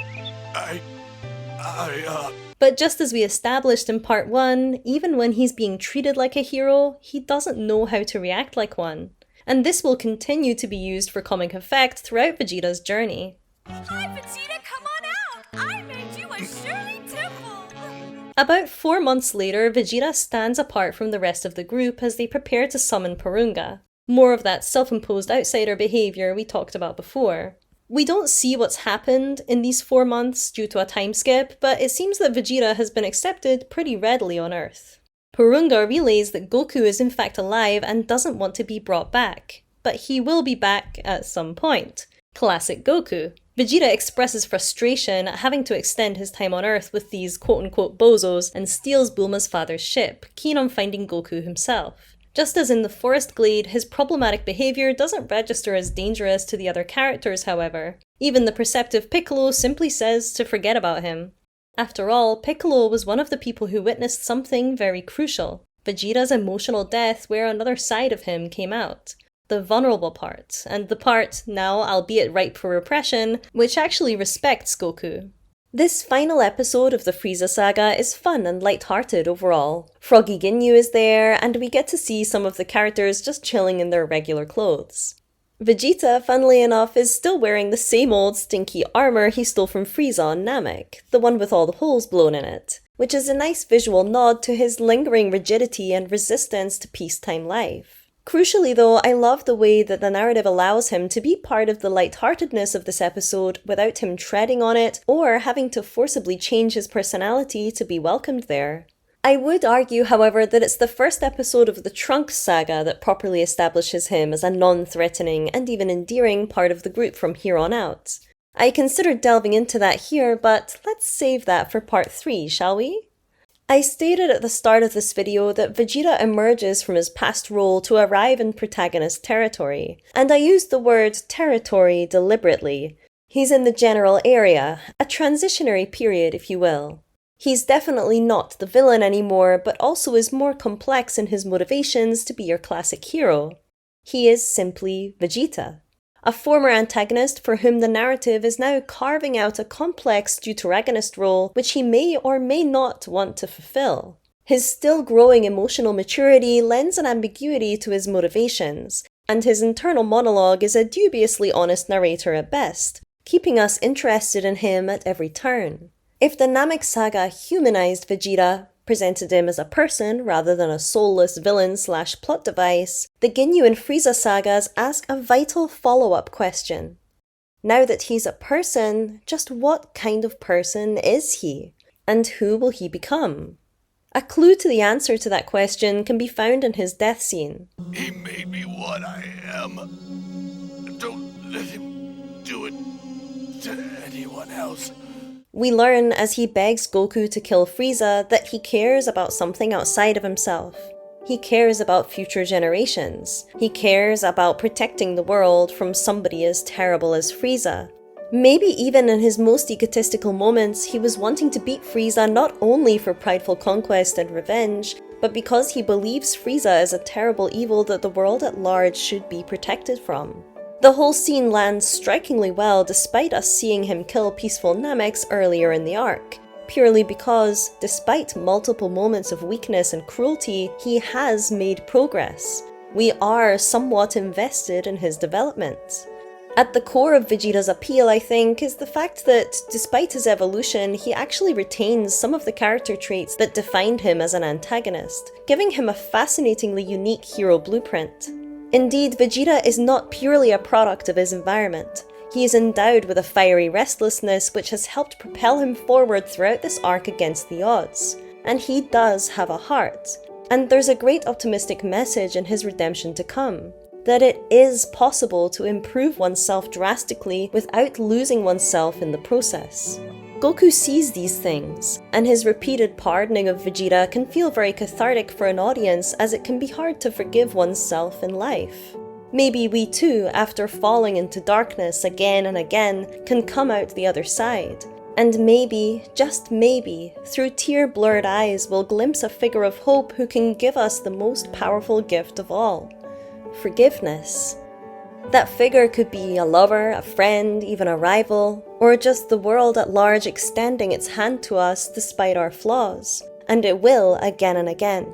But just as we established in part 1, even when he's being treated like a hero, he doesn't know how to react like one. And this will continue to be used for comic effect throughout Vegeta's journey. Hi, Vegeta, come on out! I made you a Shirley Temple! About 4 months later, Vegeta stands apart from the rest of the group as they prepare to summon Porunga. More of that self-imposed outsider behaviour we talked about before. We don't see what's happened in these 4 months due to a time skip, but it seems that Vegeta has been accepted pretty readily on Earth. Porunga relays that Goku is in fact alive and doesn't want to be brought back. But he will be back at some point. Classic Goku. Vegeta expresses frustration at having to extend his time on Earth with these quote-unquote bozos and steals Bulma's father's ship, keen on finding Goku himself. Just as in the Forest Glade, his problematic behaviour doesn't register as dangerous to the other characters, however. Even the perceptive Piccolo simply says to forget about him. After all, Piccolo was one of the people who witnessed something very crucial. Vegeta's emotional death where another side of him came out. The vulnerable part, and the part, now albeit ripe for repression, which actually respects Goku. This final episode of the Frieza saga is fun and light-hearted overall. Froggy Ginyu is there, and we get to see some of the characters just chilling in their regular clothes. Vegeta, funnily enough, is still wearing the same old stinky armour he stole from Frieza on Namek, the one with all the holes blown in it, which is a nice visual nod to his lingering rigidity and resistance to peacetime life. Crucially though, I love the way that the narrative allows him to be part of the lightheartedness of this episode without him treading on it or having to forcibly change his personality to be welcomed there. I would argue, however, that it's the first episode of the Trunks saga that properly establishes him as a non-threatening and even endearing part of the group from here on out. I considered delving into that here, but let's save that for part 3, shall we? I stated at the start of this video that Vegeta emerges from his past role to arrive in protagonist territory, and I used the word territory deliberately. He's in the general area, a transitionary period if you will. He's definitely not the villain anymore, but also is more complex in his motivations to be your classic hero. He is simply Vegeta. A former antagonist for whom the narrative is now carving out a complex deuteragonist role which he may or may not want to fulfill. His still growing emotional maturity lends an ambiguity to his motivations, and his internal monologue is a dubiously honest narrator at best, keeping us interested in him at every turn. If the Namek saga humanized Vegeta, presented him as a person rather than a soulless villain/plot device, the Ginyu and Frieza sagas ask a vital follow-up question. Now that he's a person, just what kind of person is he? And who will he become? A clue to the answer to that question can be found in his death scene. He made me what I am. Don't let him do it to anyone else. We learn as he begs Goku to kill Frieza that he cares about something outside of himself. He cares about future generations. He cares about protecting the world from somebody as terrible as Frieza. Maybe even in his most egotistical moments, he was wanting to beat Frieza not only for prideful conquest and revenge, but because he believes Frieza is a terrible evil that the world at large should be protected from. The whole scene lands strikingly well despite us seeing him kill peaceful Nameks earlier in the arc, purely because, despite multiple moments of weakness and cruelty, he has made progress. We are somewhat invested in his development. At the core of Vegeta's appeal, I think, is the fact that, despite his evolution, he actually retains some of the character traits that defined him as an antagonist, giving him a fascinatingly unique hero blueprint. Indeed, Vegeta is not purely a product of his environment. He is endowed with a fiery restlessness which has helped propel him forward throughout this arc against the odds. And he does have a heart. And there's a great optimistic message in his redemption to come. That it is possible to improve oneself drastically without losing oneself in the process. Goku sees these things, and his repeated pardoning of Vegeta can feel very cathartic for an audience as it can be hard to forgive oneself in life. Maybe we too, after falling into darkness again and again, can come out the other side. And maybe, just maybe, through tear-blurred eyes we'll glimpse a figure of hope who can give us the most powerful gift of all. Forgiveness. That figure could be a lover, a friend, even a rival, or just the world at large extending its hand to us despite our flaws, and it will again and again.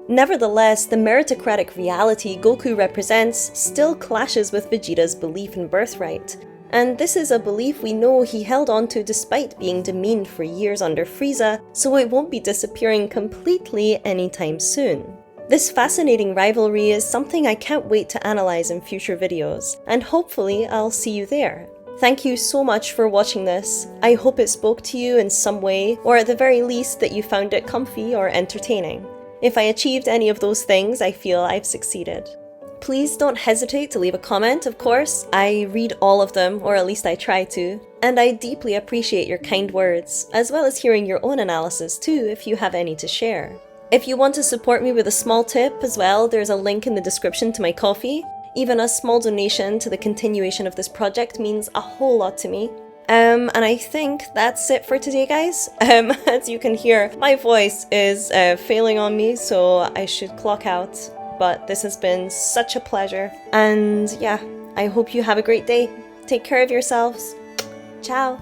Nevertheless, the meritocratic reality Goku represents still clashes with Vegeta's belief in birthright, and this is a belief we know he held onto despite being demeaned for years under Frieza, so it won't be disappearing completely anytime soon. This fascinating rivalry is something I can't wait to analyze in future videos, and hopefully I'll see you there. Thank you so much for watching this. I hope it spoke to you in some way, or at the very least that you found it comfy or entertaining. If I achieved any of those things, I feel I've succeeded. Please don't hesitate to leave a comment, of course. I read all of them, or at least I try to, and I deeply appreciate your kind words, as well as hearing your own analysis too if you have any to share. If you want to support me with a small tip as well, there's a link in the description to my Ko-fi. Even a small donation to the continuation of this project means a whole lot to me. And I think that's it for today, guys. As you can hear, my voice is failing on me, so I should clock out. But this has been such a pleasure. And yeah, I hope you have a great day. Take care of yourselves. Ciao.